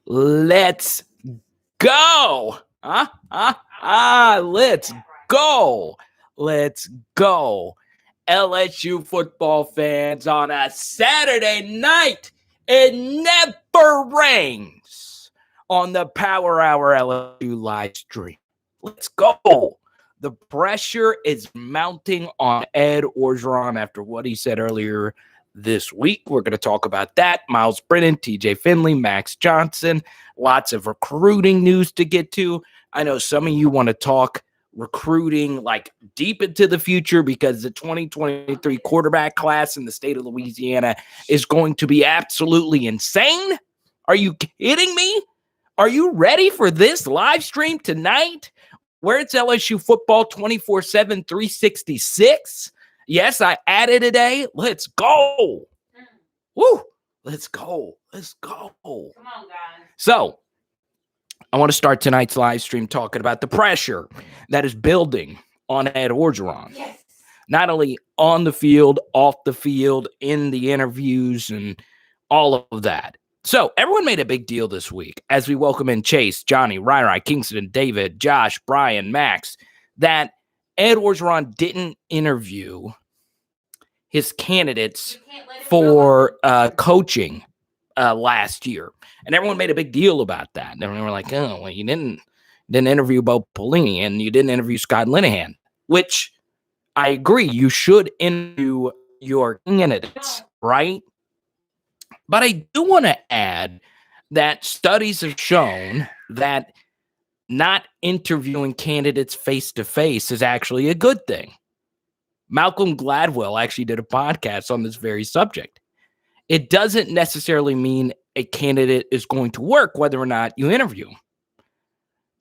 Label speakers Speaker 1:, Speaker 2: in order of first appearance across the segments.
Speaker 1: Let's go. Let's go. Let's go. LSU football fans on a Saturday night. It never rains on the Power Hour LSU live stream. Let's go. The pressure is mounting on Ed Orgeron after what he said earlier this week. We're going to talk about that. Myles Brennan, TJ Finley, Max Johnson, lots of recruiting news to get to. I know some of you want to talk recruiting like deep into the future because the 2023 quarterback class in the state of Louisiana is going to be absolutely insane. Are you kidding me? Are you ready for this live stream tonight where it's LSU football 24/7, 366? Yes, I added a day. Let's go. Woo. Let's go. Let's go. Come on, guys. So, I want to start tonight's live stream talking about the pressure that is building on Ed Orgeron. Yes. Not only on the field, off the field, in the interviews, and all of that. So, everyone made a big deal this week as we welcome in Chase, Johnny, Rai, Kingston, David, Josh, Brian, Max, that Ed Orgeron didn't interview his candidates for coaching last year. And everyone made a big deal about that. And everyone were like, oh, well, you didn't interview Bo Pelini and you didn't interview Scott Linehan, which I agree. You should interview your candidates, right? But I do want to add that studies have shown that not interviewing candidates face-to-face is actually a good thing. Malcolm Gladwell actually did a podcast on this very subject. It doesn't necessarily mean a candidate is going to work whether or not you interview.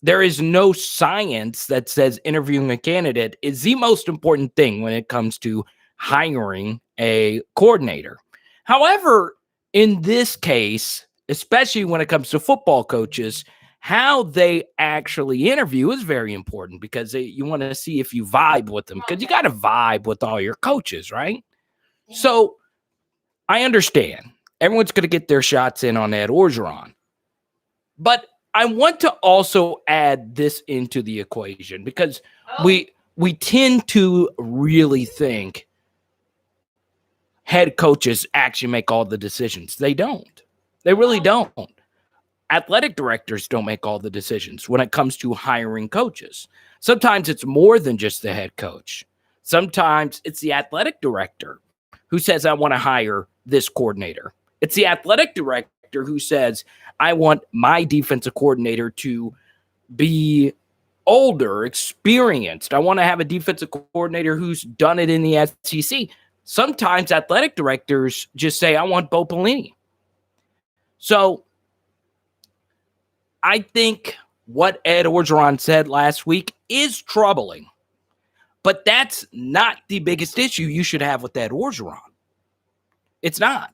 Speaker 1: There is no science that says interviewing a candidate is the most important thing when it comes to hiring a coordinator. However, in this case, especially when it comes to football coaches, how they actually interview is very important because you want to see if you vibe with them because you got to vibe with all your coaches, right? So I understand everyone's going to get their shots in on Ed Orgeron, but I want to also add this into the equation because we tend to really think head coaches actually make all the decisions. They don't. They really don't. Athletic directors don't make all the decisions when it comes to hiring coaches. Sometimes it's more than just the head coach. Sometimes it's the athletic director who says, I want to hire this coordinator. It's the athletic director who says, I want my defensive coordinator to be older, experienced. I want to have a defensive coordinator who's done it in the SEC. Sometimes athletic directors just say, I want Bo Pelini. So I think what Ed Orgeron said last week is troubling, but that's not the biggest issue you should have with Ed Orgeron. It's not.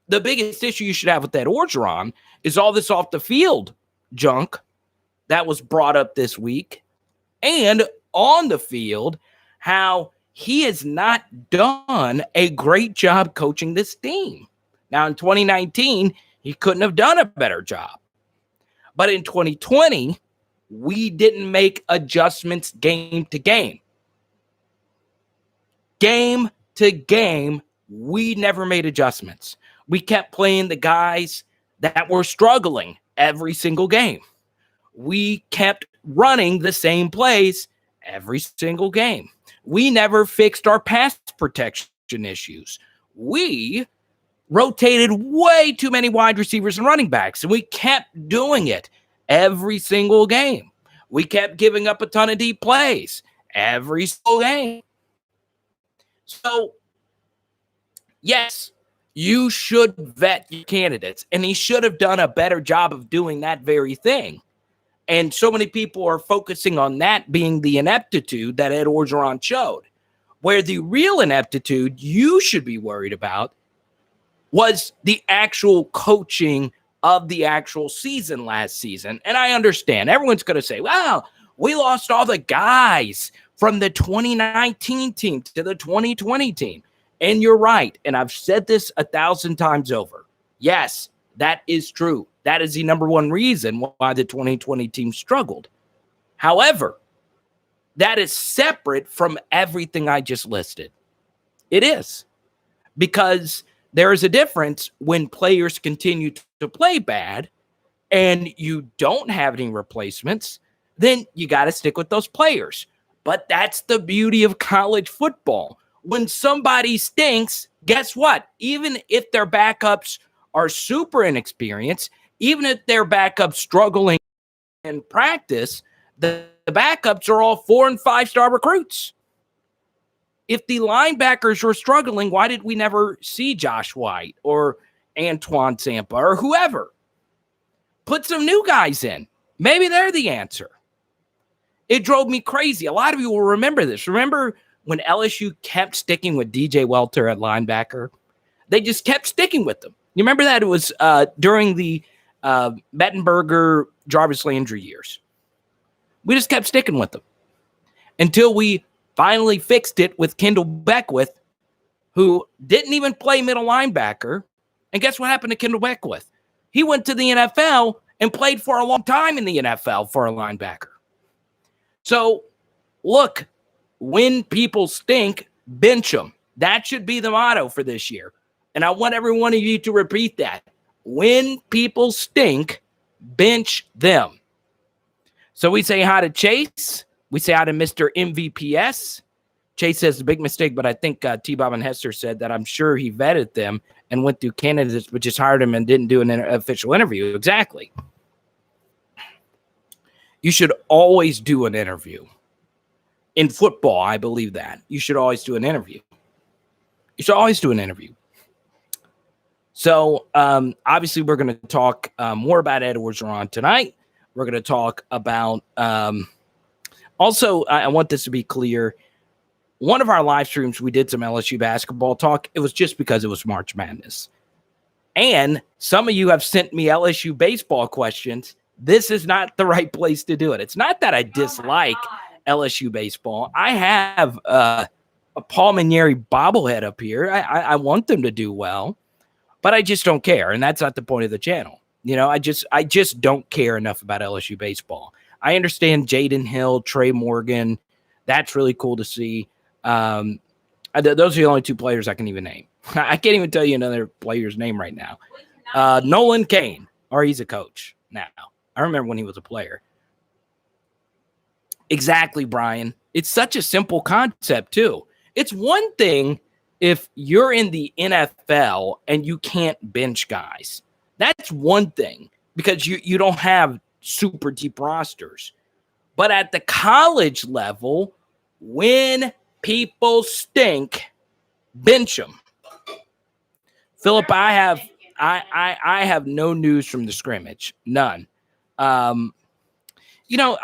Speaker 1: The biggest issue you should have with Ed Orgeron is all this off the field junk that was brought up this week, and on the field, how he has not done a great job coaching this team. Now, in 2019, he couldn't have done a better job. But in 2020, we didn't make adjustments game to game. Game to game, we never made adjustments. We kept playing the guys that were struggling every single game. We kept running the same plays every single game. We never fixed our pass protection issues. We rotated way too many wide receivers and running backs, and we kept doing it every single game. We kept giving up a ton of deep plays every single game. So, yes, you should vet your candidates, and he should have done a better job of doing that very thing. And so many people are focusing on that being the ineptitude that Ed Orgeron showed, where the real ineptitude you should be worried about was the actual coaching of the actual season last season. And I understand everyone's going to say, wow, we lost all the guys from the 2019 team to the 2020 team. And you're right. And I've said this 1,000 times over. Yes, that is true. That is the number one reason why the 2020 team struggled. However, that is separate from everything I just listed. It is. Because there is a difference when players continue to play bad and you don't have any replacements, then you got to stick with those players. But that's the beauty of college football. When somebody stinks, guess what? Even if their backups are super inexperienced, even if their backups struggling in practice, the backups are all 4- and 5-star recruits. If the linebackers were struggling, why did we never see Josh White or Antoine Sampa or whoever? Put some new guys in. Maybe they're the answer. It drove me crazy. A lot of you will remember this. Remember when LSU kept sticking with DJ Welter at linebacker? They just kept sticking with them. You remember that? It was during the Mettenberger, Jarvis Landry years. We just kept sticking with them until we finally fixed it with Kendall Beckwith, who didn't even play middle linebacker. And guess what happened to Kendall Beckwith? He went to the NFL and played for a long time in the NFL for a linebacker. So, look, when people stink, bench them. That should be the motto for this year. And I want every one of you to repeat that. When people stink, bench them. So we say hi to Chase. We say hi to Mr. MVPS. Chase says the big mistake, but I think T-Bob and Hester said that I'm sure he vetted them and went through candidates, but just hired him and didn't do an official interview. Exactly. You should always do an interview. In football, I believe that. You should always do an interview. You should always do an interview. So, obviously, we're going to talk more about Ed Orgeron tonight. We're going to talk about also, I want this to be clear. One of our live streams, we did some LSU basketball talk. It was just because it was March Madness. And some of you have sent me LSU baseball questions. This is not the right place to do it. It's not that I dislike LSU baseball. I have a Paul Manieri bobblehead up here. I want them to do well, but I just don't care. And that's not the point of the channel. You know, I just don't care enough about LSU baseball. I understand Jaden Hill, Trey Morgan. That's really cool to see. Those are the only two players I can even name. I can't even tell you another player's name right now. Nolan Kane, or he's a coach now. I remember when he was a player. Exactly, Brian. It's such a simple concept, too. It's one thing if you're in the NFL and you can't bench guys. That's one thing because you don't have super deep rosters. But at the college level, when people stink, bench them. Philip, I have no news from the scrimmage. None. You know,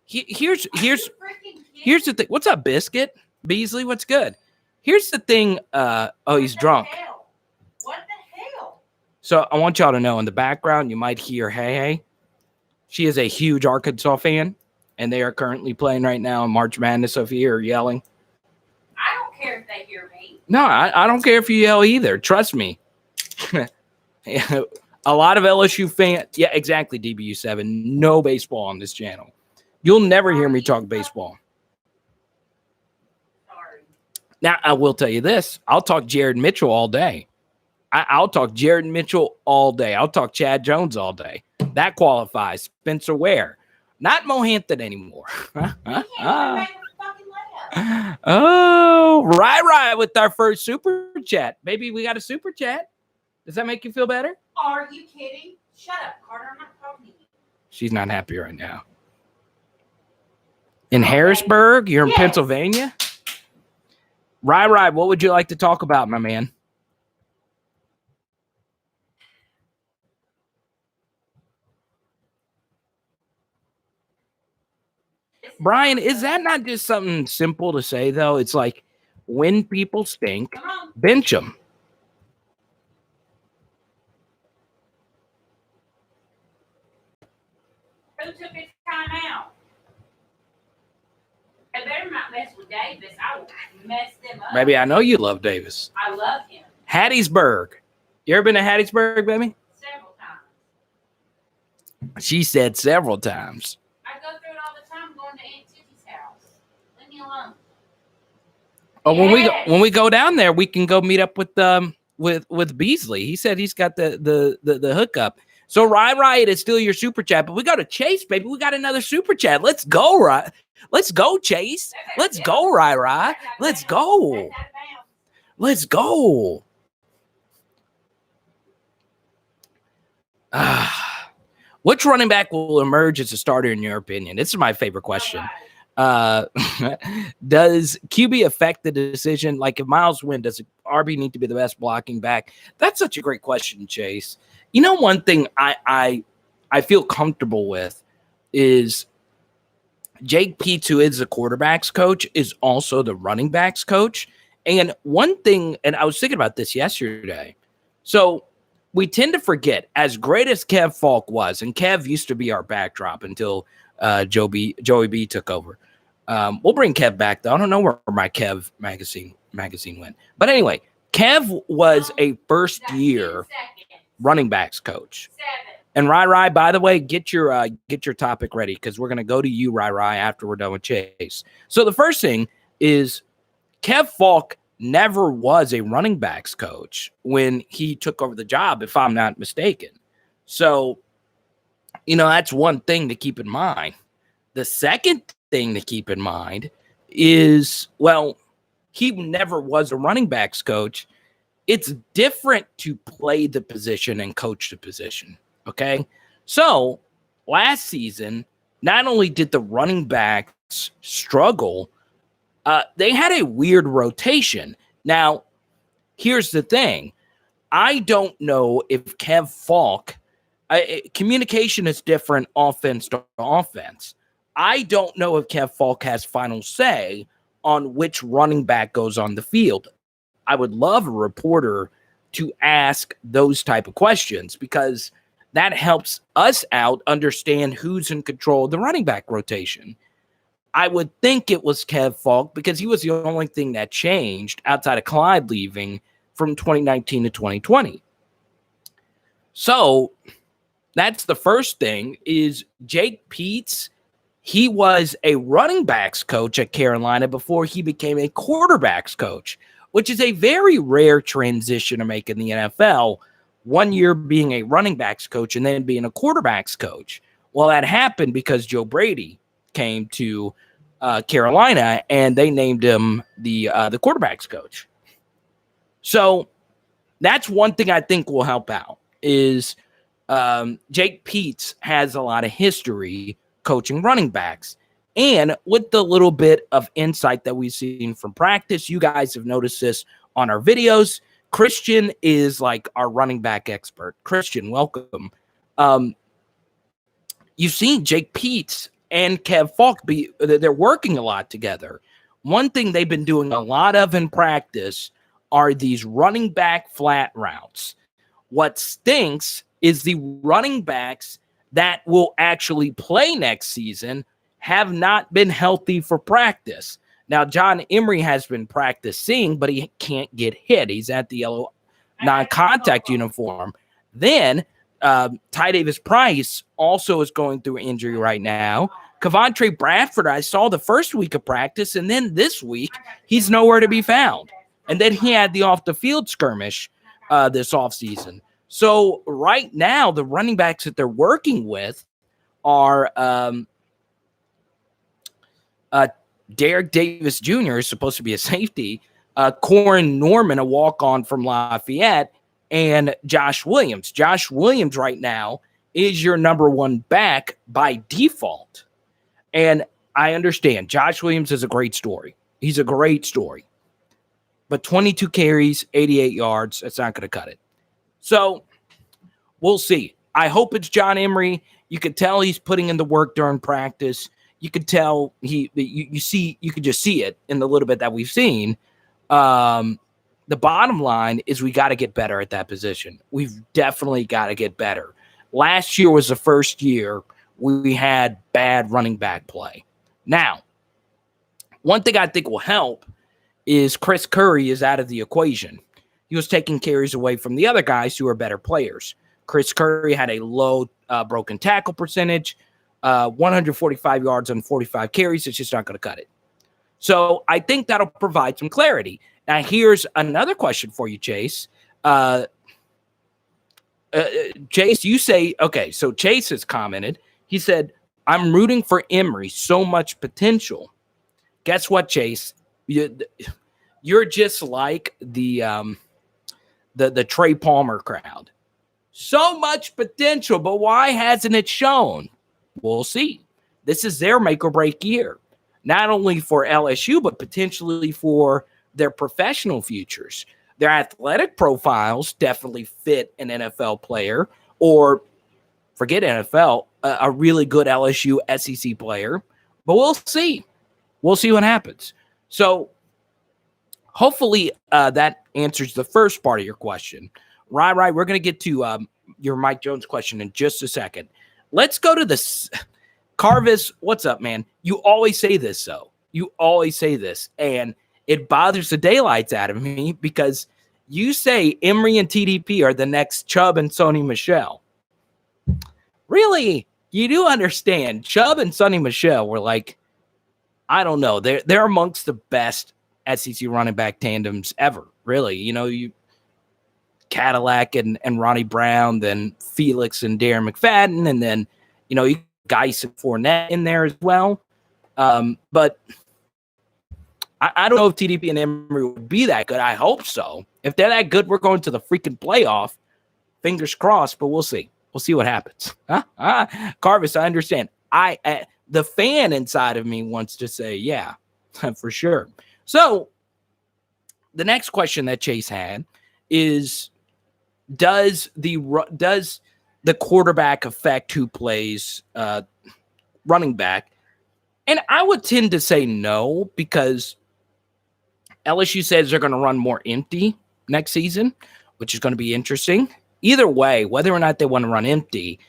Speaker 1: here's the thing. What's up, Biscuit? Beasley, what's good? Here's the thing. He's drunk.
Speaker 2: What the hell?
Speaker 1: So I want y'all to know in the background, you might hear Hey. She is a huge Arkansas fan, and they are currently playing right now in March Madness. So if you hear her yelling,
Speaker 2: I don't care if they hear me.
Speaker 1: No, I don't care if you yell either. Trust me. A lot of LSU fans. Yeah, exactly, DBU7. No baseball on this channel. You'll never hear me talk baseball.
Speaker 2: Sorry.
Speaker 1: Now, I will tell you this. I'll talk Jared Mitchell all day. I'll talk Jared Mitchell all day. I'll talk Chad Jones all day. That qualifies. Spencer Ware. Not Mohampton anymore. Oh, right with our first super chat. Maybe we got a super chat. Does that make you feel better?
Speaker 2: Are you kidding? Shut up, Carter. I'm not talking to you.
Speaker 1: She's not happy right now. In Harrisburg? You're in Pennsylvania? Right. What would you like to talk about, my man? Brian, is that not just something simple to say, though? It's like, when people stink, bench them.
Speaker 2: Who took his time out? I better not mess with Davis. I will mess them up.
Speaker 1: Maybe I know you love Davis.
Speaker 2: I love him.
Speaker 1: Hattiesburg. You ever been to Hattiesburg, baby?
Speaker 2: Several times.
Speaker 1: She said several times.
Speaker 2: I go through it all the time going to Aunt Tiffy's house. Leave me alone.
Speaker 1: Oh, when we go down there, we can go meet up with Beasley. He said he's got the hookup. So Riot is still your super chat, but we go to Chase, baby. We got another super chat. Let's go, Riot. Let's go, Chase. Let's go, Riot. Let's go. Let's go. Which running back will emerge as a starter in your opinion? This is my favorite question. Does QB affect the decision? Like if Myles wins, does RB need to be the best blocking back? That's such a great question, Chase. You know, one thing I feel comfortable with is Jake Peetz, who is the quarterback's coach, is also the running back's coach. And one thing, and I was thinking about this yesterday. So we tend to forget, as great as Kev Falk was, and Kev used to be our backdrop until Joey B took over. We'll bring Kev back, though. I don't know where my Kev magazine went. But anyway, Kev was a first-year running backs coach. And Rai, by the way, get your topic ready because we're going to go to you, Rai, after we're done with Chase. So the first thing is Kev Falk never was a running backs coach when he took over the job, if I'm not mistaken. So, you know, that's one thing to keep in mind. The second thing to keep in mind is, well, he never was a running backs coach. It's different to play the position and coach the position, okay? So last season, not only did the running backs struggle, they had a weird rotation. Now, here's the thing. I don't know if Kev Falk, communication is different offense to offense. I don't know if Kev Falk has final say on which running back goes on the field. I would love a reporter to ask those type of questions because that helps us out understand who's in control of the running back rotation. I would think it was Kev Falk because he was the only thing that changed outside of Clyde leaving from 2019 to 2020. So that's the first thing is Jake Peetz. He was a running backs coach at Carolina before he became a quarterbacks coach, which is a very rare transition to make in the NFL. 1 year being a running backs coach and then being a quarterbacks coach. Well, that happened because Joe Brady came to Carolina and they named him the quarterbacks coach. So that's one thing I think will help out is Jake Peetz has a lot of history coaching running backs. And with the little bit of insight that we've seen from practice, you guys have noticed this on our videos. Christian is like our running back expert. Christian, welcome. You've seen Jake Peetz and Kev Falk they're working a lot together. One thing they've been doing a lot of in practice are these running back flat routes. What stinks is the running backs that will actually play next season have not been healthy for practice. Now, John Emery has been practicing, but he can't get hit. He's at the yellow non-contact uniform. Then Ty Davis Price also is going through injury right now. Kevontre Bradford, I saw the first week of practice, and then this week, he's nowhere to be found. And then he had the off-the-field skirmish this offseason. So right now, the running backs that they're working with are Derek Davis Jr. is supposed to be a safety, Corin Norman, a walk-on from Lafayette, and Josh Williams. Josh Williams right now is your number one back by default. And I understand Josh Williams is a great story. He's a great story. But 22 carries, 88 yards, that's not going to cut it. So we'll see. I hope it's John Emery. You could tell he's putting in the work during practice. You could tell you could just see it in the little bit that we've seen. The bottom line is we got to get better at that position. We've definitely got to get better. Last year was the first year we had bad running back play. Now, one thing I think will help is Chris Curry is out of the equation. He was taking carries away from the other guys who are better players. Chris Curry had a low broken tackle percentage, 145 yards on 45 carries. It's just not going to cut it. So I think that'll provide some clarity. Now, here's another question for you, Chase. Chase, you say, okay, so Chase has commented. He said, I'm rooting for Emory. So much potential. Guess what, Chase? You're just like the Trey Palmer crowd. So much potential, but why hasn't it shown? We'll see. This is their make or break year, not only for LSU, but potentially for their professional futures. Their athletic profiles definitely fit an NFL player, or forget NFL, a really good LSU SEC player. But we'll see. We'll see what happens. So hopefully that answers the first part of your question. Right. We're going to get to your Mike Jones question in just a second. Let's go to this. Carvis, what's up, man? You always say this, though. You always say this, and it bothers the daylights out of me because you say Emory and TDP are the next Chubb and Sony Michel. Really? You do understand Chubb and Sonny Michel were like, I don't know. They're amongst the best SEC running back tandems ever. Really. You Cadillac and Ronnie Brown, then Felix and Darren McFadden, and then, you Geis and Fournette in there as well. But I don't know if TDP and Emory would be that good. I hope so. If they're that good, we're going to the freaking playoff. Fingers crossed, but we'll see. We'll see what happens. Carvis, I understand. The fan inside of me wants to say, yeah, for sure. So the next question that Chase had is, does the quarterback affect who plays running back? And I would tend to say no, because LSU says they're going to run more empty next season, which is going to be interesting. Either way, whether or not they want to run empty,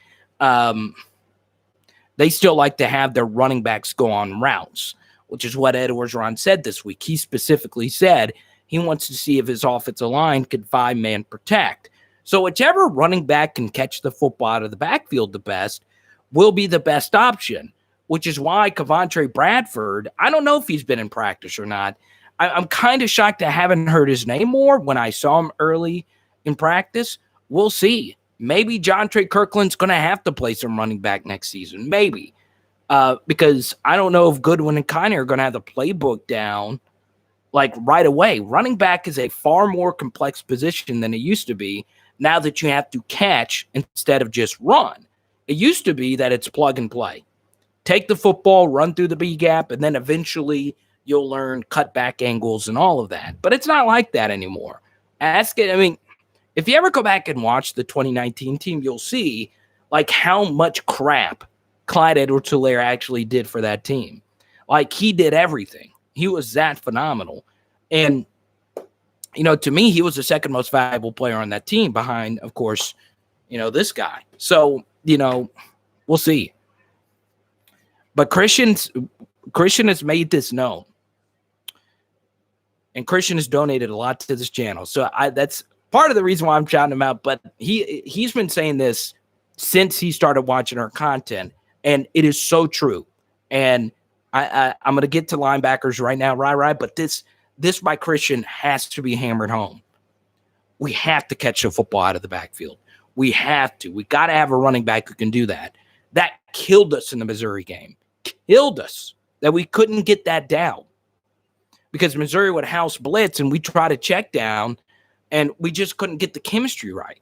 Speaker 1: they still like to have their running backs go on routes, which is what Ed Orgeron said this week. He specifically said he wants to see if his offensive line could five-man protect. So whichever running back can catch the football out of the backfield the best will be the best option, which is why Kevontre Bradford, I don't know if he's been in practice or not. I'm kind of shocked I haven't heard his name more when I saw him early in practice. We'll see. Maybe John Trey Kirkland's going to have to play some running back next season. Maybe. Because I don't know if Goodwin and Kiner are going to have the playbook down like right away. Running back is a far more complex position than it used to be now that you have to catch instead of just run. It used to be that it's plug and play. Take the football, run through the B gap, and then eventually you'll learn cutback angles and all of that. But it's not like that anymore. If you ever go back and watch the 2019 team, you'll see like how much crap Clyde Edwards-Helaire actually did for that team. Like, he did everything. He was that phenomenal. And, to me, he was the second most valuable player on that team behind, of course, this guy. So, we'll see. But Christian has made this known. And Christian has donated a lot to this channel. So that's part of the reason why I'm shouting him out. But he's been saying this since he started watching our content. And it is so true. And I'm going to get to linebackers right now, right? But this by Christian has to be hammered home. We have to catch the football out of the backfield. We have to. We got to have a running back who can do that. That killed us in the Missouri game. Killed us that we couldn't get that down because Missouri would house blitz and we try to check down and we just couldn't get the chemistry right.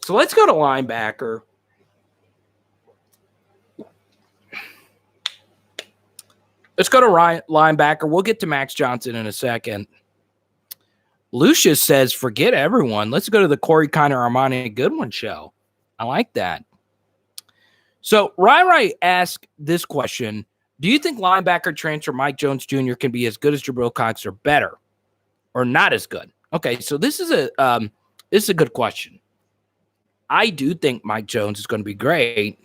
Speaker 1: So let's go to linebacker. Let's go to linebacker. We'll get to Max Johnson in a second. Lucius says, forget everyone. Let's go to the Corey Kiner Armani Goodwin show. I like that. So Rai asked this question. Do you think linebacker transfer Mike Jones Jr. can be as good as Jabril Cox or better or not as good? Okay, so this is a good question. I do think Mike Jones is going to be great.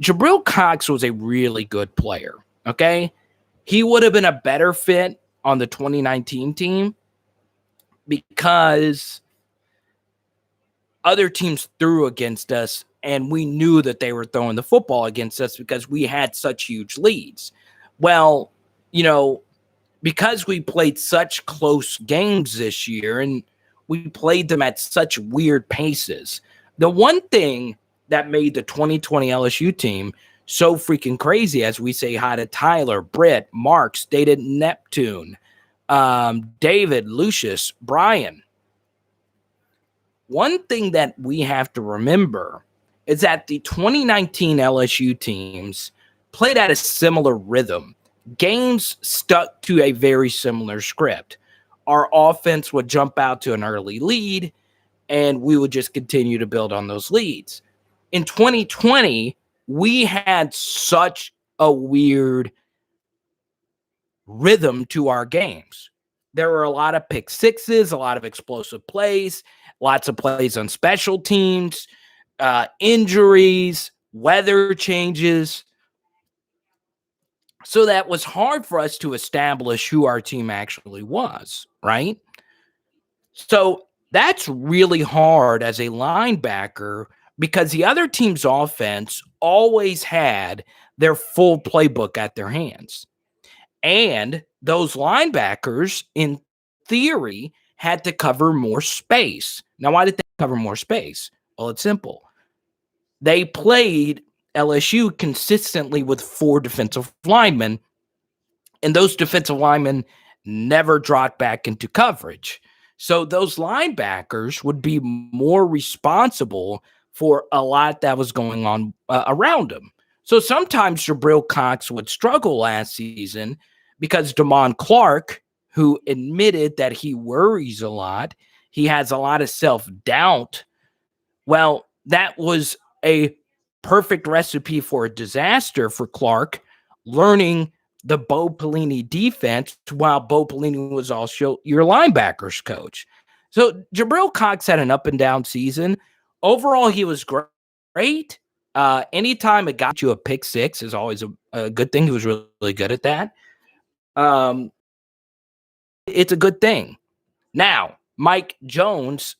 Speaker 1: Jabril Cox was a really good player, okay? He would have been a better fit on the 2019 team, because other teams threw against us, and we knew that they were throwing the football against us because we had such huge leads. Well, because we played such close games this year and we played them at such weird paces, the one thing that made the 2020 LSU team so freaking crazy, as we say hi to Tyler, Britt, Mark, Stated Neptune, David, Lucius, Brian. One thing that we have to remember is that the 2019 LSU teams played at a similar rhythm. Games stuck to a very similar script. Our offense would jump out to an early lead, and we would just continue to build on those leads. In 2020, we had such a weird rhythm to our games. There were a lot of pick sixes, a lot of explosive plays, lots of plays on special teams, injuries, weather changes. So that was hard for us to establish who our team actually was, right? So that's really hard as a linebacker because the other team's offense always had their full playbook at their hands. And those linebackers, in theory, had to cover more space. Now, why did they cover more space? Well, it's simple. They played LSU consistently with 4 defensive linemen, and those defensive linemen never dropped back into coverage. So those linebackers would be more responsible for a lot that was going on around them. So sometimes Jabril Cox would struggle last season because Damon Clark, who admitted that he worries a lot, he has a lot of self-doubt. Well, that was a perfect recipe for a disaster for Clark, learning the Bo Pelini defense while Bo Pelini was also your linebackers coach. So Jabril Cox had an up and down season. Overall, he was great. Anytime it got you a pick six is always a good thing. He was really good at that. It's a good thing. Now, Mike Jones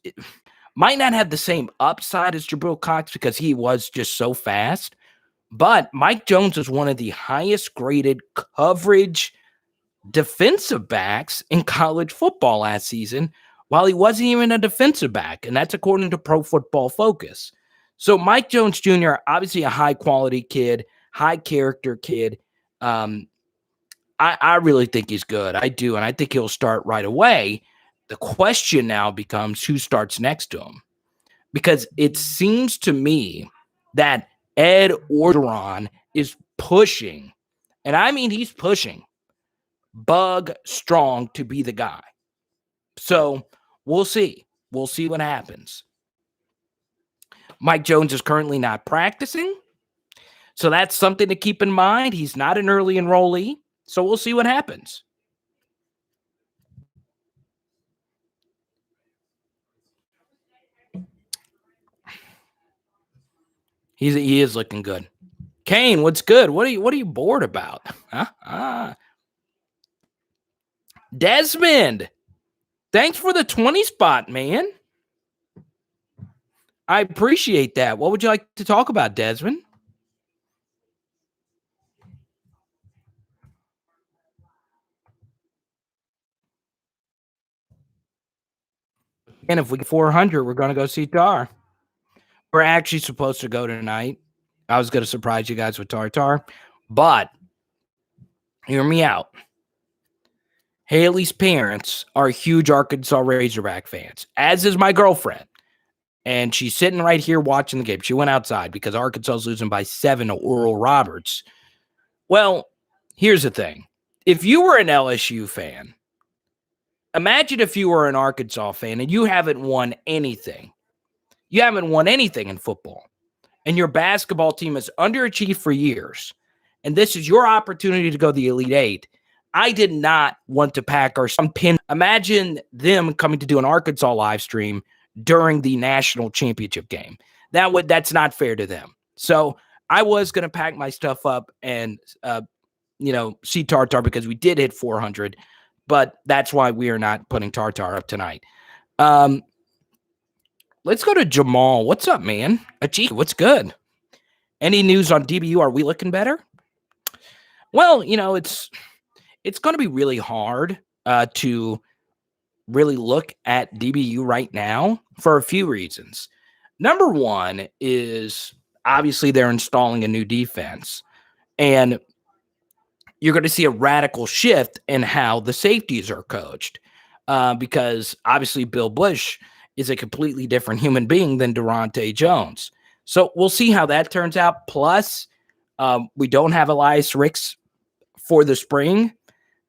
Speaker 1: might not have the same upside as Jabril Cox because he was just so fast. But Mike Jones was one of the highest graded coverage defensive backs in college football last season, while he wasn't even a defensive back. And that's according to Pro Football Focus. So Mike Jones Jr., obviously a high quality kid, high character kid. I really think he's good. I do. And I think he'll start right away. The question now becomes who starts next to him, because it seems to me that Ed Orgeron is pushing, and I mean he's pushing Bug Strong to be the guy. So we'll see. We'll see what happens. Mike Jones is currently not practicing, so that's something to keep in mind. He's not an early enrollee, so we'll see what happens. He is looking good. Kane, what's good? What are you bored about? Huh? Desmond, thanks for the 20 spot, man. I appreciate that. What would you like to talk about, Desmond? And if we get 400, we're going to go see Tar. We're actually supposed to go tonight. I was going to surprise you guys with Tartar, but hear me out. Haley's parents are huge Arkansas Razorback fans, as is my girlfriend. And she's sitting right here watching the game. She went outside because Arkansas is losing by 7 to Oral Roberts. Well, here's the thing. If you were an LSU fan, imagine if you were an Arkansas fan and you haven't won anything. You haven't won anything in football. And your basketball team has underachieved for years. And this is your opportunity to go to the Elite Eight. I did not want to pack our pin. Imagine them coming to do an Arkansas live stream during the national championship game. That's not fair to them. So I was going to pack my stuff up and, see Tartar because we did hit 400, but that's why we are not putting Tartar up tonight. Let's go to Jamal. What's up, man? Ajik, what's good? Any news on DBU? Are we looking better? Well, it's going to be really hard to really look at DBU right now for a few reasons. Number one is obviously they're installing a new defense, and you're going to see a radical shift in how the safeties are coached because obviously Bill Bush is a completely different human being than Durante Jones. So we'll see how that turns out. Plus, we don't have Elias Ricks for the spring.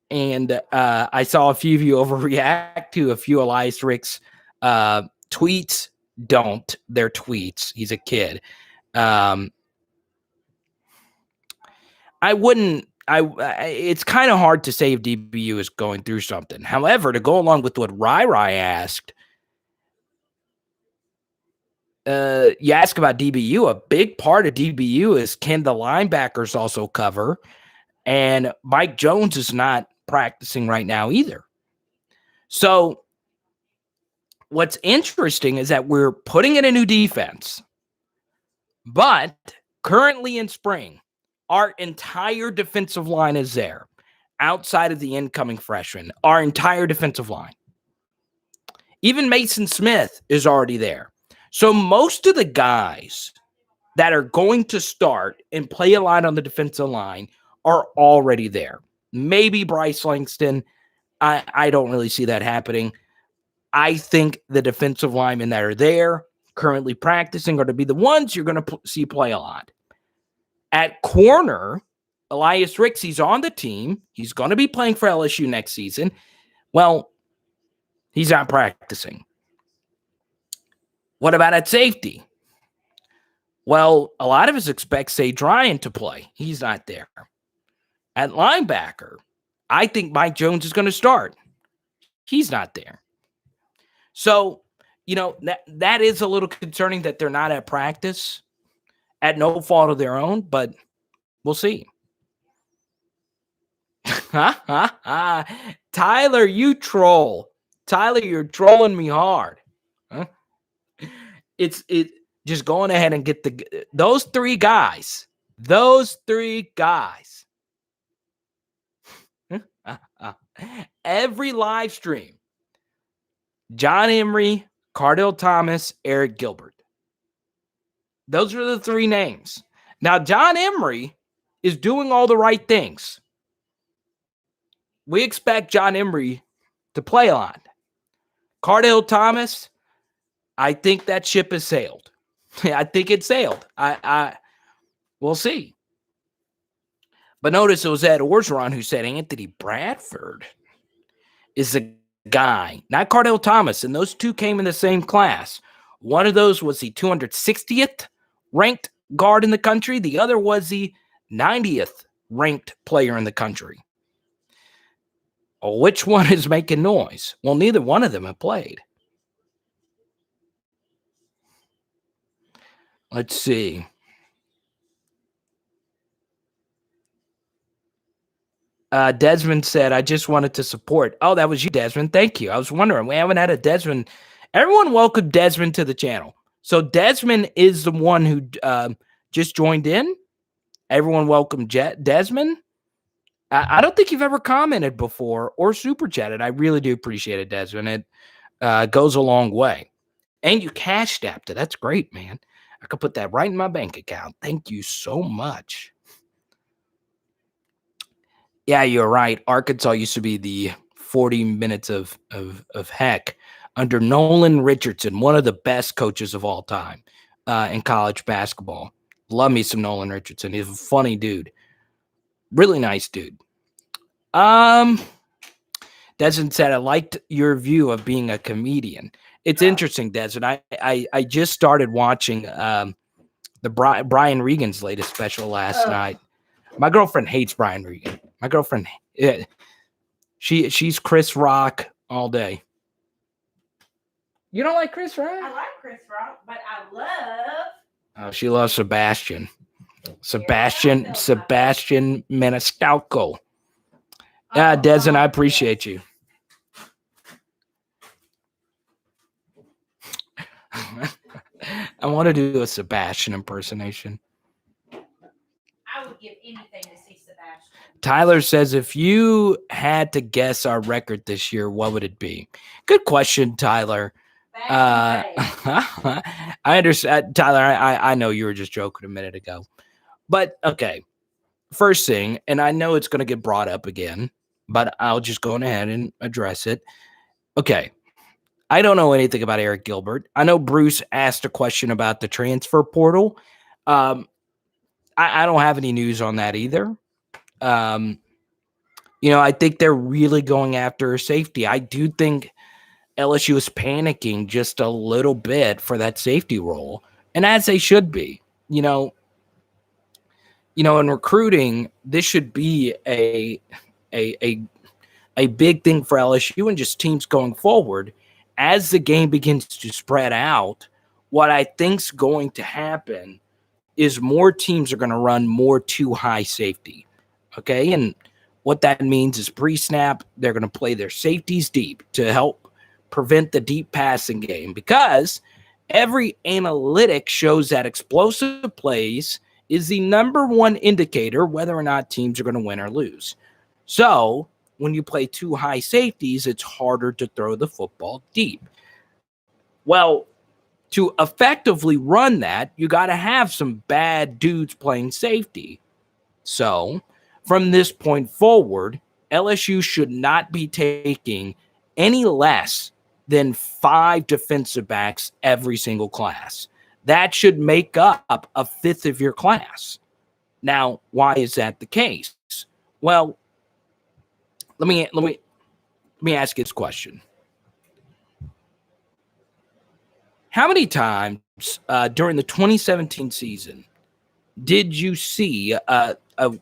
Speaker 1: And I saw a few of you overreact to a few Elias Ricks tweets. Don't. They're tweets. He's a kid. It's kind of hard to say if DBU is going through something. However, to go along with what Rai asked, you ask about DBU, a big part of DBU is can the linebackers also cover? And Mike Jones is not practicing right now either. So what's interesting is that we're putting in a new defense, but currently in spring, our entire defensive line is there outside of the incoming freshman, our entire defensive line. Even Mason Smith is already there. So most of the guys that are going to start and play a line on the defensive line are already there. Maybe Bryce Langston. I don't really see that happening. I think the defensive linemen that are there currently practicing are to be the ones you're going to see play a lot. At corner, Elias Ricks, he's on the team. He's going to be playing for LSU next season. Well, he's not practicing. What about at safety? Well, a lot of us expect Sage Ryan to play. He's not there. At linebacker, I think Mike Jones is going to start. He's not there. So, that is a little concerning that they're not at practice at no fault of their own, but we'll see. Tyler, you troll. Tyler, you're trolling me hard. Huh? It's just going ahead and get those three guys. Every live stream. John Emery, Cardell Thomas, Eric Gilbert. Those are the three names. Now, John Emery is doing all the right things. We expect John Emery to play a lot. Cardell Thomas, I think that ship has sailed. I think it sailed. We'll see. But notice it was Ed Orgeron who said Anthony Bradford is the guy, not Cardell Thomas. And those two came in the same class. One of those was the 260th ranked guard in the country. The other was the 90th ranked player in the country. Which one is making noise? Well, neither one of them have played. Let's see. Desmond said, I just wanted to support. Oh, that was you, Desmond. Thank you. I was wondering. We haven't had a Desmond. Everyone welcome Desmond to the channel. So Desmond is the one who just joined in. Everyone welcome Desmond. I don't think you've ever commented before or super chatted. I really do appreciate it, Desmond. It goes a long way. And you cashed apped it. That's great, man. I could put that right in my bank account. Thank you so much. Yeah, you're right. Arkansas used to be the 40 minutes of heck under Nolan Richardson, one of the best coaches of all time in college basketball. Love me some Nolan Richardson. He's a funny dude. Really nice dude. Desmond said, I liked your view of being a comedian. It's interesting, Desmond. I just started watching the Brian Regan's latest special last night. My girlfriend hates Brian Regan. My girlfriend, she's Chris Rock all day. You don't like Chris Rock?
Speaker 2: I like Chris Rock, but I love.
Speaker 1: Oh, she loves Sebastian Maniscalco. Desmond, I appreciate you. I want to do a Sebastian impersonation.
Speaker 2: I would give anything to see Sebastian.
Speaker 1: Tyler says, if you had to guess our record this year, what would it be? Good question, Tyler. I understand, Tyler. I know you were just joking a minute ago, but okay. First thing, and I know it's going to get brought up again, but I'll just go ahead and address it. Okay. I don't know anything about Eric Gilbert. I know Bruce asked a question about the transfer portal. I don't have any news on that either. I think they're really going after safety. I do think LSU is panicking just a little bit for that safety role, and as they should be. In recruiting, this should be a big thing for LSU and just teams going forward. As the game begins to spread out, what I think's going to happen is more teams are going to run more too high safety. Okay, and what that means is pre-snap, they're going to play their safeties deep to help prevent the deep passing game, because every analytic shows that explosive plays is the number one indicator whether or not teams are going to win or lose. So when you play too high safeties, it's harder to throw the football deep. Well, to effectively run that, you got to have some bad dudes playing safety. So from this point forward, LSU should not be taking any less than 5 defensive backs every single class. That should make up a fifth of your class. Now, why is that the case? Well, let me ask you this question. How many times during the 2017 season did you see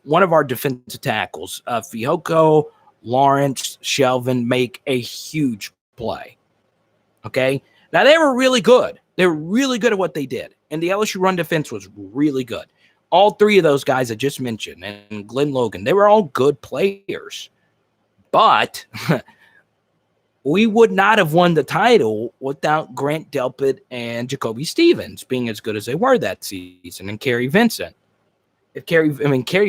Speaker 1: one of our defensive tackles, Fihoko, Lawrence, Shelvin, make a huge play? Okay? Now, they were really good. They were really good at what they did. And the LSU run defense was really good. All 3 of those guys I just mentioned, and Glenn Logan, they were all good players. But we would not have won the title without Grant Delpit and Jacoby Stevens being as good as they were that season, and Kerry Vincent. Kerry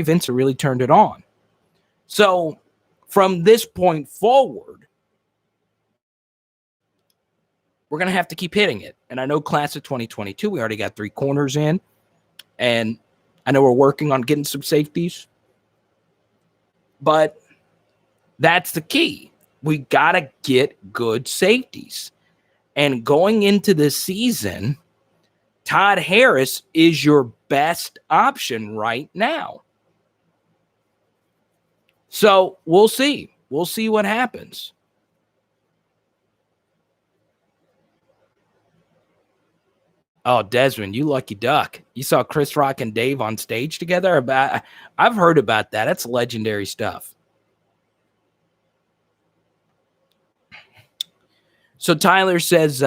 Speaker 1: Vincent really turned it on. So from this point forward, we're going to have to keep hitting it. And I know class of 2022, we already got 3 corners in. And I know we're working on getting some safeties. But that's the key. We got to get good safeties. And going into this season, Todd Harris is your best option right now. So we'll see. We'll see what happens. Oh, Desmond, you lucky duck. You saw Chris Rock and Dave on stage together? I've heard about that. That's legendary stuff. So Tyler says,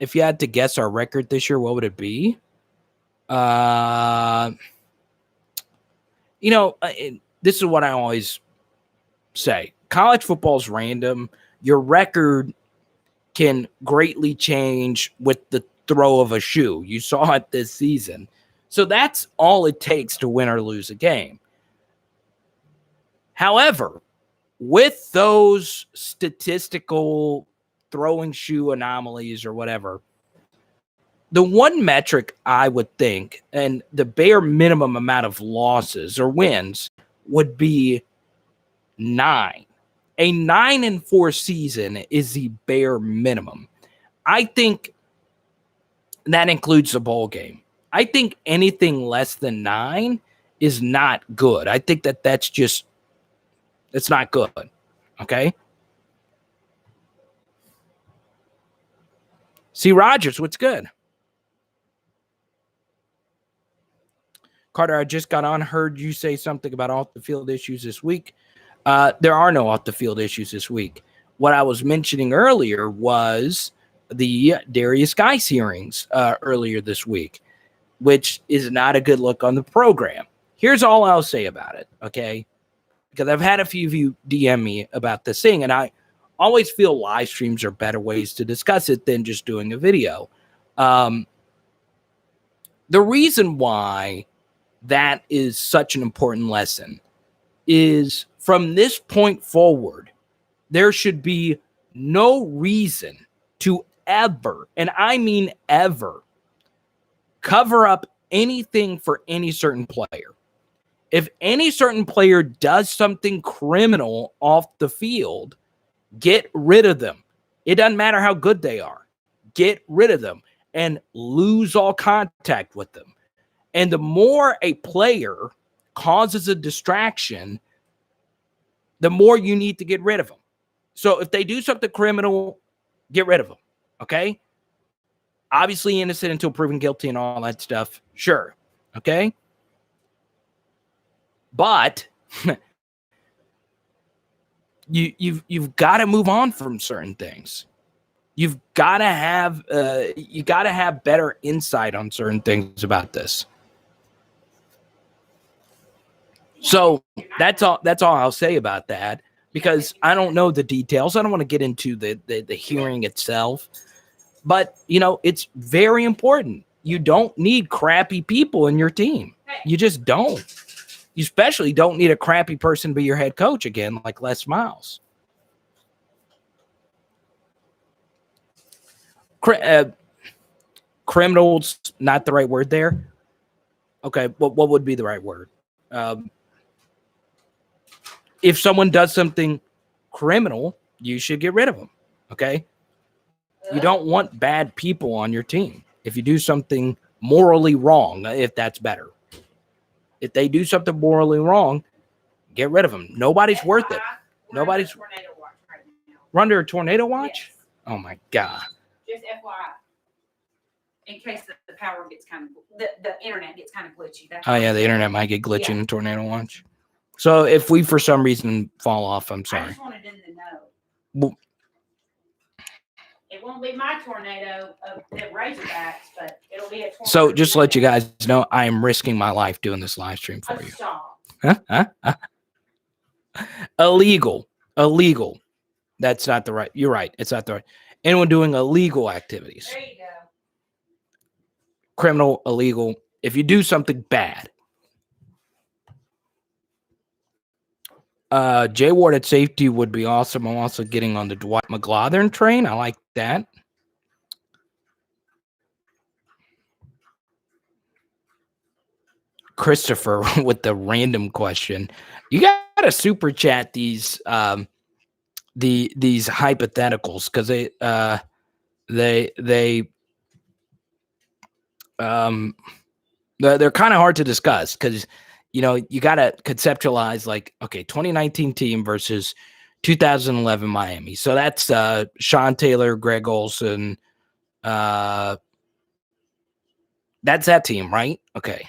Speaker 1: if you had to guess our record this year, what would it be? This is what I always say. College football is random. Your record can greatly change with the throw of a shoe. You saw it this season. So that's all it takes to win or lose a game. However, with those statistical throwing shoe anomalies or whatever, the one metric I would think, and the bare minimum amount of losses or wins, would be 9. A 9-4 season is the bare minimum. I think that includes the bowl game. I think anything less than 9 is not good. I think it's not good. Okay? C. Rogers, what's good? Carter, I just got on, heard you say something about off-the-field issues this week. There are no off-the-field issues this week. What I was mentioning earlier was the Darius Geis hearings earlier this week, which is not a good look on the program. Here's all I'll say about it, okay? Because I've had a few of you DM me about this thing, and I always feel live streams are better ways to discuss it than just doing a video. The reason why that is such an important lesson is from this point forward, there should be no reason to ever, and I mean ever, cover up anything for any certain player. If any certain player does something criminal off the field, get rid of them. It doesn't matter how good they are. Get rid of them and lose all contact with them. And the more a player causes a distraction, the more you need to get rid of them. So if they do something criminal, get rid of them, okay? Obviously innocent until proven guilty and all that stuff, sure, okay? But you've got to move on from certain things. You've got to have better insight on certain things about this. So that's all I'll say about that, because I don't know the details. I don't want to get into the hearing itself, but it's very important. You don't need crappy people in your team. You just don't. You especially don't need a crappy person to be your head coach again, like Les Miles. Criminal's not the right word there. Okay, what would be the right word? If someone does something criminal, you should get rid of them, okay? You don't want bad people on your team. If you do something morally wrong, if that's better. If they do something morally wrong, get rid of them. Nobody's worth it. Nobody's. We're under a tornado watch?
Speaker 2: Yes.
Speaker 1: Oh, my God.
Speaker 2: Just FYI. In case the power gets kind of, the internet gets kind of glitchy.
Speaker 1: Oh, yeah, the internet might get glitchy in a tornado watch. So if we, for some reason, fall off, I'm sorry.
Speaker 2: I just wanted them to know.
Speaker 1: Well,
Speaker 2: it won't be my tornado of the Razorbacks, but it'll be a tornado.
Speaker 1: So just to let you guys know, I am risking my life doing this live stream for you. Illegal. That's not the right. You're right. It's not the right. Anyone doing illegal activities.
Speaker 2: There you go.
Speaker 1: Criminal, illegal. If you do something bad. Jay Ward at safety would be awesome. I'm also getting on the Dwight McGlothern train. I like that. Christopher with the random question. You got to super chat these these hypotheticals, because they're kind of hard to discuss, because you got to conceptualize, like, okay, 2019 team versus 2011 Miami. So that's Sean Taylor, Greg Olsen. That's that team, right? Okay.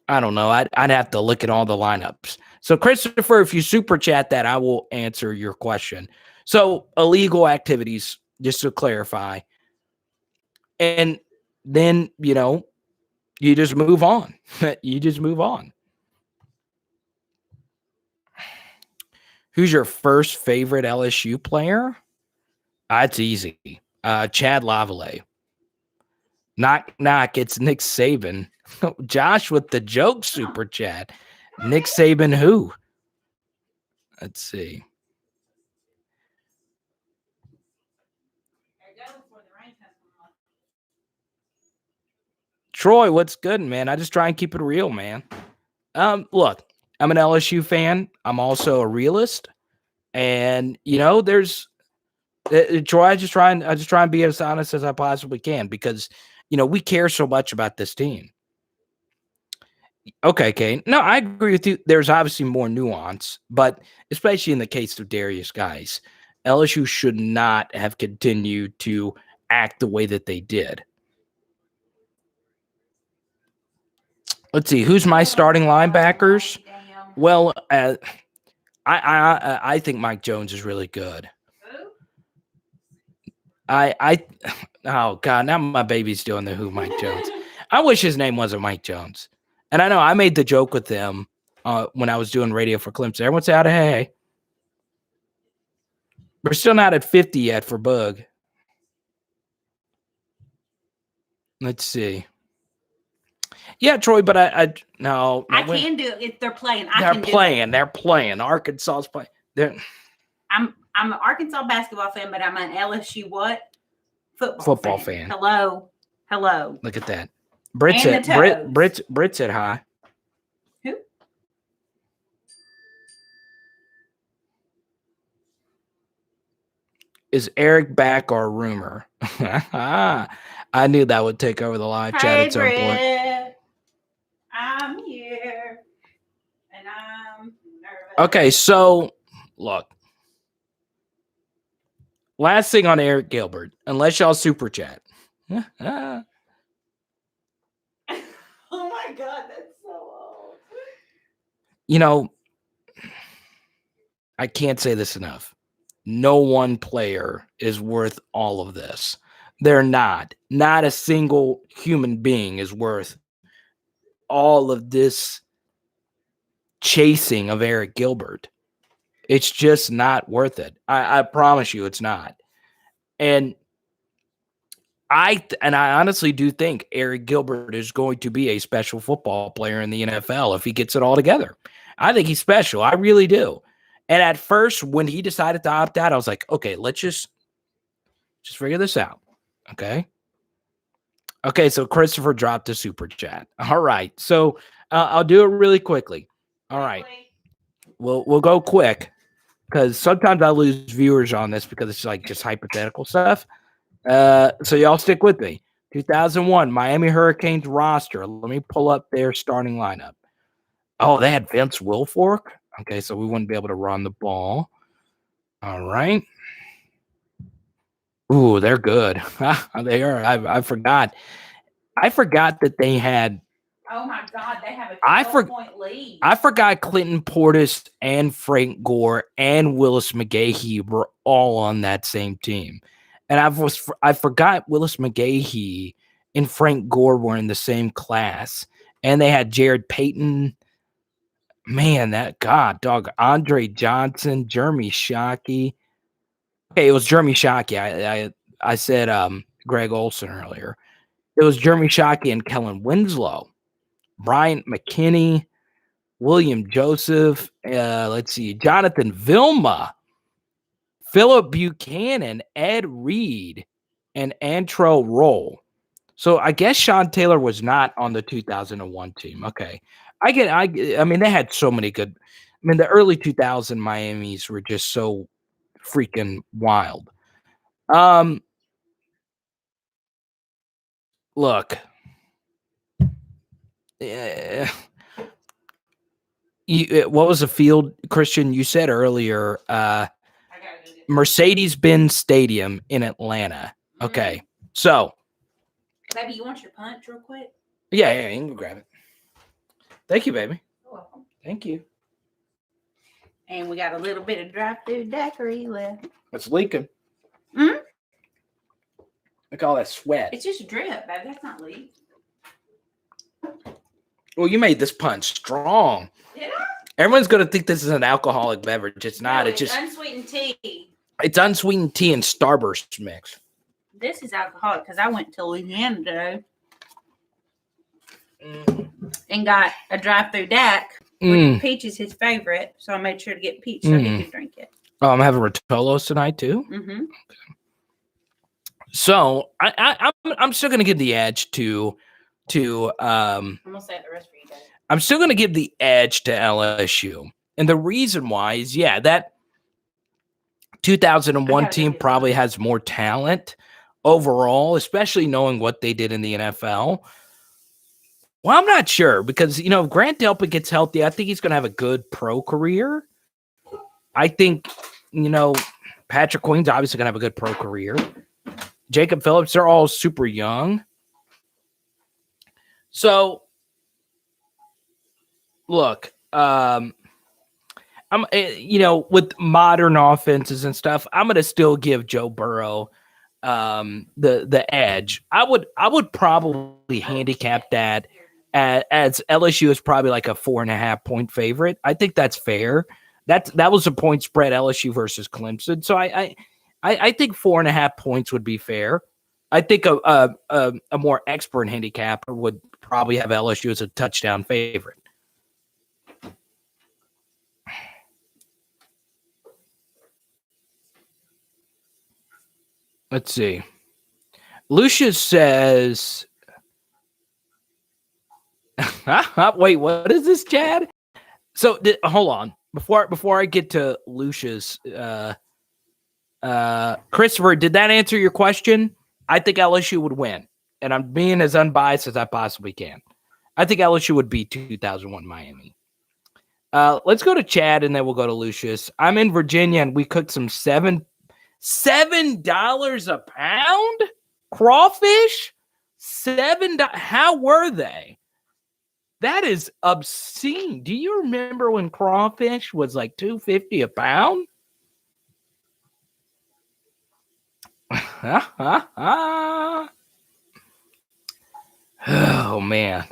Speaker 1: I don't know. I'd have to look at all the lineups. So, Christopher, if you super chat that, I will answer your question. So, illegal activities, just to clarify. And then, you just move on. You just move on. Who's your first favorite LSU player? That's easy. Chad Lavallee. Knock, knock. It's Nick Saban. Josh with the joke super chat. Nick Saban who? Let's see. Troy, what's good, man? I just try and keep it real, man. Look, I'm an LSU fan. I'm also a realist, and there's Troy. I just try and be as honest as I possibly can, because we care so much about this team. Okay, Kane. No, I agree with you. There's obviously more nuance, but especially in the case of Darius Guice, LSU should not have continued to act the way that they did. Let's see, who's my starting linebackers? Well, I think Mike Jones is really good. Oh God, now my baby's doing the who Mike Jones. I wish his name wasn't Mike Jones. And I know I made the joke with them when I was doing radio for Clemson. Everyone say, hey. We're still not at 50 yet for Bug. Let's see. Yeah, Troy, but I no.
Speaker 2: I can do it if they're playing.
Speaker 1: They're playing. Arkansas's playing.
Speaker 2: I'm an Arkansas basketball fan, but I'm an LSU what?
Speaker 1: Football fan.
Speaker 2: Hello.
Speaker 1: Look at that. Brit said hi.
Speaker 2: Who?
Speaker 1: Is Eric back or rumor? I knew that would take over the live chat at some point.
Speaker 2: I'm here, and I'm nervous.
Speaker 1: Okay, so look. Last thing on Eric Gilbert, unless y'all super chat.
Speaker 2: Oh my God, that's so old.
Speaker 1: You know, I can't say this enough. No one player is worth all of this. They're not. Not a single human being is worth all of this chasing of Eric Gilbert. It's just not worth it. I promise you it's not. And I honestly do think Eric Gilbert is going to be a special football player in the NFL if he gets it all together. I think he's special. I really do. And at first, when he decided to opt out, I was like, okay, let's just figure this out. Okay. Okay, so Christopher dropped a super chat. All right. So I'll do it really quickly. All right. We'll go quick because sometimes I lose viewers on this because it's like just hypothetical stuff. So y'all stick with me. 2001 Miami Hurricanes roster. Let me pull up their starting lineup. Oh, they had Vince Wilfork. Okay, so we wouldn't be able to run the ball. All right. Ooh, they're good. They are. I forgot. I forgot that they had.
Speaker 2: Oh my God, they have a 12-point lead.
Speaker 1: I forgot Clinton Portis and Frank Gore and Willis McGahee were all on that same team. And I forgot Willis McGahee and Frank Gore were in the same class. And they had Jared Payton. Man, Andre Johnson, Jeremy Shockey. Okay, it was Jeremy Shockey. I said Greg Olson earlier. It was Jeremy Shockey and Kellen Winslow, Bryant McKinney, William Joseph. Let's see, Jonathan Vilma, Philip Buchanan, Ed Reed, and Antro Roll. So I guess Sean Taylor was not on the 2001 team. Okay. I mean, they had so many good. I mean, the early 2000 Miamis were just so freaking wild. Look. What was the field, Christian? You said earlier, Mercedes-Benz Stadium in Atlanta. Okay. So.
Speaker 2: Baby, you want your punch real quick?
Speaker 1: Yeah, you can grab it. Thank you, baby.
Speaker 2: You're welcome.
Speaker 1: Thank you.
Speaker 2: And we got a little bit of drive-through daiquiri left.
Speaker 1: It's leaking.
Speaker 2: Hmm?
Speaker 1: Look at all that sweat.
Speaker 2: It's just drip, baby. That's not leak.
Speaker 1: Well, you made this punch strong.
Speaker 2: Did I?
Speaker 1: Everyone's going to think this is an alcoholic beverage. It's not.
Speaker 2: No,
Speaker 1: it's just
Speaker 2: unsweetened tea.
Speaker 1: It's unsweetened tea and Starburst mix.
Speaker 2: This is alcoholic because I went to Louisiana today and got a drive-through DAC. Peach is his favorite, so I made sure to get Peach so he could drink it.
Speaker 1: Oh, I'm having Rotolos tonight too.
Speaker 2: Mm-hmm.
Speaker 1: Okay. So I'm still going to give the edge to
Speaker 2: I'm gonna say the rest for you guys.
Speaker 1: I'm still going to give the edge to LSU, and the reason why is that 2001 team probably has more talent overall, especially knowing what they did in the NFL. Well, I'm not sure because, if Grant Delpit gets healthy, I think he's going to have a good pro career. I think, Patrick Queen's obviously going to have a good pro career. Jacob Phillips, they're all super young. So, look, I'm, with modern offenses and stuff, I'm going to still give Joe Burrow the edge. I would probably handicap that as LSU is probably like a 4.5 point favorite. I think that's fair. That was a point spread, LSU versus Clemson. So I think 4.5 points would be fair. I think a more expert handicapper would probably have LSU as a touchdown favorite. Let's see. Lucius says, wait, what is this, Chad? So hold on. Before I get to Lucius, Christopher, did that answer your question? I think LSU would win, and I'm being as unbiased as I possibly can. I think LSU would beat 2001 Miami. Let's go to Chad, and then we'll go to Lucius. I'm in Virginia, and we cooked some $7 a pound crawfish. $7. How were they? That is obscene. Do you remember when crawfish was like $2.50 a pound? Oh man,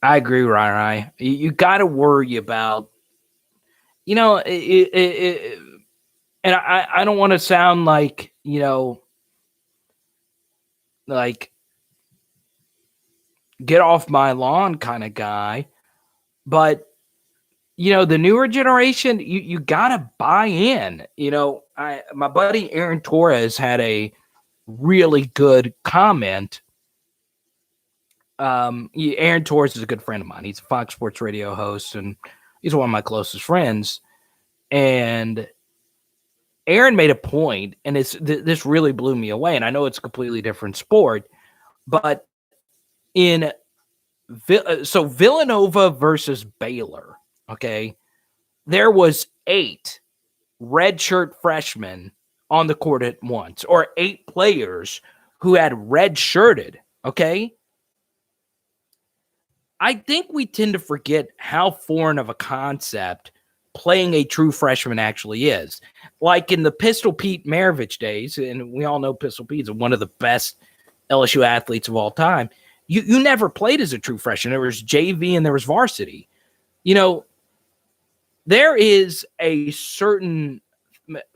Speaker 1: I agree, Rai. You got to worry about, and I don't want to sound like, like get off my lawn kind of guy, but the newer generation, you gotta buy in. My buddy Aaron Torres had a really good comment. Aaron Torres is a good friend of mine. He's a Fox Sports Radio host, and he's one of my closest friends. And Aaron made a point, and this really blew me away. And I know it's a completely different sport, but so Villanova versus Baylor. Okay, there was 8 redshirt freshmen on the court at once, or 8 players who had redshirted. Okay, I think we tend to forget how foreign of a concept playing a true freshman actually is. Like in the Pistol Pete Maravich days, and we all know Pistol Pete's one of the best LSU athletes of all time. You never played as a true freshman. There was JV and there was varsity. There is a certain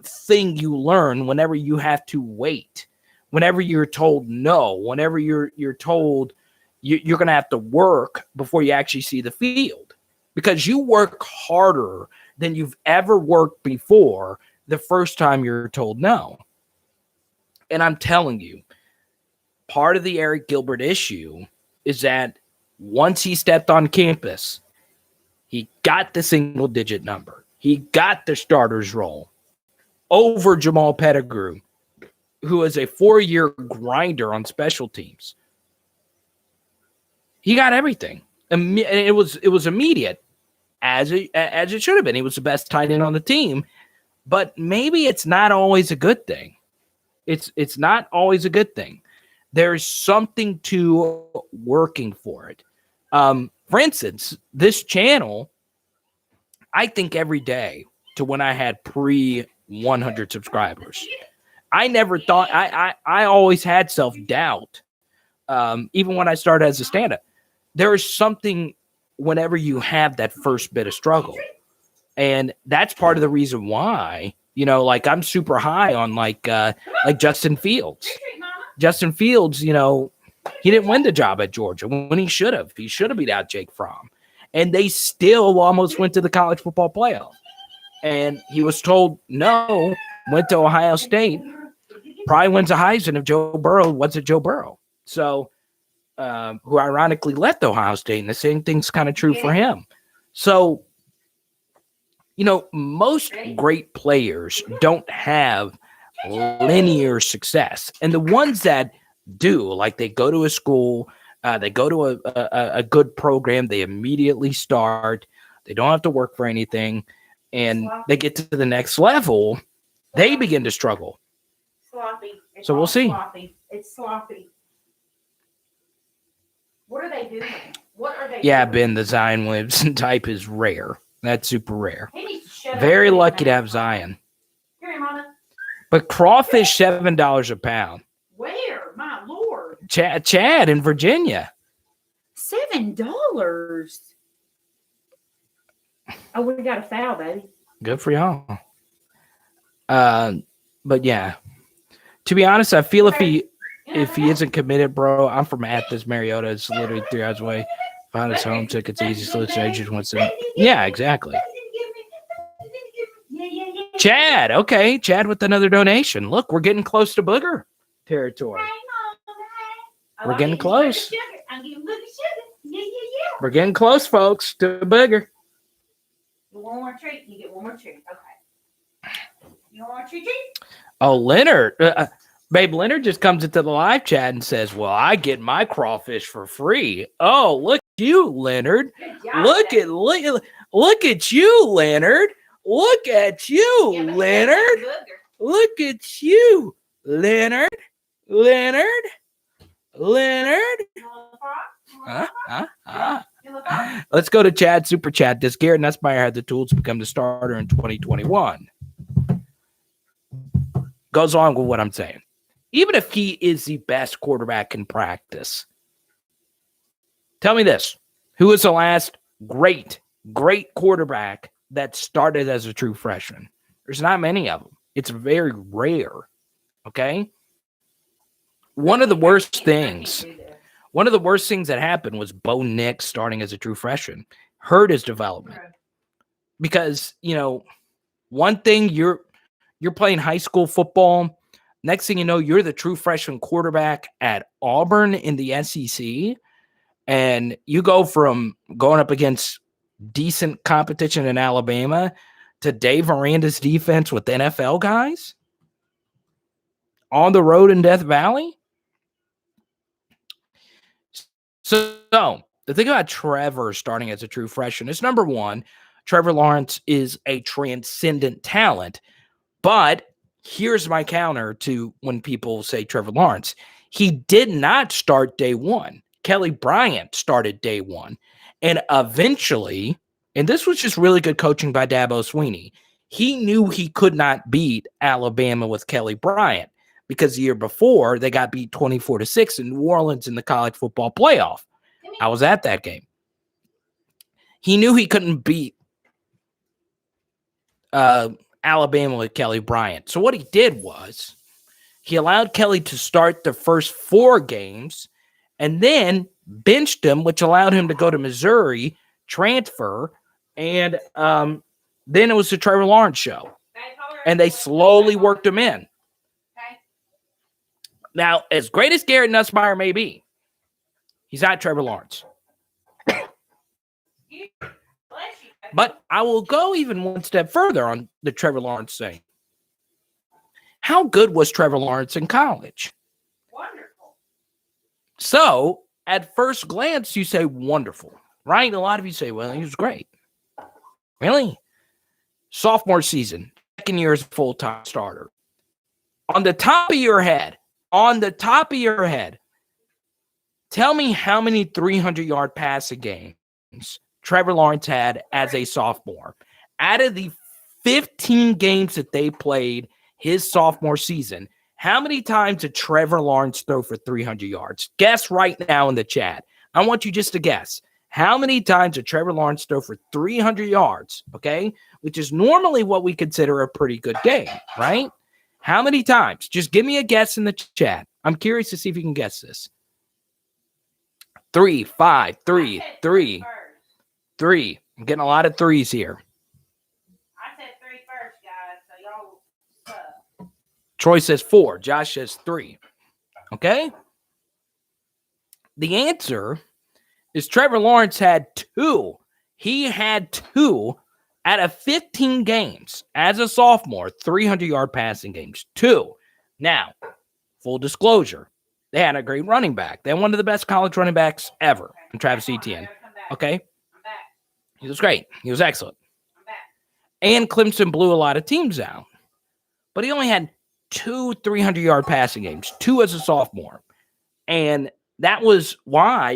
Speaker 1: thing you learn whenever you have to wait, whenever you're told no, whenever you're told you're going to have to work before you actually see the field, because you work harder than you've ever worked before the first time you're told no. And I'm telling you, part of the Eric Gilbert issue is that once he stepped on campus, he got the single-digit number. He got the starter's role over Jamal Pettigrew, who is a 4-year grinder on special teams. He got everything. And it was immediate, as it should have been. He was the best tight end on the team. But maybe it's not always a good thing. It's not always a good thing. There's something to working for it. For instance, this channel, I think every day to when I had pre-100 subscribers. I never thought, I always had self-doubt, even when I started as a stand-up. There is something whenever you have that first bit of struggle. And that's part of the reason why, I'm super high on like Justin Fields. Justin Fields, he didn't win the job at Georgia when he should have. He should have beat out Jake Fromm. And they still almost went to the college football playoff. And he was told no, went to Ohio State, probably wins a Heisman if Joe Burrow wasn't Joe Burrow. So, who ironically left Ohio State, and the same thing's kind of true for him. So, most great players don't have linear success. And the ones that do, like they go to a school, they go to a good program, they immediately start, they don't have to work for anything, and they get to the next level, they begin to struggle.
Speaker 2: Sloppy.
Speaker 1: So we'll see.
Speaker 2: Sloppy. It's sloppy. What are they doing?
Speaker 1: Yeah, Ben, the Zion Williamson type is rare. That's super rare.
Speaker 2: He needs to shut
Speaker 1: Very
Speaker 2: up.
Speaker 1: lucky to have Zion.
Speaker 2: Here, Mama.
Speaker 1: But crawfish, $7 a pound.
Speaker 2: Where? My Lord.
Speaker 1: Chad in Virginia.
Speaker 2: $7. Oh, we got a foul, baby.
Speaker 1: Good for y'all. But yeah, to be honest, I feel if he isn't committed, bro, I'm from Athens, Mariota. It's literally 3 hours away. Find his home tickets easy. Solution agent wants to. Yeah, exactly. Chad, okay, Chad with another donation. Look, we're getting close to Booger territory. We're getting close. We're getting close, folks, to Booger.
Speaker 2: One more treat. You get one more treat. Okay. You want more treat?
Speaker 1: Oh, Leonard. Babe, Leonard just comes into the live chat and says, well, I get my crawfish for free. Oh, look at you, Leonard. Look at you, Leonard. Look at you, Leonard. Look at you, Leonard. Leonard. Let's go to Chad Super Chat. Does Garrett Nussmeier have the tools to become the starter in 2021? Goes along with what I'm saying. Even if he is the best quarterback in practice, tell me this. Who is the last great quarterback that started as a true freshman? There's not many of them. It's very rare. Okay? One of the worst things that happened was Bo Nix starting as a true freshman. Hurt his development. Because, one thing you're playing high school football. Next thing you know, you're the true freshman quarterback at Auburn in the SEC. And you go from going up against decent competition in Alabama to Dave Aranda's defense with NFL guys on the road in Death Valley. So the thing about Trevor starting as a true freshman is, number one, Trevor Lawrence is a transcendent talent. But here's my counter to when people say Trevor Lawrence. He did not start day one. Kelly Bryant started day one. And eventually, and this was just really good coaching by Dabo Swinney, he knew he could not beat Alabama with Kelly Bryant because the year before they got beat 24-6 in New Orleans in the college football playoff. I was at that game. He knew he couldn't beat Alabama with Kelly Bryant. So what he did was he allowed Kelly to start the first 4 games and then benched him, which allowed him to go to Missouri, transfer, and then it was the Trevor Lawrence show. And they slowly worked him in. Now, as great as Garrett Nussmeier may be, he's not Trevor Lawrence. But I will go even one step further on the Trevor Lawrence thing. How good was Trevor Lawrence in college?
Speaker 2: Wonderful.
Speaker 1: So, at first glance, you say wonderful, right? A lot of you say, well, he was great. Really? Sophomore season, second year as a full-time starter. On the top of your head, tell me how many 300-yard passing games Trevor Lawrence had as a sophomore. Out of the 15 games that they played his sophomore season, how many times did Trevor Lawrence throw for 300 yards? Guess right now in the chat. I want you just to guess. How many times did Trevor Lawrence throw for 300 yards, okay? Which is normally what we consider a pretty good game, right? How many times? Just give me a guess in the chat. I'm curious to see if you can guess this. 3, 5, 3, 3. 3. I'm getting a lot of threes here.
Speaker 2: I said 3 first, guys. So y'all suck.
Speaker 1: Troy says 4. Josh says 3. Okay? The answer is Trevor Lawrence had 2. He had 2 out of 15 games as a sophomore, 300-yard passing games. 2. Now, full disclosure, they had a great running back. They had one of the best college running backs ever in Travis Etienne. Okay? He was great. He was excellent. And Clemson blew a lot of teams out. But he only had 2 300-yard passing games, 2 as a sophomore. And that was why,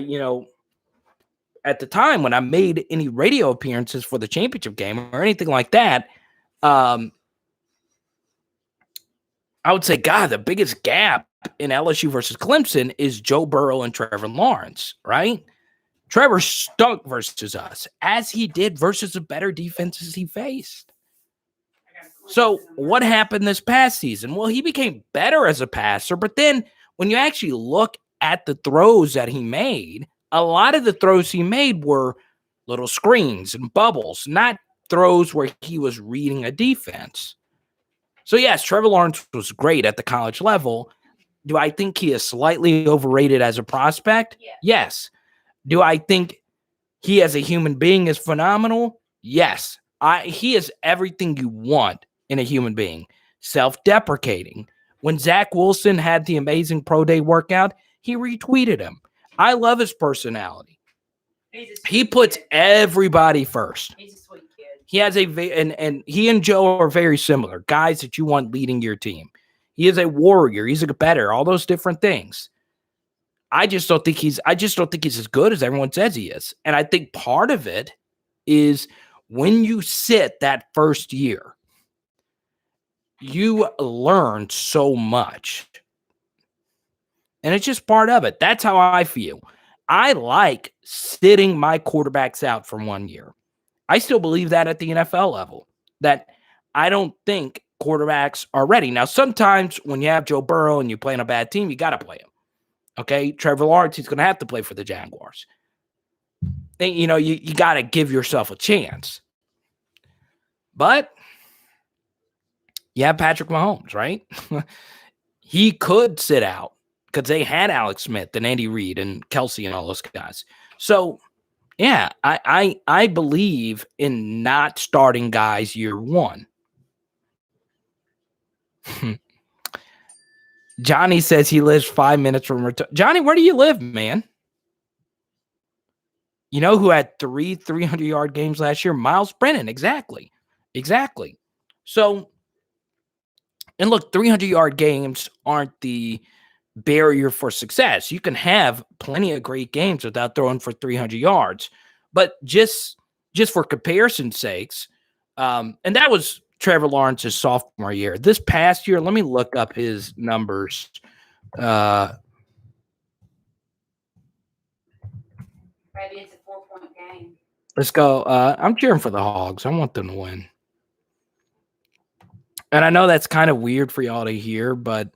Speaker 1: at the time when I made any radio appearances for the championship game or anything like that, I would say, God, the biggest gap in LSU versus Clemson is Joe Burrow and Trevor Lawrence, right? Trevor stunk versus us, as he did versus the better defenses he faced. So what happened this past season? Well, he became better as a passer, but then when you actually look at the throws that he made, a lot of the throws he made were little screens and bubbles, not throws where he was reading a defense. So yes, Trevor Lawrence was great at the college level. Do I think he is slightly overrated as a prospect?
Speaker 2: Yeah.
Speaker 1: Yes. Do I think he as a human being is phenomenal? Yes. He is everything you want in a human being. Self-deprecating. When Zach Wilson had the amazing pro day workout, he retweeted him. I love his personality. He puts everybody first.
Speaker 2: He's a sweet kid.
Speaker 1: He has and he and Joe are very similar. Guys that you want leading your team. He is a warrior. He's a better. All those different things. I just don't think he's as good as everyone says he is. And I think part of it is when you sit that first year, you learn so much. And it's just part of it. That's how I feel. I like sitting my quarterbacks out for 1 year. I still believe that at the NFL level, that I don't think quarterbacks are ready. Now, sometimes when you have Joe Burrow and you play on a bad team, you got to play him. Okay, Trevor Lawrence, he's going to have to play for the Jaguars. And, you got to give yourself a chance. But you have Patrick Mahomes, right? He could sit out because they had Alex Smith and Andy Reid and Kelsey and all those guys. So, yeah, I believe in not starting guys year one. Johnny says he lives 5 minutes from Johnny, where do you live, man? You know who had 300-yard games last year? Myles Brennan. Exactly. So, and look, 300-yard games aren't the barrier for success. You can have plenty of great games without throwing for 300 yards. But just for comparison's sakes, and that was Trevor Lawrence's sophomore year. This past year, let me look up his numbers.
Speaker 2: Maybe it's a 4-point game.
Speaker 1: Let's go. I'm cheering for the Hogs. I want them to win. And I know that's kind of weird for y'all to hear, but,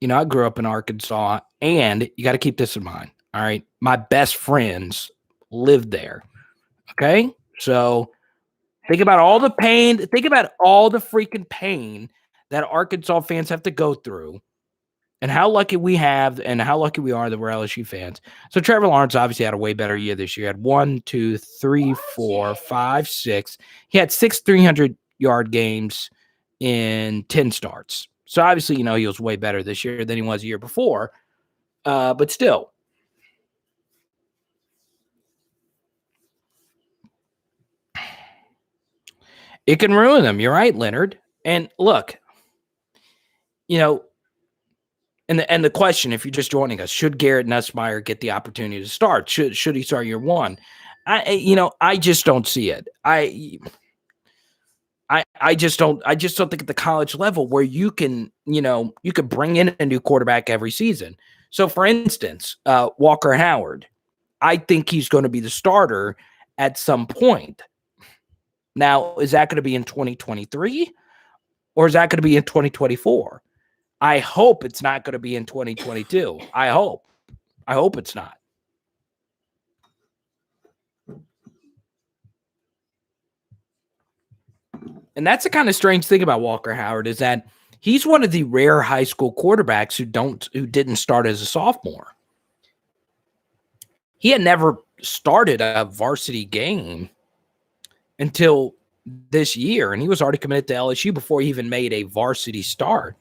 Speaker 1: I grew up in Arkansas, and you got to keep this in mind, all right? My best friends lived there, okay? So think about all the pain. Think about all the freaking pain that Arkansas fans have to go through and how lucky we have and how lucky we are that we're LSU fans. So Trevor Lawrence obviously had a way better year this year. He had 1, 2, 3, 4, 5, 6. He had 6 300-yard games in 10 starts. So obviously, he was way better this year than he was the year before. But still. It can ruin them. You're right, Leonard. And look, and the question, if you're just joining us, should Garrett Nussmeier get the opportunity to start? Should he start year one? I just don't see it. I just don't think at the college level where you can bring in a new quarterback every season. So for instance, Walker Howard, I think he's going to be the starter at some point. Now, is that going to be in 2023 or is that going to be in 2024? I hope it's not going to be in 2022. I hope it's not. And that's the kind of strange thing about Walker Howard is that he's one of the rare high school quarterbacks who didn't start as a sophomore. He had never started a varsity game until this year, and he was already committed to LSU before he even made a varsity start.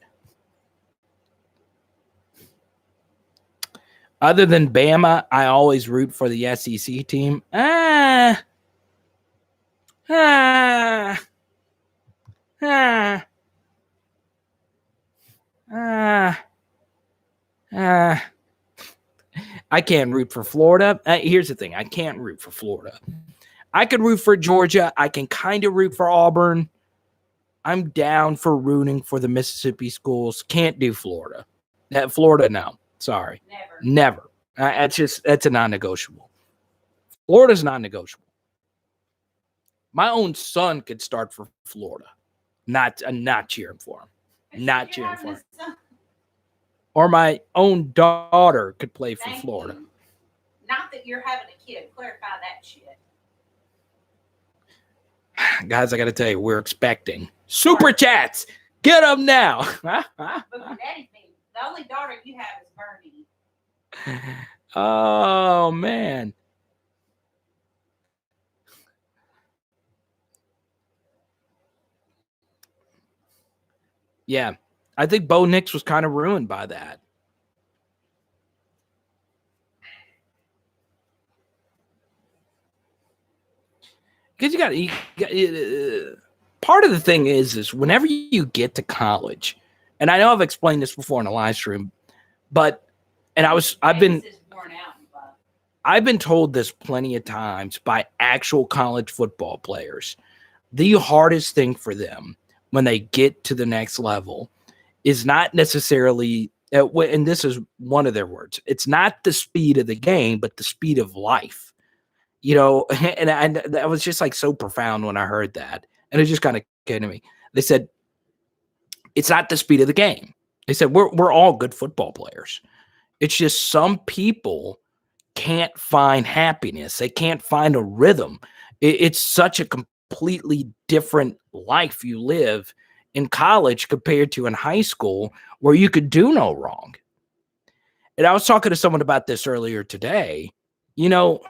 Speaker 1: Other than Bama, I always root for the SEC team. I can't root for Florida. Here's the thing. I can't root for Florida. I can root for Georgia. I can kind of root for Auburn. I'm down for rooting for the Mississippi schools. Can't do Florida. Florida, no. Sorry. Never. That's a non-negotiable. Florida's non-negotiable. My own son could start for Florida. not cheering for him. Not cheering for him. Or my own daughter could play for Florida.
Speaker 2: You. Not that you're having a kid. Clarify that shit.
Speaker 1: Guys, I got to tell you, we're expecting super chats. Get them now.
Speaker 2: But daddy's me. The only daughter you have is Bernie.
Speaker 1: Oh, man. Yeah. I think Bo Nix was kind of ruined by that. Because you got part of the thing is whenever you get to college, and I know I've explained this before in a live stream, but I've been told this plenty of times by actual college football players. The hardest thing for them when they get to the next level is not necessarily, and this is one of their words, it's not the speed of the game, but the speed of life. You know, and that was just like so profound when I heard that. And it just kind of came to me. They said, it's not the speed of the game. They said, we're all good football players. It's just some people can't find happiness. They can't find a rhythm. It's such a completely different life you live in college compared to in high school where you could do no wrong. And I was talking to someone about this earlier today. You know,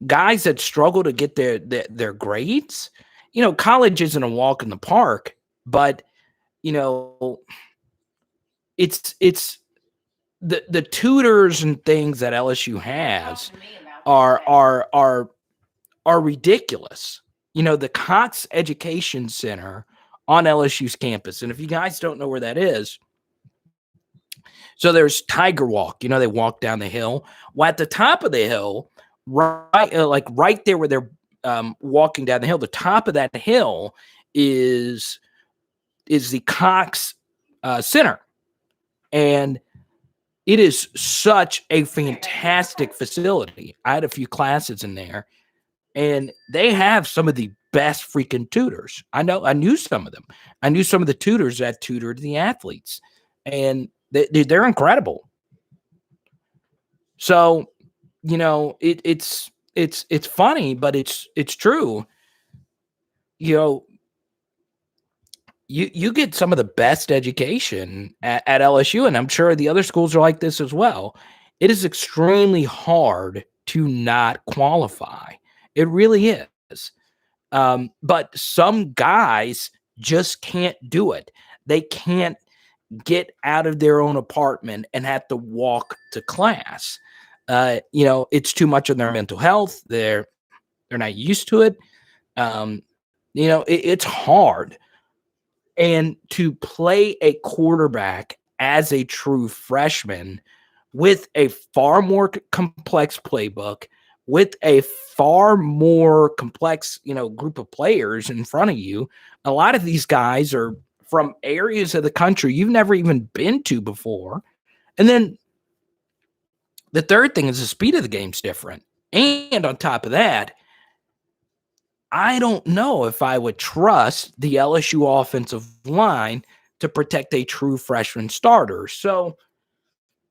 Speaker 1: guys that struggle to get their grades, you know, college isn't a walk in the park, but you know, it's the tutors and things that LSU has are ridiculous. You know, the Cox Education Center on LSU's campus, and if you guys don't know where that is, so there's Tiger Walk. You know, they walk down the hill. Well, at the top of the hill, right there where they're walking down the hill, the top of that hill is the Cox Center. And it is such a fantastic facility. I had a few classes in there, and they have some of the best freaking tutors. I knew some of them. I knew some of the tutors that tutored the athletes, and they're incredible. So, you know, it's funny, but it's true. You know, you get some of the best education at LSU, and I'm sure the other schools are like this as well. It is extremely hard to not qualify. It really is. But some guys just can't do it. They can't get out of their own apartment and have to walk to class. You know, it's too much on their mental health. They're not used to it. You know, it's hard. And to play a quarterback as a true freshman with a far more complex playbook, with a far more complex, you know, group of players in front of you, a lot of these guys are from areas of the country you've never even been to before. And then the third thing is the speed of the game's different. And on top of that, I don't know if I would trust the LSU offensive line to protect a true freshman starter. So,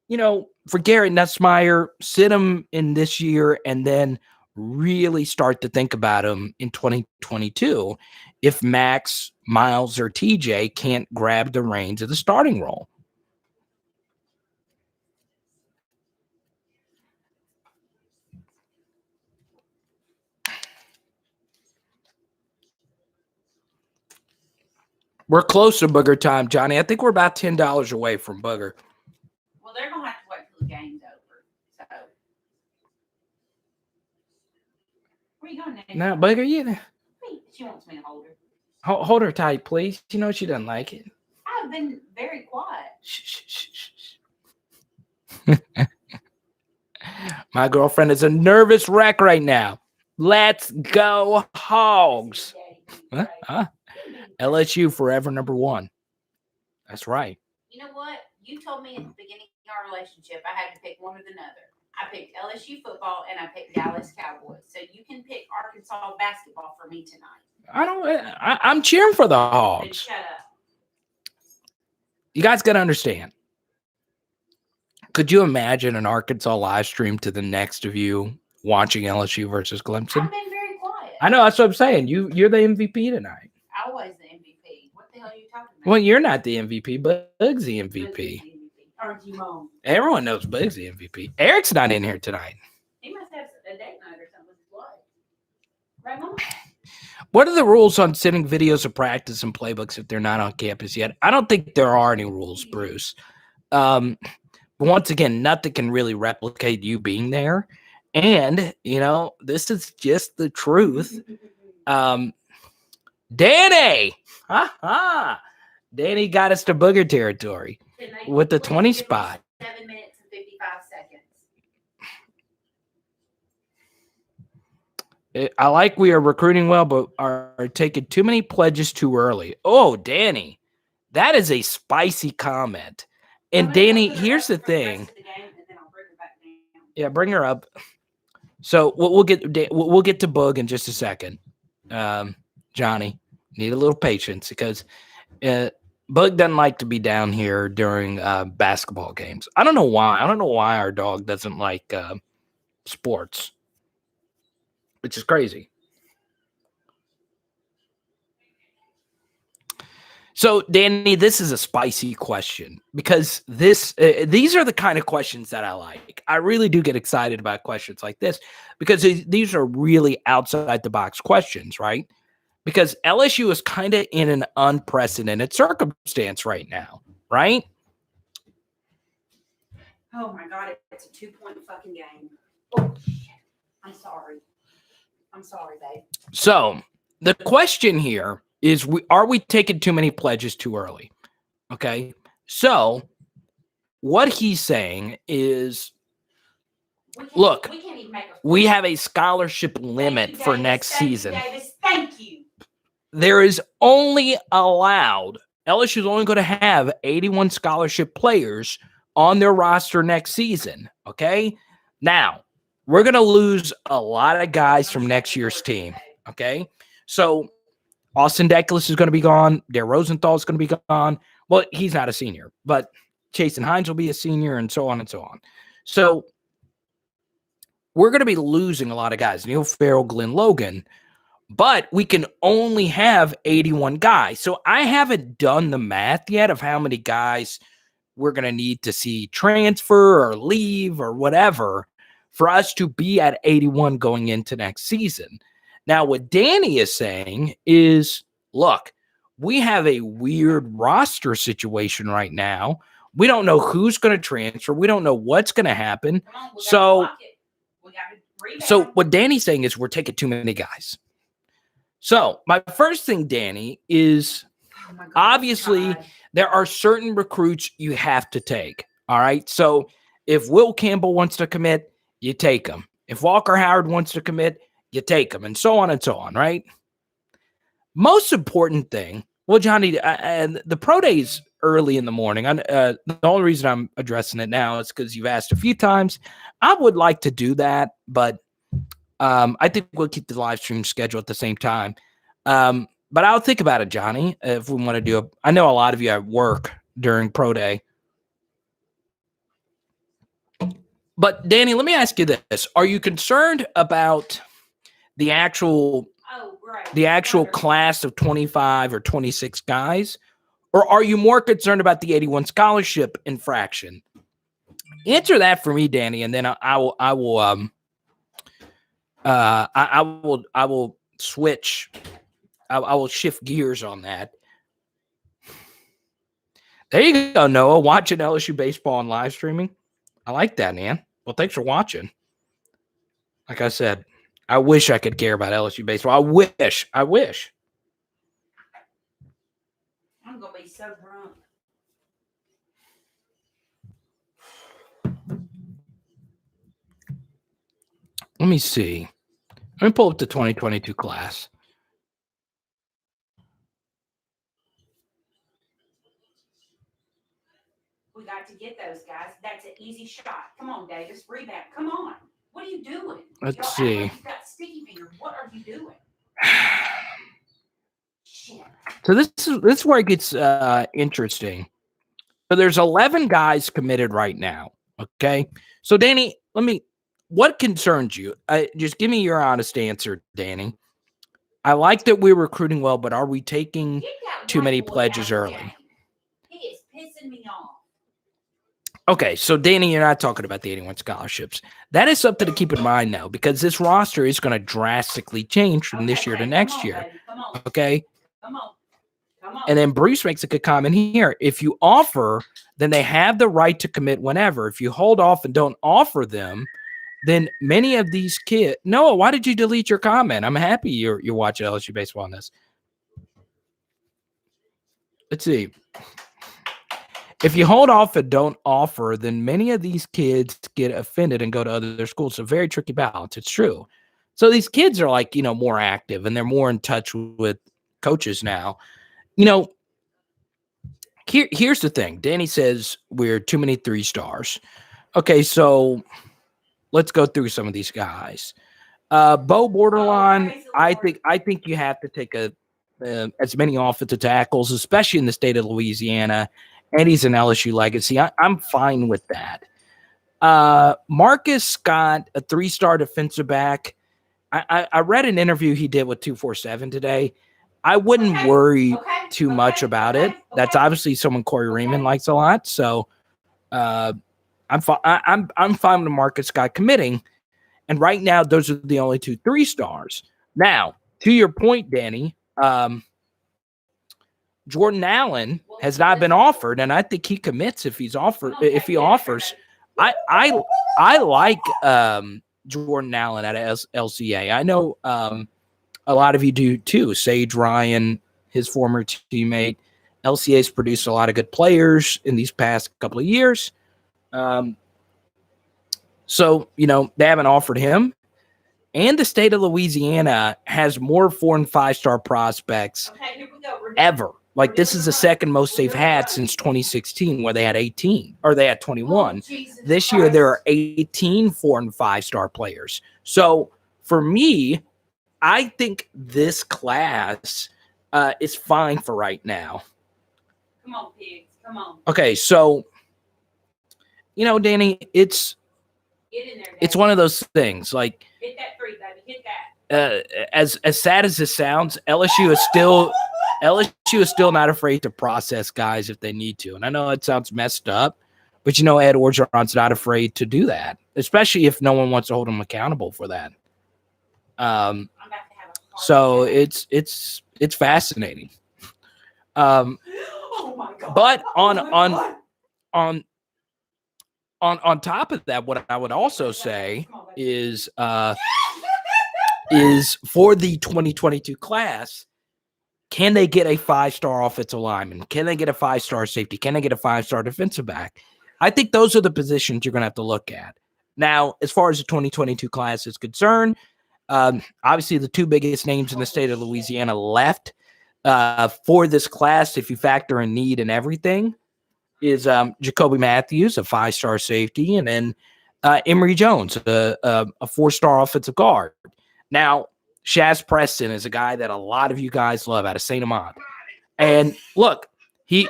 Speaker 1: you know, for Garrett Nussmeier, sit him in this year and then really start to think about him in 2022 if Max, Myles, or TJ can't grab the reins of the starting role. We're close to Booger time, Johnny. I think we're about $10 away from Booger.
Speaker 2: Well, they're going to have to wait till the game's over. So, where are you going next?
Speaker 1: Now, Booger,
Speaker 2: She wants me to hold her.
Speaker 1: Hold her tight, please. You know she doesn't like it.
Speaker 2: I've been very quiet.
Speaker 1: Shh. My girlfriend is a nervous wreck right now. Let's go Hogs. Huh? LSU forever #1. That's right.
Speaker 2: You know what? You told me at the beginning of our relationship I had to pick one or the other. I picked LSU football, and I picked Dallas Cowboys. So you can pick Arkansas basketball for me tonight.
Speaker 1: I'm cheering for the
Speaker 2: Then
Speaker 1: Hogs.
Speaker 2: shut up.
Speaker 1: You guys got to understand. Could you imagine an Arkansas live stream to the next of you watching LSU versus Clemson?
Speaker 2: I've been very quiet.
Speaker 1: I know, that's what I'm saying. You're the MVP tonight.
Speaker 2: Always the MVP. What the hell are you talking about?
Speaker 1: Well, you're not the MVP, but Bug's the MVP.
Speaker 2: Bug's the MVP. Aren't you, Mom?
Speaker 1: Everyone knows Bug's the MVP. Eric's not in here tonight.
Speaker 2: He must have a date night or something with his wife. Right, Mom?
Speaker 1: What are the rules on sending videos of practice and playbooks if they're not on campus yet? I don't think there are any rules, Bruce. Once again, nothing can really replicate you being there. And, this is just the truth. Danny! Danny got us to booger territory with the 20 spot.
Speaker 2: 7 minutes and 55 seconds.
Speaker 1: I like we are recruiting well, but are taking too many pledges too early. Oh, Danny, that is a spicy comment. And Danny, here's the thing. Yeah, bring her up. So we'll get to Boog in just a second. Johnny, need a little patience because Boog doesn't like to be down here during basketball games. I don't know why. I don't know why our dog doesn't like sports, which is crazy. So, Danny, this is a spicy question because these are the kind of questions that I like. I really do get excited about questions like this because these are really outside the box questions, right? Because LSU is kind of in an unprecedented circumstance right now, right?
Speaker 2: Oh my God, it's a 2-point fucking game. Oh shit. I'm sorry, babe.
Speaker 1: So the question here is, are we taking too many pledges too early? Okay. So what he's saying is, look, we have a scholarship limit for next season.
Speaker 2: Thank you.
Speaker 1: There is only allowed, LSU is only going to have 81 scholarship players on their roster next season. Okay. Now, we're going to lose a lot of guys from next year's team. Okay. So Austin Deckles is going to be gone. Dare Rosenthal is going to be gone. Well, he's not a senior, but Chasen Hines will be a senior and so on and so on. So we're going to be losing a lot of guys. Neil Farrell, Glenn Logan, but we can only have 81 guys. So I haven't done the math yet of how many guys we're going to need to see transfer or leave or whatever for us to be at 81 going into next season. Now, what Danny is saying is, look, we have a weird roster situation right now. We don't know who's going to transfer. We don't know what's going to happen. So what Danny's saying is we're taking too many guys. So my first thing, Danny, is obviously there are certain recruits you have to take. All right. So if Will Campbell wants to commit, you take him. If Walker Howard wants to commit, you take him, and so on, right? Most important thing, well, Johnny, the pro day's early in the morning. The only reason I'm addressing it now is because you've asked a few times. I would like to do that, but I think we'll keep the live stream schedule at the same time. But I'll think about it, Johnny, if we want to do it. I know a lot of you at work during pro day. But, Danny, let me ask you this. Are you concerned about the actual class of 25 or 26 guys, or are you more concerned about the 81 scholarship infraction? Answer that for me, Danny, and then I will switch. I will shift gears on that. There you go, Noah, watching LSU baseball and live streaming. I like that, man. Well, thanks for watching. Like I said, I wish I could care about LSU baseball. I wish.
Speaker 2: I'm going to be so drunk.
Speaker 1: Let me see. Let me pull up the 2022 class.
Speaker 2: We got to get those guys. That's an easy shot. Come on, Davis. Rebound. Come on. What are you doing?
Speaker 1: Let's see.
Speaker 2: Like you've got sticky fingers. What are you doing? Shit.
Speaker 1: So this is where it gets interesting. So there's 11 guys committed right now. Okay. So Danny, what concerns you? Just give me your honest answer, Danny. I like that we're recruiting well, but are we taking too many pledges early?
Speaker 2: He is pissing me off.
Speaker 1: Okay, so Danny, you're not talking about the 81 scholarships. That is something to keep in mind, though, because this roster is going to drastically change from this year to next year. Okay?
Speaker 2: Come on.
Speaker 1: And then Bruce makes a good comment here. If you offer, then they have the right to commit whenever. If you hold off and don't offer them, then many of these kids. Noah, why did you delete your comment? I'm happy you're watching LSU baseball on this. Let's see. If you hold off and don't offer, then many of these kids get offended and go to other schools. It's a very tricky balance. It's true. So these kids are like, more active and they're more in touch with coaches now. Here's the thing. Danny says we're too many 3 stars. Okay, so let's go through some of these guys. Bo Borderline, I think you have to take as many offensive tackles, especially in the state of Louisiana, and he's an LSU legacy. I'm fine with that. Marcus Scott, a 3-star defensive back. I read an interview he did with 247 today. I wouldn't worry too much about it. That's obviously someone Corey Raymond likes a lot. So I'm fine with Marcus Scott committing. And right now, those are the only 2 3-stars. Now, to your point, Danny, Jordan Allen has not been offered, and I think he commits if he's offered. If he offers, I like Jordan Allen at LCA. I know a lot of you do too. Sage Ryan, his former teammate, LCA's produced a lot of good players in these past couple of years. So they haven't offered him, and the state of Louisiana has more 4- and 5-star prospects ever. Like, this is the second most they've had since 2016, where they had 18, or they had 21. This year, there are 18 4- and 5-star players. So, for me, I think this class is fine for right now.
Speaker 2: Come on, pigs. Come on.
Speaker 1: Okay, so, Danny, it's one of those things. Like,
Speaker 2: hit that 3, baby. Hit that.
Speaker 1: As sad as this sounds, LSU is still not afraid to process guys if they need to. And I know it sounds messed up, but Ed Orgeron's not afraid to do that, especially if no one wants to hold him accountable for that. So it's fascinating.
Speaker 2: Oh my God.
Speaker 1: But on top of that, what I would also say is for the 2022 class, can they get a 5-star offensive lineman? Can they get a 5-star safety? Can they get a 5-star defensive back? I think those are the positions you're going to have to look at. Now, as far as the 2022 class is concerned, obviously the 2 biggest names in the state of Louisiana left for this class, if you factor in need and everything, is Jacoby Matthews, a 5-star safety, and then Emory Jones, a 4-star offensive guard. Now, Shaz Preston is a guy that a lot of you guys love out of St. Amand. And look, he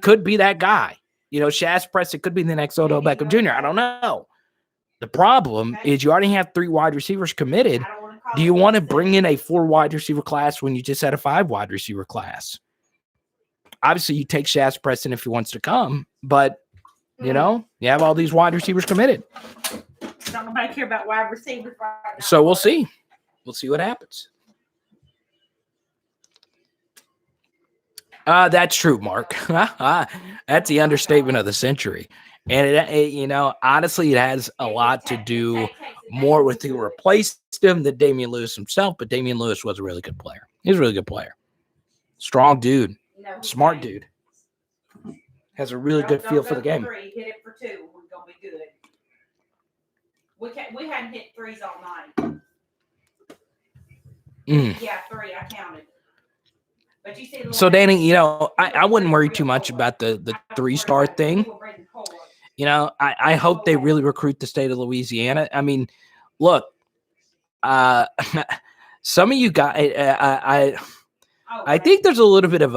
Speaker 1: could be that guy. Shaz Preston could be the next Odell Beckham Jr. I don't know. The problem is you already have 3 wide receivers committed. Do you want to bring in a 4 wide receiver class when you just had a 5 wide receiver class? Obviously, you take Shaz Preston if he wants to come, but, you have all these wide receivers committed.
Speaker 2: Don't nobody care about wide receivers right now.
Speaker 1: So we'll see. We'll see what happens. That's true, Mark. That's the understatement of the century. And, honestly, it has a lot to do more with who replaced him than Damian Lewis himself. But Damian Lewis was a really good player. He's a really good player. Strong dude. Smart dude. Has a really good feel for the game.
Speaker 2: 3, hit it for 2. We're going to be good. We hadn't hit 3s all night. Yeah, 3. I counted. But you see,
Speaker 1: so Danny, I wouldn't worry too much about the 3-star thing. I hope they really recruit the state of Louisiana. I mean, look, some of you guys, I think there's a little bit of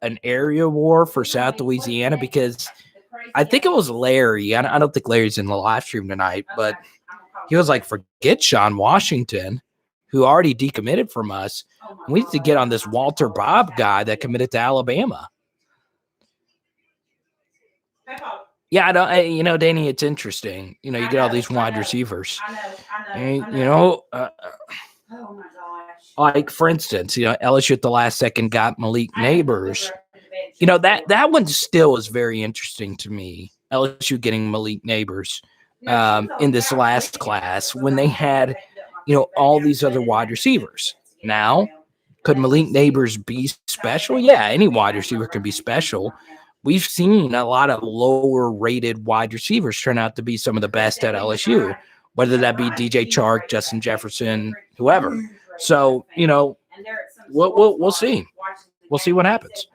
Speaker 1: an area war for South Louisiana because I think it was Larry. I don't think Larry's in the live stream tonight, but he was like, forget Sean Washington, who already decommitted from us. We need to get on this Walter Bob guy that committed to Alabama. Yeah, Danny, it's interesting. You get all these wide receivers. I know. Oh my gosh. Like, for instance, LSU at the last second got Malik Neighbors. That one still is very interesting to me. LSU getting Malik Neighbors in this last class when they had, all these other wide receivers. Now, could Malik Neighbors be special? Yeah, any wide receiver can be special. We've seen a lot of lower rated wide receivers turn out to be some of the best at LSU, whether that be DJ Chark, Justin Jefferson, whoever. So, we'll see. We'll see what happens.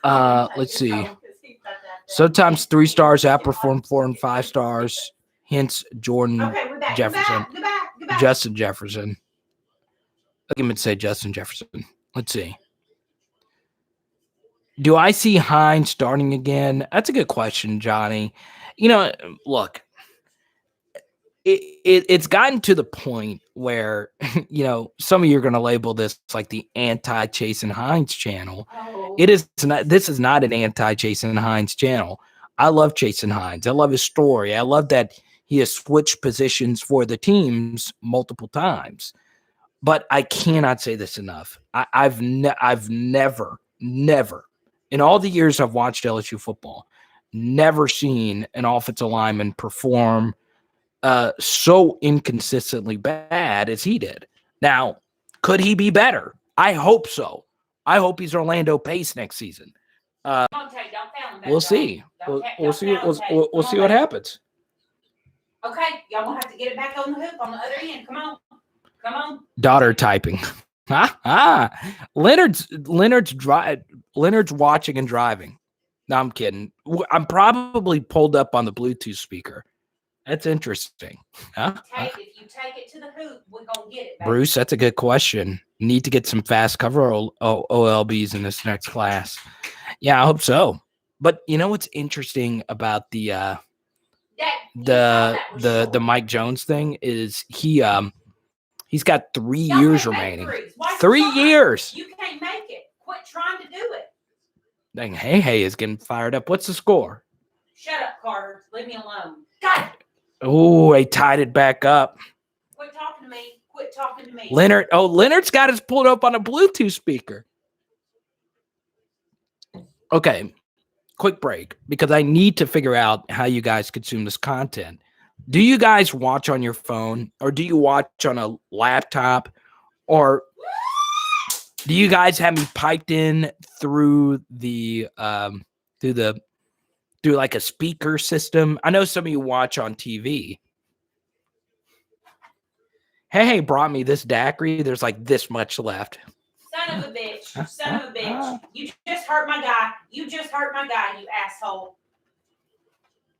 Speaker 1: Let's see. Sometimes 3 stars outperform 4 and 5 stars. Hence Jordan Jefferson. Justin Jefferson. I'll give him to say Justin Jefferson. Let's see. Do I see Hines starting again? That's a good question, Johnny. Look, it's gotten to the point where, some of you are going to label this like the anti-Chasen Hines channel. It is not. This is not an anti-Chasen Hines channel. I love Chasen Hines. I love his story. I love that he has switched positions for the teams multiple times. But I cannot say this enough. I've never, in all the years I've watched LSU football, never seen an offensive lineman perform so inconsistently bad as he did. Now, could he be better? I hope so. I hope he's Orlando Pace next season. We'll see. We'll see. We'll see what happens.
Speaker 2: Okay, y'all gonna have to get it back on the hoop on the other end. Come on.
Speaker 1: Daughter typing. Leonard's watching and driving. No, I'm kidding. I'm probably pulled up on the Bluetooth speaker. That's interesting.
Speaker 2: If you take it to the hoop, we're going to get it back.
Speaker 1: Bruce, that's a good question. You need to get some fast cover OLBs in this next class. Yeah, I hope so. But what's interesting about the Mike Jones thing is he's got 3 years remaining. 3 years.
Speaker 2: You can't make it. Quit trying to do it.
Speaker 1: Dang, Hey is getting fired up. What's the score?
Speaker 2: Shut up, Carter. Leave me alone. God.
Speaker 1: Oh, they tied it back up.
Speaker 2: Quit talking to me.
Speaker 1: Leonard's got us pulled up on a Bluetooth speaker. Okay, quick break because I need to figure out how you guys consume this content. Do you guys watch on your phone or do you watch on a laptop or do you guys have me piped in through through like a speaker system? I know some of you watch on TV. Hey, brought me this daiquiri. There's like this much left.
Speaker 2: Son of a bitch. You just hurt my guy. You asshole.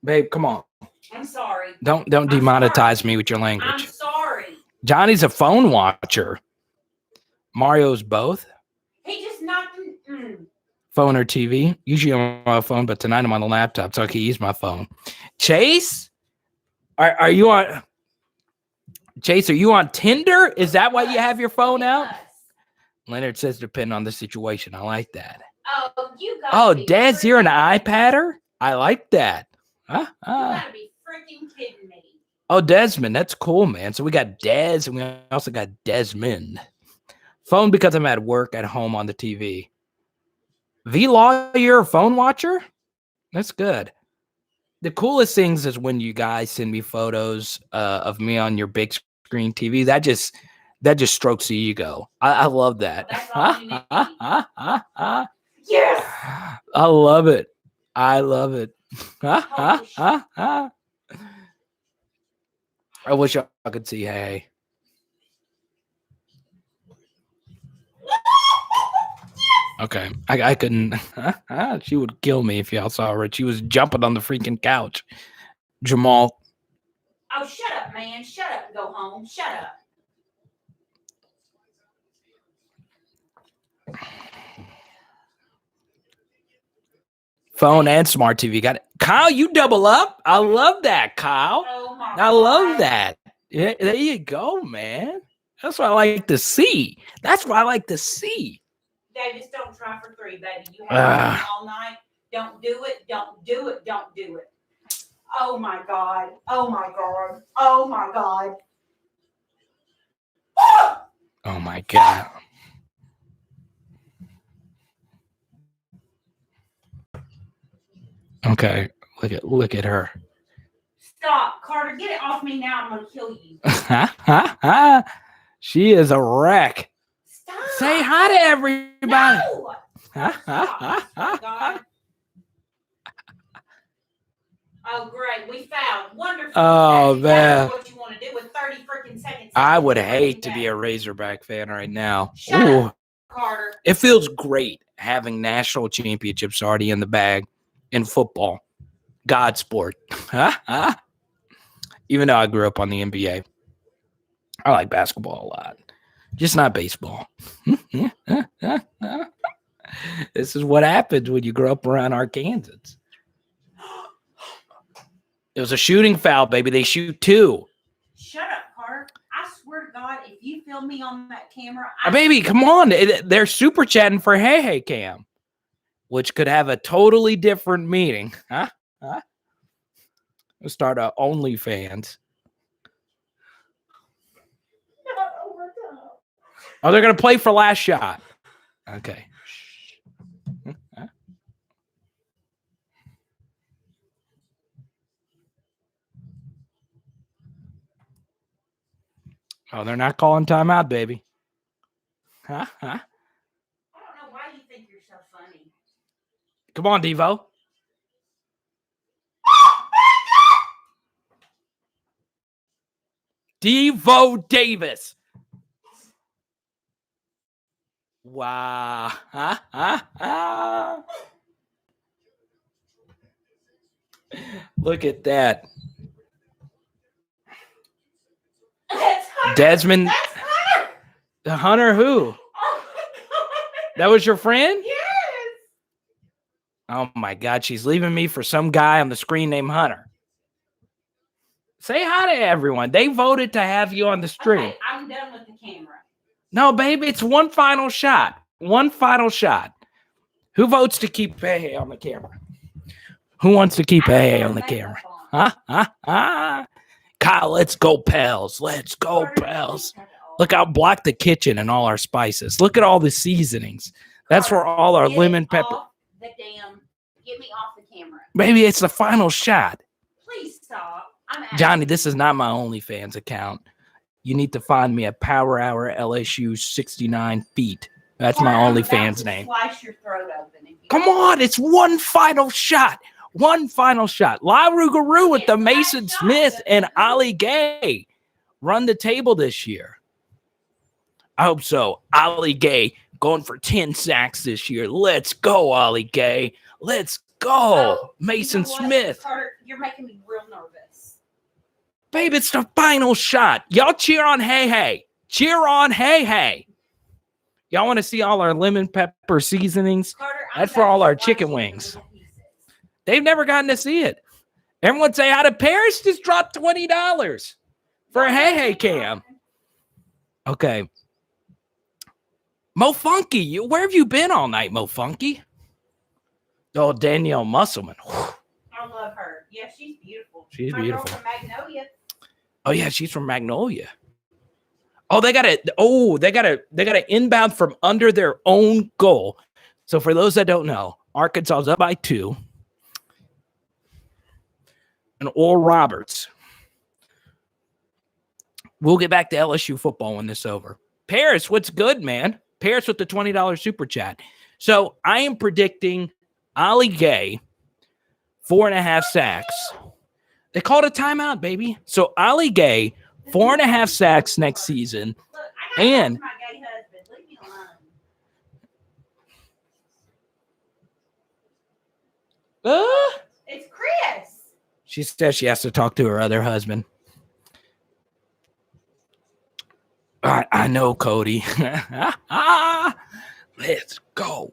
Speaker 1: Babe, come on.
Speaker 2: I'm sorry.
Speaker 1: Don't demonetize me with your language.
Speaker 2: I'm sorry.
Speaker 1: Johnny's a phone watcher. Mario's both.
Speaker 2: He just knocked him.
Speaker 1: Phone or TV? Usually I'm on my phone, but tonight I'm on the laptop, so I can use my phone. Chase? Are you on Chase, are you on Tinder? Is that why you have your phone out? Leonard says depend on the situation. I like that. Des, you're an iPadder? I like that.
Speaker 2: You gotta be freaking kidding me.
Speaker 1: Oh, Desmond, that's cool, man. So we got Des and we also got Desmond. Phone because I'm at work, at home on the TV. V-Law, you're a phone watcher? That's good. The coolest things is when you guys send me photos of me on your big screen TV. That just strokes the ego. I love that.
Speaker 2: Yes.
Speaker 1: I love it. I love it. I wish I could see Hey.
Speaker 2: Yes.
Speaker 1: Okay. I couldn't. She would kill me if y'all saw her. She was jumping on the freaking couch. Jamal.
Speaker 2: Oh, shut up, man. Shut up and go home. Shut up.
Speaker 1: Phone and smart TV. Got it. Kyle, you double up. I love that, Kyle.
Speaker 2: Oh, my
Speaker 1: I love
Speaker 2: God.
Speaker 1: that. Yeah, there you go, man. That's what I like to see. That's what I like to see.
Speaker 2: Davis, don't try for 3, baby. You have to all night. Don't do it. Don't do it. Don't do it. Oh, my God. Oh, my God. Oh, my God.
Speaker 1: Oh, my God. Okay, look at her.
Speaker 2: Stop, Carter. Get it off me now. I'm going to kill you.
Speaker 1: She is a wreck.
Speaker 2: Stop.
Speaker 1: Say hi to everybody.
Speaker 2: No. God. Oh, great. We found. Wonderful.
Speaker 1: Oh, man.
Speaker 2: What you want to do with 30 freaking seconds.
Speaker 1: I would hate to be a Razorback fan right now.
Speaker 2: Shut up, Carter.
Speaker 1: It feels great having national championships already in the bag in football. God sport. Even though I grew up on the NBA. I like basketball a lot. Just not baseball. This is what happens when you grow up around Arkansas. It was a shooting foul, baby. They shoot 2.
Speaker 2: Shut up, Carter. I swear to God, if you film me on that camera...
Speaker 1: Baby, come on. They're super chatting for Hey Hey Cam, which could have a totally different meaning. We'll start a OnlyFans. Oh, they're going to play for last shot. Okay. Oh, they're not calling timeout, baby.
Speaker 2: I don't know why you think you're so funny.
Speaker 1: Come on, Devo. Devo Davis. Wow. Look at that. Desmond.
Speaker 2: That's Hunter.
Speaker 1: The Hunter who?
Speaker 2: Oh, my God.
Speaker 1: That was your friend?
Speaker 2: Yes.
Speaker 1: Oh, my God. She's leaving me for some guy on the screen named Hunter. Say hi to everyone. They voted to have you on the stream.
Speaker 2: Okay, I'm done with the camera.
Speaker 1: No, baby, it's one final shot. One final shot. Who votes to keep Hey on the camera? Who wants to keep Hey on the camera? Kyle, let's go, pals. Let's go, pals. Look, I'll block the kitchen and all our spices. Look at all the seasonings. That's for all our lemon pepper.
Speaker 2: Get me off the camera.
Speaker 1: Baby, it's the final shot.
Speaker 2: Please stop.
Speaker 1: Johnny, this is not my OnlyFans account. You need to find me at Power Hour LSU 69 feet. That's my OnlyFans name.
Speaker 2: Slice your throat open.
Speaker 1: Come on, it's one final shot. One final shot. La Rougarou with the Mason Smith and Ali Gay run the table this year. I hope so. Ali Gay going for 10 sacks this year. Let's go, Ali Gay. Let's go. Mason Smith.
Speaker 2: Carter, you're making me real nervous.
Speaker 1: Babe, it's the final shot. Y'all cheer on Hey Hey. Cheer on Hey Hey. Y'all want to see all our lemon pepper seasonings?
Speaker 2: Carter,
Speaker 1: that's for all our chicken wings. They've never gotten to see it. Everyone say hi to Paris. Just dropped $20 for a Hey Hey Cam. Okay. Mo Funky, where have you been all night, Mo Funky? Oh, Danielle Musselman.
Speaker 2: I love her. Yeah, she's beautiful.
Speaker 1: She's beautiful.
Speaker 2: Girl from Magnolia.
Speaker 1: Oh yeah, she's from Magnolia. Oh, they got to inbound from under their own goal. So for those that don't know, Arkansas is up by 2. And Oral Roberts. We'll get back to LSU football when this is over. Paris, what's good, man? Paris with the $20 super chat. So I am predicting Ali Gay 4.5 sacks. They called a timeout, baby. So Ali Gay 4.5 sacks next season.
Speaker 2: Look,
Speaker 1: and
Speaker 2: my gay husband. Leave me alone. It's Chris.
Speaker 1: She says she has to talk to her other husband. I know, Cody. Let's go.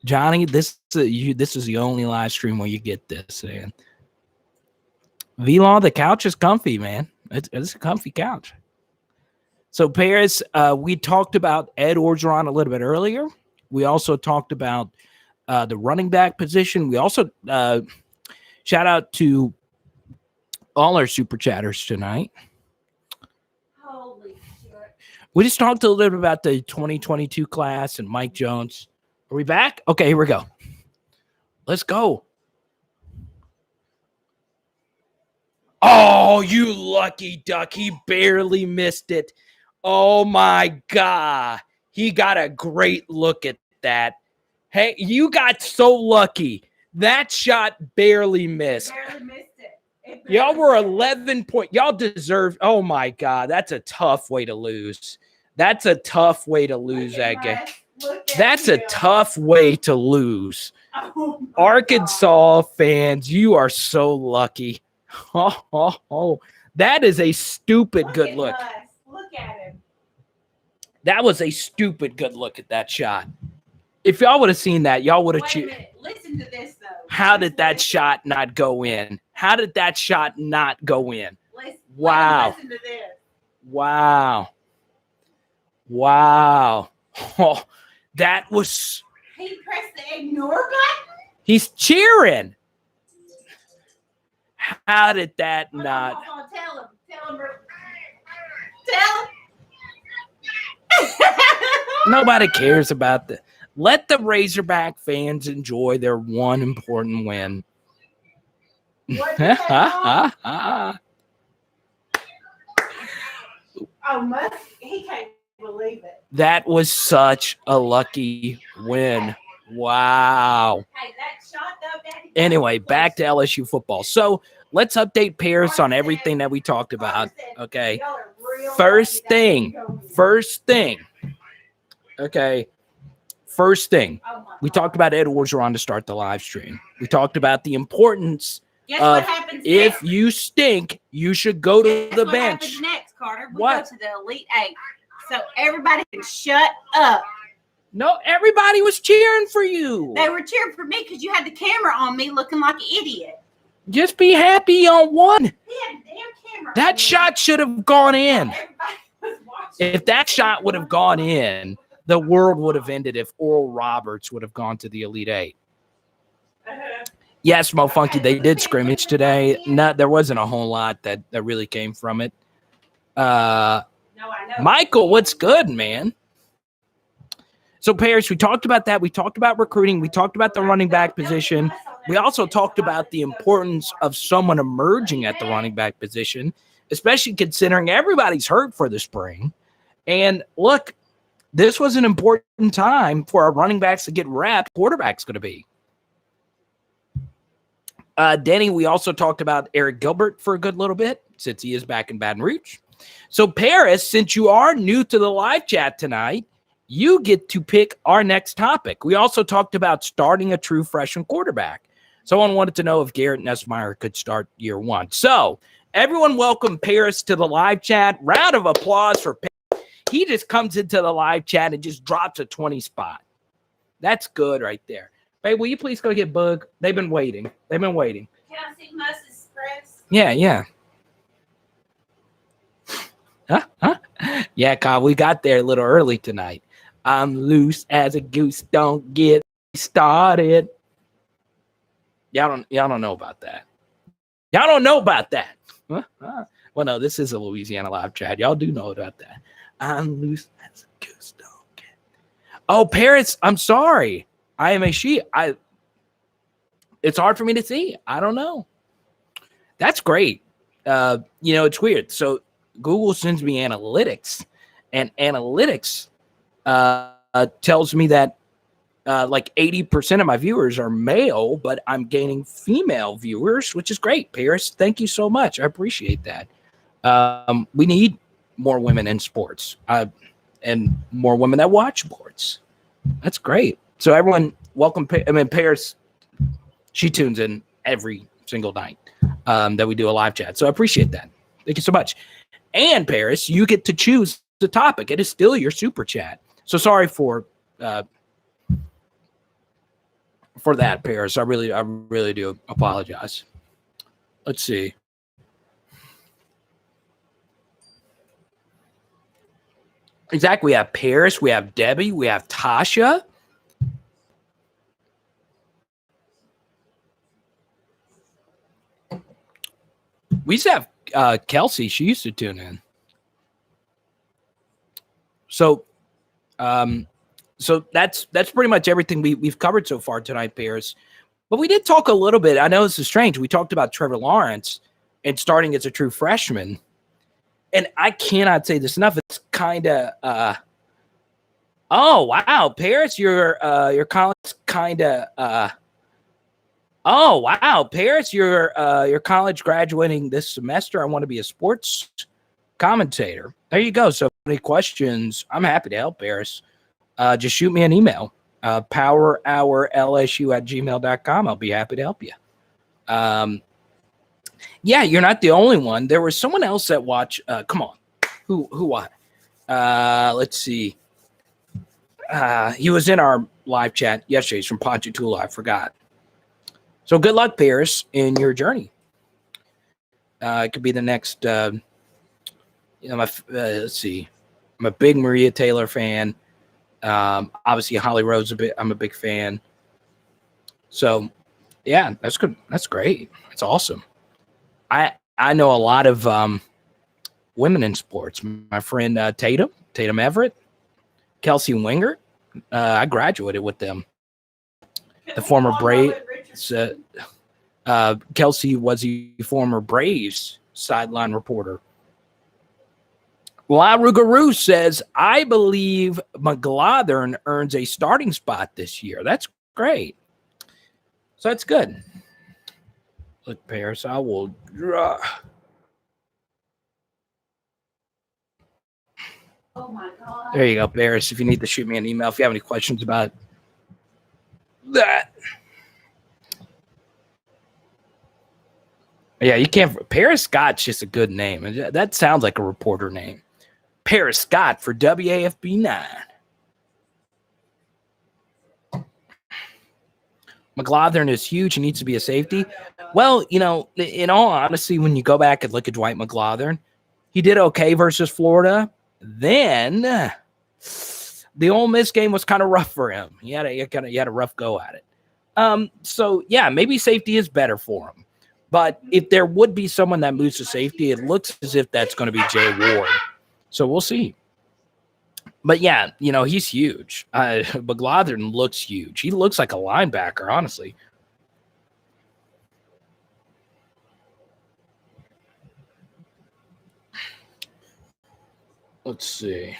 Speaker 1: Johnny, this is the only live stream where you get this, man. V-Law, the couch is comfy, man. It's a comfy couch. So, Paris, we talked about Ed Orgeron a little bit earlier. We also talked about the running back position. We also shout out to all our super chatters tonight.
Speaker 2: Holy shit.
Speaker 1: We just talked a little bit about the 2022 class and Mike Jones. Are we back? Okay, here we go. Let's go. Oh, you lucky duck. He barely missed it. Oh, my God. He got a great look at that. Hey, you got so lucky. That shot barely missed.
Speaker 2: Barely missed it.
Speaker 1: Y'all were 11 point. Y'all deserve. Oh, my God. That's a tough way to lose. That's a tough way to lose that game. That's a tough way to lose.
Speaker 2: Oh,
Speaker 1: Arkansas fans, you are so lucky. Oh, that is a stupid good look.
Speaker 2: Look at him.
Speaker 1: That was a stupid good look at that shot. If y'all would have seen that, y'all would have cheered.
Speaker 2: Listen to this, though.
Speaker 1: How did that shot not go in? How did that shot not go in?
Speaker 2: Wow. Listen to this.
Speaker 1: Wow. Oh, that was.
Speaker 2: He pressed the ignore button?
Speaker 1: He's cheering. How did that not?
Speaker 2: Hold on, tell him.
Speaker 1: Nobody cares about that. Let the Razorback fans enjoy their one important win.
Speaker 2: Oh, he can't believe it.
Speaker 1: That was such a lucky win. Wow.
Speaker 2: Hey, that shot though, Daddy.
Speaker 1: Anyway, back to LSU football. So let's update Paris on everything that we talked about. Okay. First thing. Okay. First thing. We talked about Ed Orgeron to start the live stream. We talked about the importance
Speaker 2: Guess
Speaker 1: of
Speaker 2: what happens
Speaker 1: if
Speaker 2: next?
Speaker 1: you stink, you should go to
Speaker 2: Guess
Speaker 1: the
Speaker 2: what
Speaker 1: bench.
Speaker 2: happens next, Carter? We
Speaker 1: What?
Speaker 2: go to the Elite Eight. So everybody can shut up.
Speaker 1: No, everybody was cheering for you.
Speaker 2: They were cheering for me because you had the camera on me looking like an idiot.
Speaker 1: Just be happy on one.
Speaker 2: He had a damn camera on
Speaker 1: That
Speaker 2: me.
Speaker 1: shot should have gone in.
Speaker 2: Everybody was watching.
Speaker 1: If that shot would have gone in, the world would have ended if Oral Roberts would have gone to the Elite Eight. Yes, Mo Funky, they did scrimmage today. There wasn't a whole lot that really came from it.
Speaker 2: No, I know.
Speaker 1: Michael, what's good, man? So, Paris, we talked about that. We talked about recruiting. We talked about the running back position. We also talked about the importance of someone emerging at the running back position, especially considering everybody's hurt for the spring. And look, this was an important time for our running backs to get reps. Quarterback's going to be. Denny, we also talked about Eric Gilbert for a good little bit since he is back in Baton Rouge. So, Paris, since you are new to the live chat tonight, you get to pick our next topic. We also talked about starting a true freshman quarterback. Someone wanted to know if Garrett Nussmeier could start year one. So, everyone welcome Paris to the live chat. Round of applause for Paris. He just comes into the live chat and just drops a 20 spot. That's good right there. Hey, will you please go get Bug? They've been waiting. Can
Speaker 2: I see Moses Express?
Speaker 1: Yeah. Huh? Yeah, Kyle, we got there a little early tonight. I'm loose as a goose. Don't get started. Y'all don't know about that. Y'all don't know about that. Huh? Well, no, this is a Louisiana live chat. Y'all do know about that. I'm loose as a goose. Don't get. Oh, Paris, I'm sorry. I am a she. It's hard for me to see. I don't know. That's great. It's weird. So Google sends me analytics, and analytics tells me that like 80% of my viewers are male, but I'm gaining female viewers, which is great. Paris, thank you so much. I appreciate that. We need more women in sports and more women that watch sports. That's great. So everyone, welcome. Paris, She tunes in every single night that we do a live chat. So I appreciate that. Thank you so much. And Paris, you get to choose the topic. It is still your super chat. So sorry for that, Paris. I really do apologize. Let's see. Exactly. We have Paris. We have Debbie. We have Tasha. We used to have Kelsey. She used to tune in. So that's pretty much everything we've covered so far tonight, Paris. But we did talk a little bit. I know this is strange. We talked about Trevor Lawrence and starting as a true freshman. And I cannot say this enough. It's kind of oh wow, Paris, your college kind of oh wow, Paris, your college graduating this semester. I want to be a sports commentator. There you go. So any questions? I'm happy to help, Paris. Just shoot me an email. powerhourlsu@gmail.com. I'll be happy to help you. Yeah, you're not the only one. There was someone else that watched. Come on. Who what? Let's see. He was in our live chat yesterday. He's from Ponchatoula. I forgot. So good luck, Paris, in your journey. It could be the next. Let's see. I'm a big Maria Taylor fan. Obviously, Holly Rose I'm a big fan. So, yeah, that's good. That's great. That's awesome. I know a lot of women in sports. My friend Tatum Everett, Kelsey Winger. I graduated with them. The former Braves. Kelsey was the former Braves sideline reporter. La Rougarou says, I believe McGlothern earns a starting spot this year. That's great. So that's good. Look, Paris, I will draw.
Speaker 2: Oh, my God.
Speaker 1: There you go, Paris. If you need to shoot me an email, if you have any questions about that. Yeah, you can't. Paris Scott's just a good name. That sounds like a reporter name. Paris Scott for WAFB 9. McGlothern is huge. He needs to be a safety. Well, in all honesty, when you go back and look at Dwight McGlothern, he did okay versus Florida. Then the Ole Miss game was kind of rough for him. He had a rough go at it. So, yeah, maybe safety is better for him. But if there would be someone that moves to safety, it looks as if that's going to be Jay Ward. So we'll see. But, yeah, he's huge. McGlothern looks huge. He looks like a linebacker, honestly. Let's see.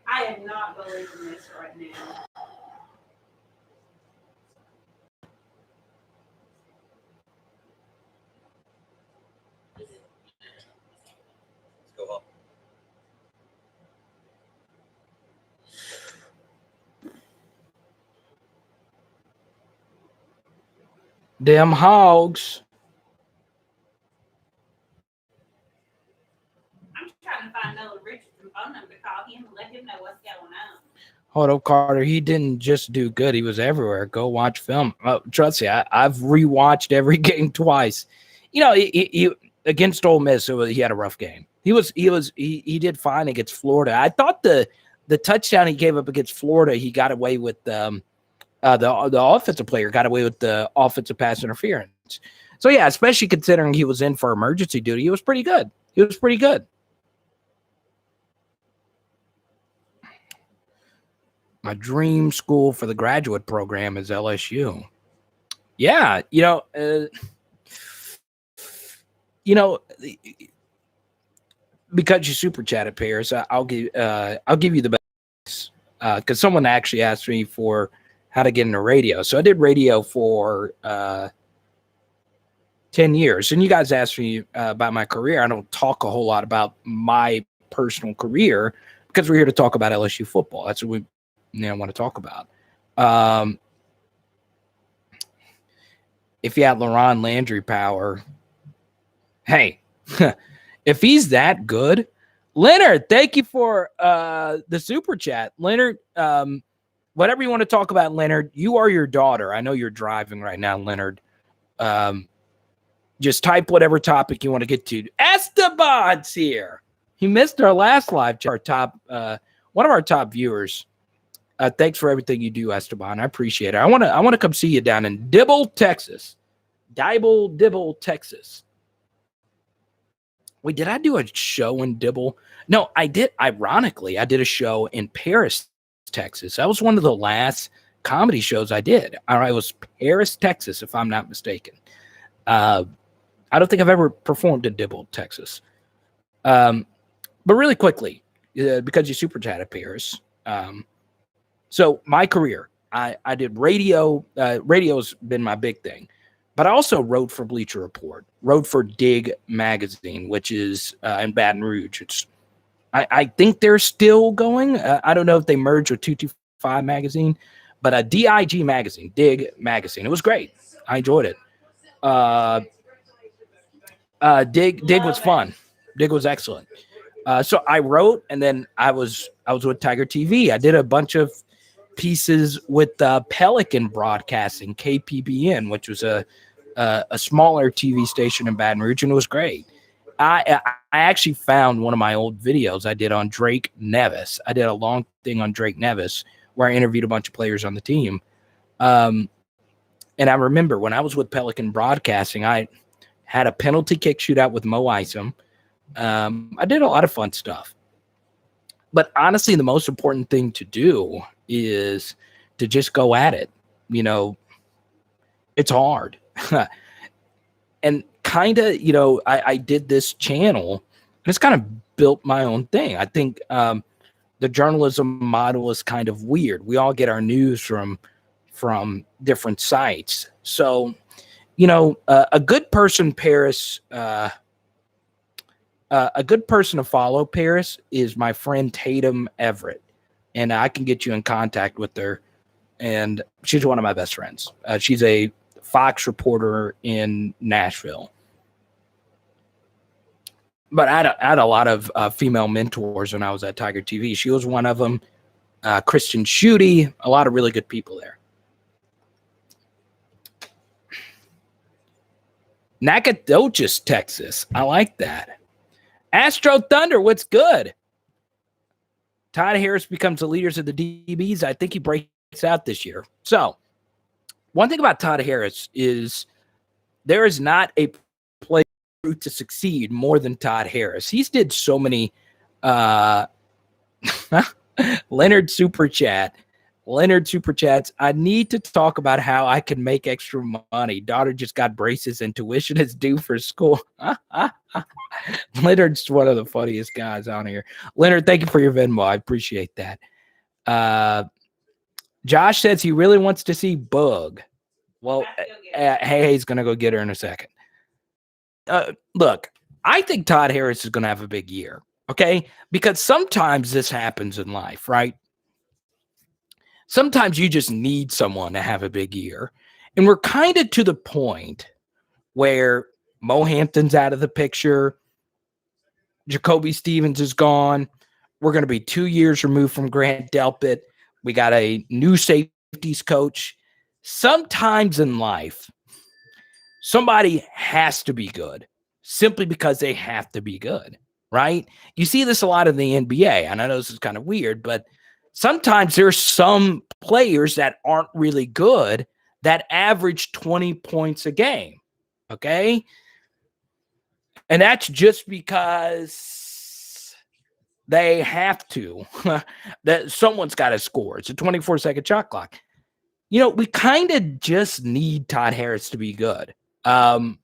Speaker 2: I am not believing this right now.
Speaker 1: Them Hogs.
Speaker 2: I'm trying to find Noah Richardson's phone number to call him and let him know what's going on.
Speaker 1: Hold up, Carter. He didn't just do good. He was everywhere. Go watch film. Trust me, I've rewatched every game twice. He against Ole Miss, he had a rough game. He did fine against Florida. I thought the touchdown he gave up against Florida, he got away with the offensive player got away with the offensive pass interference. So yeah, especially considering he was in for emergency duty, he was pretty good. My dream school for the graduate program is LSU. Yeah, because you super chatted, Paris, I'll give you the best because someone actually asked me for how to get into radio. So I did radio for 10 years, and you guys asked me about my career. I don't talk a whole lot about my personal career because we're here to talk about LSU football. That's what we want to talk about. If you had LaRon Landry power, hey, if he's that good, Leonard, thank you for the super chat. Leonard, whatever you want to talk about, Leonard, you are your daughter. I know you're driving right now, Leonard. Just type whatever topic you want to get to. Esteban's here. He missed our last live chat. Our top, one of our top viewers. Thanks for everything you do, Esteban. I appreciate it. I want to come see you down in Dibble, Texas. Dibble, Texas. Wait, did I do a show in Dibble? No, I did. Ironically, I did a show in Paris, Texas. That was one of the last comedy shows I did. It was Paris, Texas, if I'm not mistaken. I don't think I've ever performed in Dibble, Texas. But really quickly, because you super chatted Paris. So my career, I did radio. Radio's been my big thing. But I also wrote for Bleacher Report, wrote for Dig magazine, which is in Baton Rouge. I think they're still going. I don't know if they merged with 225 magazine, but DIG magazine, Dig magazine. It was great. I enjoyed it. Dig was fun. Dig was excellent. So I wrote, and then I was with Tiger TV. I did a bunch of pieces with Pelican Broadcasting, KPBN, which was a smaller TV station in Baton Rouge, and it was great. I actually found one of my old videos I did on Drake Nevis. I did a long thing on Drake Nevis where I interviewed a bunch of players on the team. And I remember when I was with Pelican Broadcasting, I had a penalty kick shootout with Mo Isom. I did a lot of fun stuff. But honestly, the most important thing to do is to just go at it. You know, it's hard. And kind of, you know, I did this channel and it's kind of built my own thing. I think the journalism model is kind of weird. We all get our news from different sites. So, you know, a good person, Paris, a good person to follow, Paris, is my friend Tatum Everett. And I can get you in contact with her. And she's one of my best friends. She's a Fox reporter in Nashville. But I had a lot of female mentors when I was at Tiger TV. She was one of them. Kristen Schutte, a lot of really good people there. Nacogdoches, Texas. I like that. Astro Thunder, what's good? Todd Harris becomes the leaders of the DBs. I think he breaks out this year. So, one thing about Todd Harris is there is not a player to succeed more than Todd Harris. He's did so many Leonard Super Chats. I need to talk about how I can make extra money. Daughter just got braces and tuition is due for school. Leonard's one of the funniest guys on here. Leonard, thank you for your Venmo. I appreciate that. Josh says he really wants to see Bug. Well, he's going to go get her in a second. Look, I think Todd Harris is going to have a big year, okay? Because sometimes this happens in life, right? Sometimes you just need someone to have a big year. And we're kind of to the point where Mo Hampton's out of the picture. Jacoby Stevens is gone. We're going to be 2 years removed from Grant Delpit. We got a new safeties coach. Sometimes in life, somebody has to be good simply because they have to be good, right? You see this a lot in the NBA. And I know this is kind of weird, but sometimes there's some players that aren't really good that average 20 points a game, okay? And that's just because they have to. That someone's got to score. It's a 24-second shot clock. You know, we kind of just need Todd Harris to be good. So,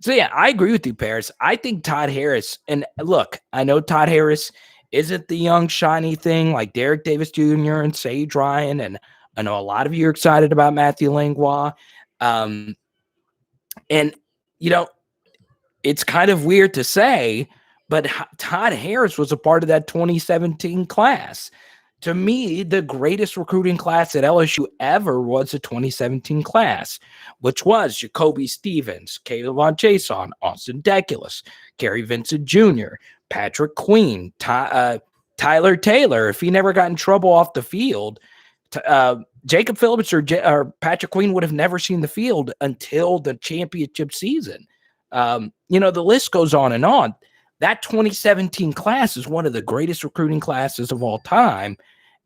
Speaker 1: yeah, I agree with you, Paris. I think Todd Harris, and look, I know Todd Harris isn't the young, shiny thing like Derek Davis Jr. and Sage Ryan, and I know a lot of you are excited about Matthew Langlois. And, you know, it's kind of weird to say, but Todd Harris was a part of that 2017 class. To me, the greatest recruiting class at LSU ever was the 2017 class, which was Jacoby Stevens, Kayvon Chason, Austin Deculus, Gary Vincent Jr., Patrick Queen, Tyler Taylor. If he never got in trouble off the field, Jacob Phillips or Patrick Queen would have never seen the field until the championship season. The list goes on and on. That 2017 class is one of the greatest recruiting classes of all time.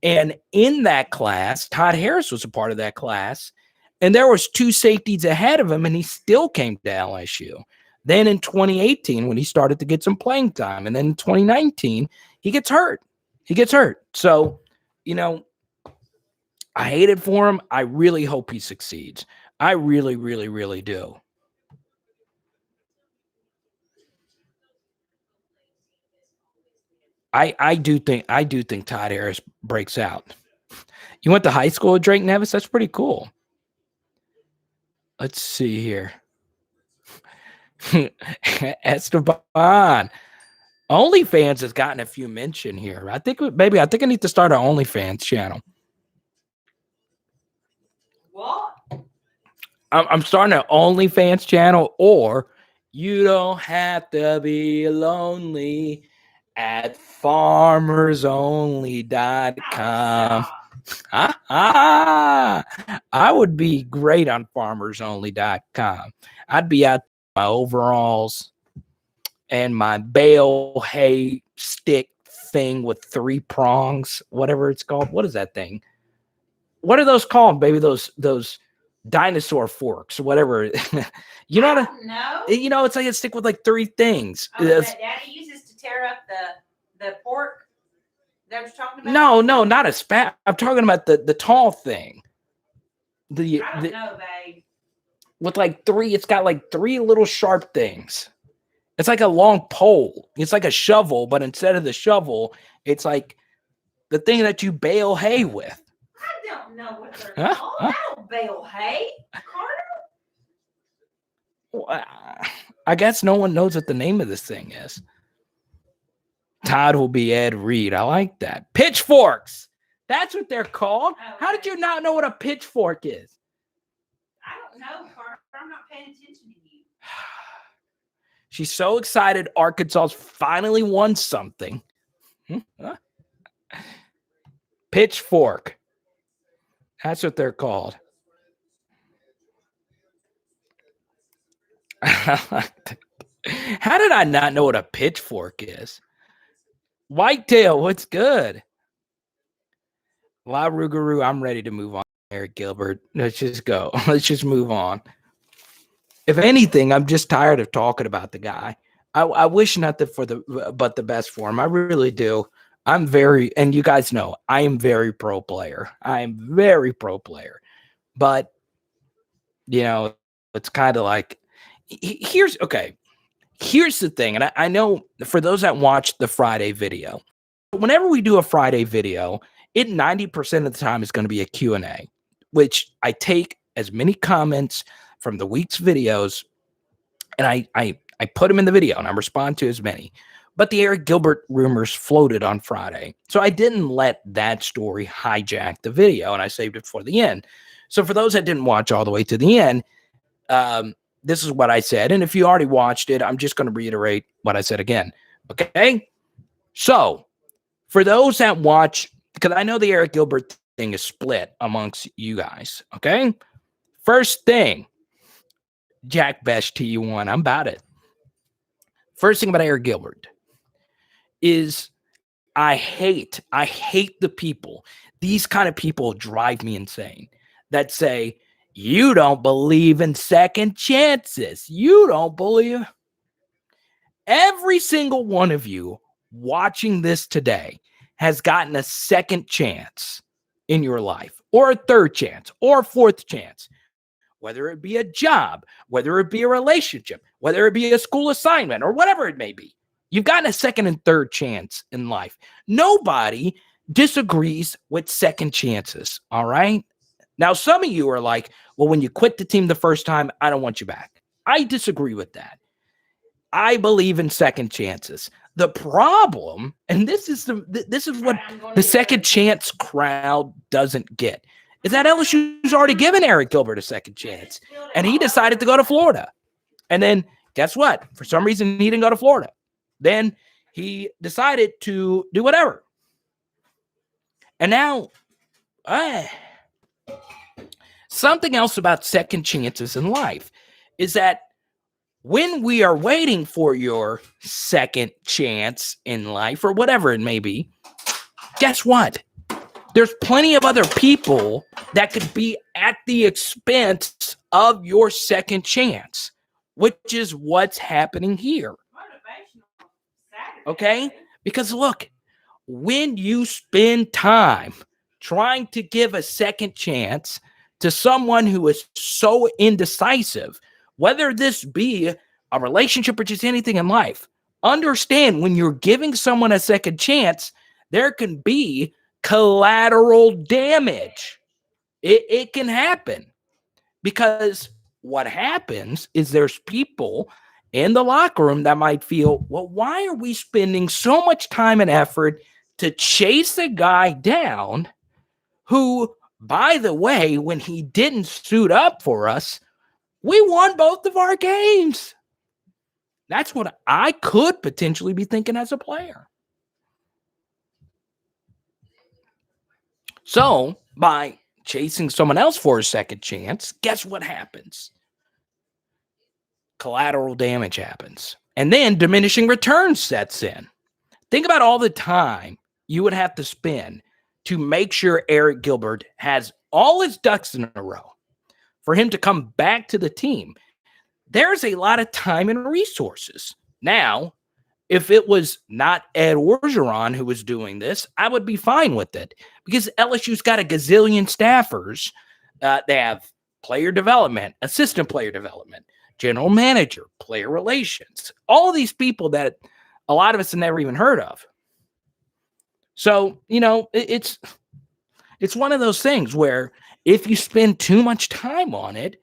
Speaker 1: And in that class, Todd Harris was a part of that class. And there was 2 safeties ahead of him, and he still came to LSU. Then in 2018, when he started to get some playing time, and then in 2019, he gets hurt. So, I hate it for him. I really hope he succeeds. I really, really, really do. I do think Todd Harris breaks out. You went to high school with Drake Nevis? That's pretty cool. Let's see here. Esteban. OnlyFans has gotten a few mention here. I think I need to start an OnlyFans channel.
Speaker 2: What?
Speaker 1: I'm starting an OnlyFans channel, or you don't have to be lonely at farmersonly.com. I would be great on farmersonly.com. I'd be out in my overalls and my bale hay stick thing with 3 prongs, whatever it's called. What is that thing? What are those called, baby? Those dinosaur forks, whatever. You know what?
Speaker 2: No.
Speaker 1: It's like a stick with like 3 things.
Speaker 2: Oh, that Daddy uses to tear up the pork. That what you're talking about?
Speaker 1: No, not a spat. I'm talking about the tall thing.
Speaker 2: I don't know, babe.
Speaker 1: With like 3, it's got like 3 little sharp things. It's like a long pole. It's like a shovel, but instead of the shovel, it's like the thing that you bale hay with.
Speaker 2: I don't know what they're called. I don't bale hay, Carter.
Speaker 1: I guess no one knows what the name of this thing is. Todd will be Ed Reed. I like that. Pitchforks. That's what they're called.
Speaker 2: Okay.
Speaker 1: How did you not know what a pitchfork is?
Speaker 2: I don't know, Carter. I'm not paying attention to you.
Speaker 1: She's so excited Arkansas's finally won something. Pitchfork. That's what they're called. How did I not know what a pitchfork is? Whitetail, what's good? La Rougarou, I'm ready to move on. Eric Gilbert, let's just go. Let's just move on. If anything, I'm just tired of talking about the guy. I wish nothing but the best for him. I really do. And you guys know, I am very pro player. But, it's kind of like, here's the thing. And I know for those that watch the Friday video, whenever we do a Friday video, it 90% of the time is going to be a Q&A, which I take as many comments from the week's videos, and I put them in the video, and I respond to as many. But the Eric Gilbert rumors floated on Friday, so I didn't let that story hijack the video, and I saved it for the end. So for those that didn't watch all the way to the end, this is what I said, and if you already watched it, I'm just going to reiterate what I said again. Okay? So for those that watch, because I know the Eric Gilbert thing is split amongst you guys, okay? First thing, Jack Besh TU1, I'm about it. First thing about Eric Gilbert is I hate the people. These kind of people drive me insane that say, you don't believe in second chances. You don't believe. Every single one of you watching this today has gotten a second chance in your life, or a third chance, or a fourth chance, whether it be a job, whether it be a relationship, whether it be a school assignment, or whatever it may be. You've gotten a second and third chance in life. Nobody disagrees with second chances, all right? Now, some of you are like, well, when you quit the team the first time, I don't want you back. I disagree with that. I believe in second chances. The problem, and this is what the second chance crowd doesn't get, is that LSU's already given Eric Gilbert a second chance, and he decided to go to Florida. And then guess what? For some reason, he didn't go to Florida. Then he decided to do whatever. And now, something else about second chances in life is that when we are waiting for your second chance in life or whatever it may be, guess what? There's plenty of other people that could be at the expense of your second chance, which is what's happening here. Okay? Because look, when you spend time trying to give a second chance to someone who is so indecisive, whether this be a relationship or just anything in life, understand when you're giving someone a second chance, there can be collateral damage. It can happen because what happens is there's people in the locker room that might feel, well, why are we spending so much time and effort to chase a guy down who, by the way, when he didn't suit up for us, we won both of our games. That's what I could potentially be thinking as a player. So, by chasing someone else for a second chance, guess what happens? Collateral damage happens. And then diminishing returns sets in. Think about all the time you would have to spend to make sure Eric Gilbert has all his ducks in a row for him to come back to the team. There's a lot of time and resources. Now, if it was not Ed Orgeron who was doing this, I would be fine with it because LSU's got a gazillion staffers. They have player development, assistant player development, general manager, player relations, all of these people that a lot of us have never even heard of. So, you know, it's one of those things where if you spend too much time on it,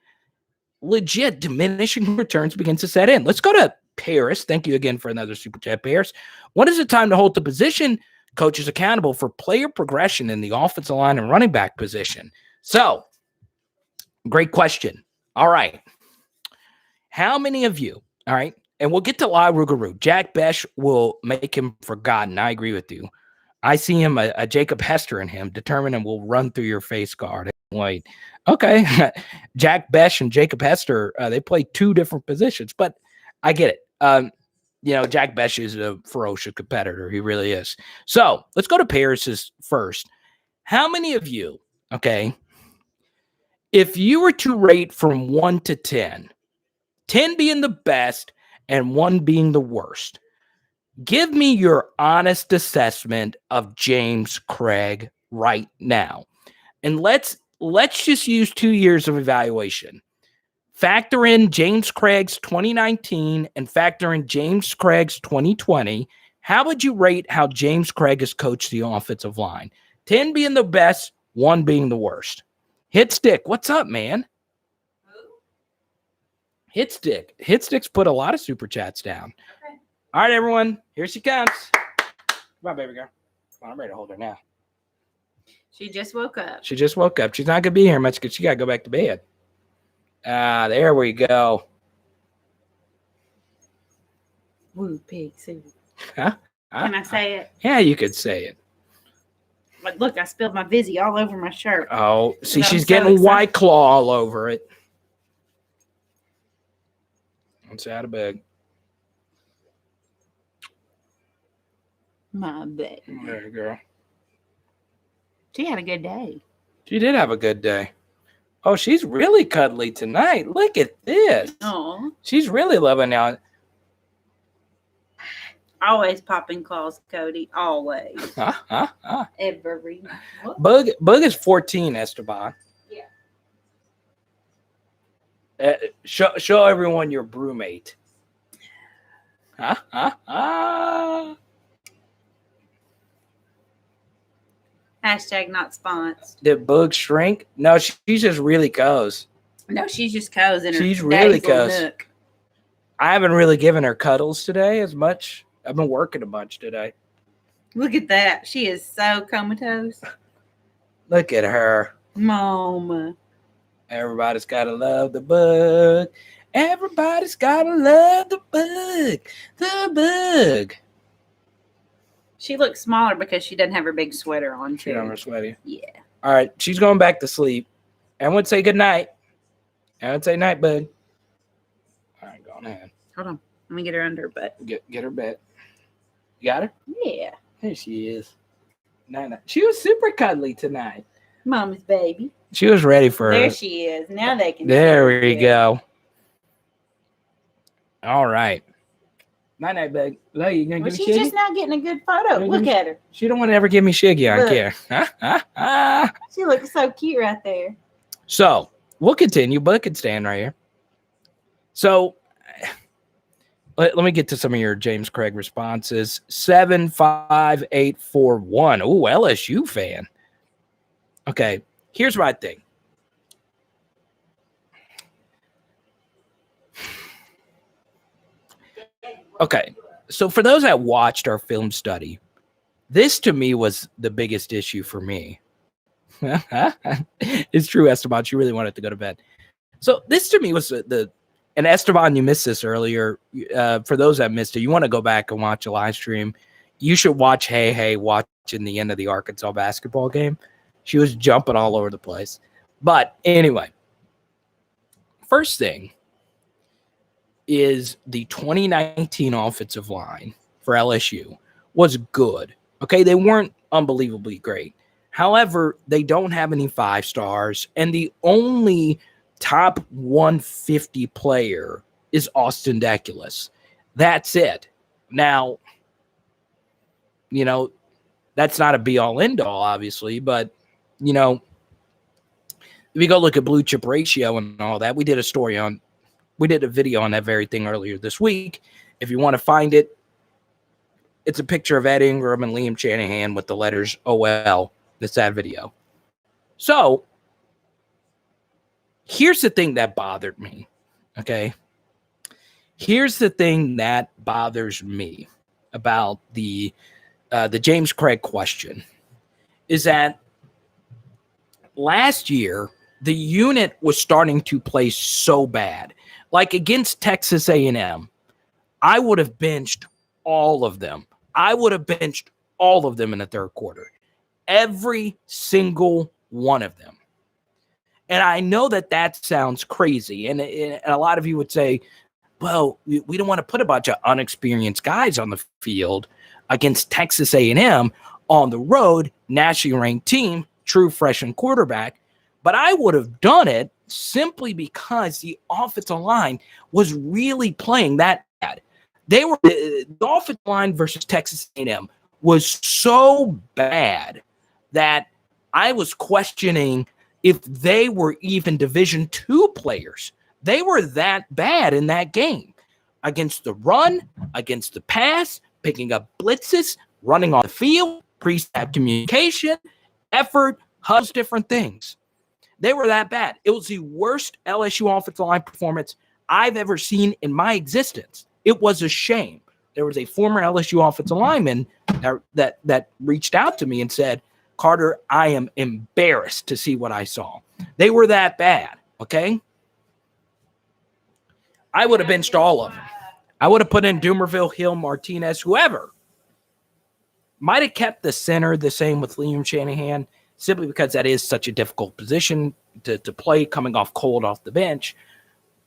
Speaker 1: legit diminishing returns begins to set in. Let's go to Paris. Thank you again for another super chat, Paris. When is it time to hold the position coaches accountable for player progression in the offensive line and running back position? So, great question. All right. How many of you, all right, and we'll get to La Rougarou. Jack Besh will make him forgotten. I agree with you. I see him, a Jacob Hester in him, determined and will run through your face guard. Wait, okay. Jack Besh and Jacob Hester, they play two different positions, but I get it. You know, Jack Besh is a ferocious competitor. He really is. So let's go to Paris's first. How many of you, okay, if you were to rate from 1 to 10, 10 being the best and 1 being the worst, give me your honest assessment of James Craig right now. And let's just use 2 years of evaluation. Factor in James Craig's 2019 and factor in James Craig's 2020. How would you rate how James Craig has coached the offensive line? 10 being the best, 1 being the worst. Hit Stick, what's up, man? Hit Stick's put a lot of super chats down. Okay. All right, everyone. Here she comes. Come on, baby girl. Come on, I'm ready to hold her now.
Speaker 2: She just woke up.
Speaker 1: She's not going to be here much because she got to go back to bed. There we go.
Speaker 2: Woo, pig soup.
Speaker 1: Huh?
Speaker 2: Can I say it?
Speaker 1: Yeah, you could say it.
Speaker 2: But look, I spilled my Vizzy all over my shirt.
Speaker 1: Oh, see, she's getting White Claw all over it. It's out of bed.
Speaker 2: My bed.
Speaker 1: There you go.
Speaker 2: She had a good day.
Speaker 1: She did have a good day. Oh, she's really cuddly tonight. Look at this.
Speaker 2: Oh.
Speaker 1: She's really loving it.
Speaker 2: Always popping claws, Cody. Always. Every.
Speaker 1: Bug is 14, Esteban. Yeah. Show everyone your brewmate.
Speaker 2: Hashtag not sponsored.
Speaker 1: Did Bug shrink? No, she just really goes.
Speaker 2: No, she's just cozy in her
Speaker 1: She's really
Speaker 2: daddy's little
Speaker 1: cozy.
Speaker 2: nook.
Speaker 1: I haven't really given her cuddles today as much I've been working a bunch today.
Speaker 2: Look at that. She is so comatose.
Speaker 1: Look at her.
Speaker 2: Mama.
Speaker 1: Everybody's got to love the bug. Everybody's got to love the bug. The bug.
Speaker 2: She looks smaller because she doesn't have her big sweater on, too.
Speaker 1: She don't have her sweaty.
Speaker 2: Yeah.
Speaker 1: All right. She's going back to sleep. Everyone say good night. Everyone say night, bug. All right, go on ahead.
Speaker 2: Hold on. Let me get her under her butt.
Speaker 1: Get her bed. You got her?
Speaker 2: Yeah.
Speaker 1: There she is. Night. She was super cuddly tonight.
Speaker 2: Mama's baby.
Speaker 1: She was ready for
Speaker 2: There
Speaker 1: her.
Speaker 2: she is. Now they can.
Speaker 1: There we go. All right. Night, bug. Love you. Gonna
Speaker 2: Well,
Speaker 1: give me
Speaker 2: she's
Speaker 1: shiggy?
Speaker 2: just not getting a good photo. Look at her.
Speaker 1: She don't want to ever give me shiggy. I don't
Speaker 2: Look.
Speaker 1: care.
Speaker 2: She looks so cute right there.
Speaker 1: So we'll continue. Bud can stand right here. So let me get to some of your James Craig responses. 75841. Ooh, LSU fan. Okay, here's my thing. Okay, so for those that watched our film study, this to me was the biggest issue for me. It's true, Esteban. She really wanted to go to bed. So this to me was and Esteban, you missed this earlier. For those that missed it, you want to go back and watch a live stream. You should watch Hey watching the end of the Arkansas basketball game. She was jumping all over the place. But anyway, first thing is the 2019 offensive line for LSU was good. Okay, they weren't unbelievably great. However, they don't have any 5 stars, and the only top 150 player is Austin Deculus. That's it. Now, you know, that's not a be-all, end-all, obviously, but, you know, if you go look at blue chip ratio and all that, we did a video on that very thing earlier this week. If you want to find it, it's a picture of Ed Ingram and Liam Shanahan with the letters OL. That's that video. So here's the thing that bothered me. Okay. Here's the thing that bothers me about the James Craig question is that last year, the unit was starting to play so bad. Like against Texas A&M, I would have benched all of them. I would have benched all of them in the third quarter. Every single one of them. And I know that sounds crazy. And a lot of you would say, well, we don't want to put a bunch of unexperienced guys on the field against Texas A&M on the road, nationally ranked team, true freshman quarterback. But I would have done it simply because the offensive line was really playing that bad. The offensive line versus Texas A&M was so bad that I was questioning if they were even Division II players. They were that bad in that game against the run, against the pass, picking up blitzes, running on the field, pre-snap communication, effort, hugs, different things. They were that bad. It was the worst LSU offensive line performance I've ever seen in my existence. It was a shame. There was a former LSU offensive lineman that reached out to me and said, Carter, I am embarrassed to see what I saw. They were that bad, okay? I would have benched all of them. I would have put in Dumerville, Hill, Martinez, whoever. Might have kept the center the same with Liam Shanahan, simply because that is such a difficult position to play coming off cold off the bench,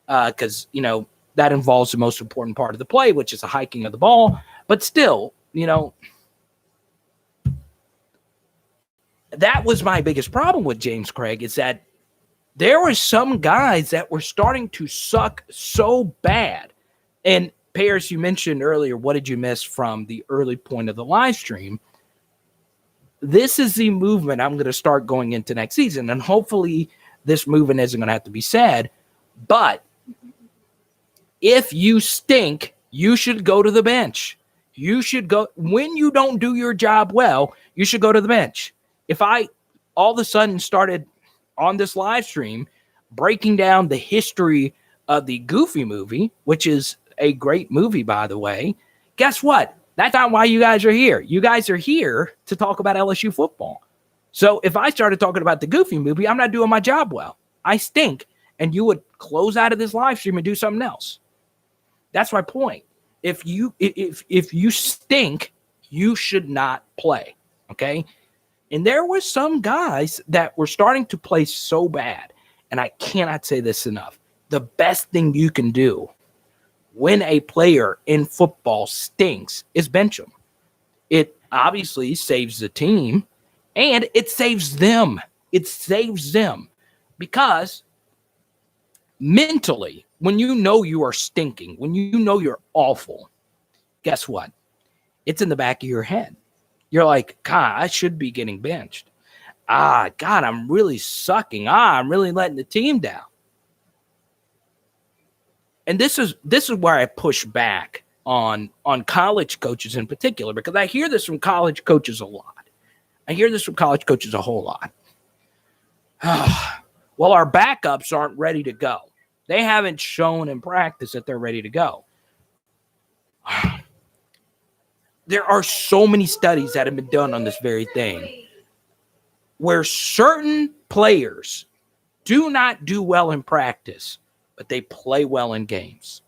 Speaker 1: because, you know, that involves the most important part of the play, which is the hiking of the ball. But still, you know, that was my biggest problem with James Craig, is that there were some guys that were starting to suck so bad. And Paris, you mentioned earlier, what did you miss from the early point of the live stream? This is the movement I'm going to start going into next season. And hopefully this movement isn't going to have to be said. But if you stink, you should go to the bench. You should go. When you don't do your job well, you should go to the bench. If I all of a sudden started on this live stream breaking down the history of the Goofy movie, which is a great movie, by the way, guess what? That's not why you guys are here. You guys are here to talk about LSU football. So if I started talking about the Goofy movie, I'm not doing my job well. I stink. And you would close out of this live stream and do something else. That's my point. If you stink, you should not play. Okay? And there were some guys that were starting to play so bad. And I cannot say this enough. The best thing you can do when a player in football stinks is bench them. It obviously saves the team and it saves them. It saves them because mentally, when you know you are stinking, when you know you're awful, guess what? It's in the back of your head. You're like, God, I should be getting benched. God, I'm really sucking. I'm really letting the team down. And this is where I push back on college coaches in particular, because I hear this from college coaches a lot. I hear this from college coaches a whole lot. Well, our backups aren't ready to go. They haven't shown in practice that they're ready to go. There are so many studies that have been done on this very thing where certain players do not do well in practice, but they play well in games.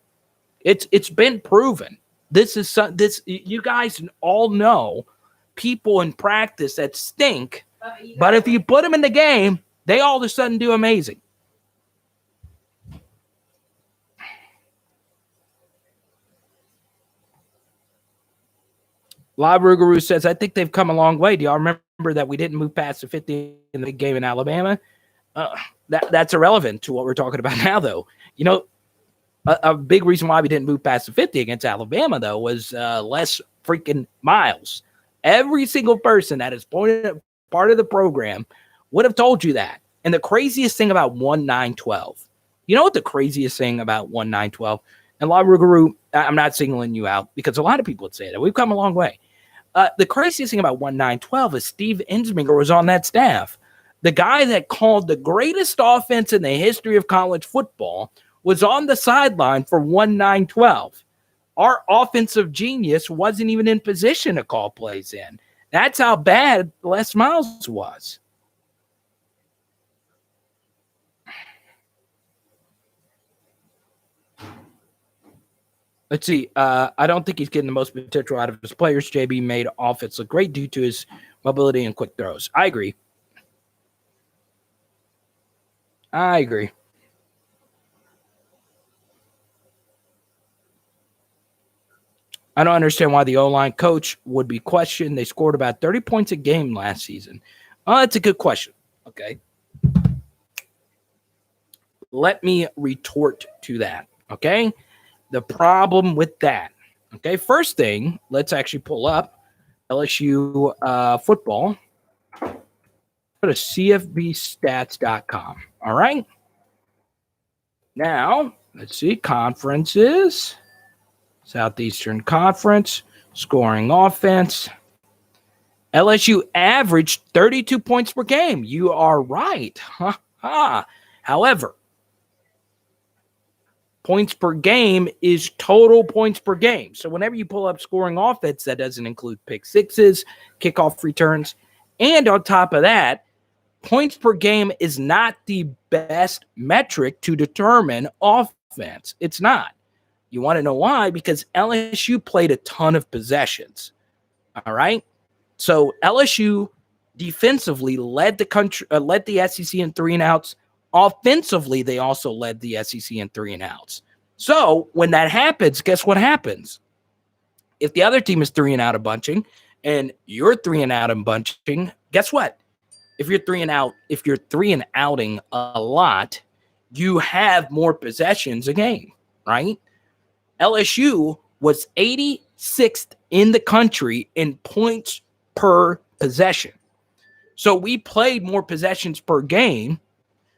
Speaker 1: It's been proven. This you guys all know people in practice that stink, but if you put them in the game, they all of a sudden do amazing. Live Rougarou says, I think they've come a long way. Do y'all remember that we didn't move past the 50 in the game in Alabama? That's irrelevant to what we're talking about now, though. You know, a big reason why we didn't move past the 50 against Alabama, though, was less freaking miles. Every single person that is part of the program would have told you that. And the craziest thing about 1-9-12, you know what the craziest thing about 1-9-12? And Live Rougarou, I'm not singling you out because a lot of people would say that. We've come a long way. The craziest thing about 1-9-12 is Steve Ensminger was on that staff. The guy that called the greatest offense in the history of college football was on the sideline for 1-9-12. Our offensive genius wasn't even in position to call plays in. That's how bad Les Miles was. Let's see. I don't think he's getting the most potential out of his players. JB made offense look great due to his mobility and quick throws. I agree. I don't understand why the O-line coach would be questioned. They scored about 30 points a game last season. That's a good question. Okay. Let me retort to that. Okay. The problem with that. Okay. First thing, let's actually pull up LSU football. Go to cfbstats.com. All right. Now, let's see. Conferences. Southeastern Conference. Scoring offense. LSU averaged 32 points per game. You are right. However, points per game is total points per game. So whenever you pull up scoring offense, that doesn't include pick sixes, kickoff returns. And on top of that, points per game is not the best metric to determine offense. It's not. You want to know why? Because LSU played a ton of possessions. All right. So LSU defensively led the country, led the SEC in 3 and outs. Offensively, they also led the SEC in 3 and outs. So when that happens, guess what happens? If the other team is 3 and out of bunching and you're 3 and out of bunching, guess what? If you're 3 and out, if you're 3 and outing a lot, you have more possessions a game, right? LSU was 86th in the country in points per possession. So we played more possessions per game.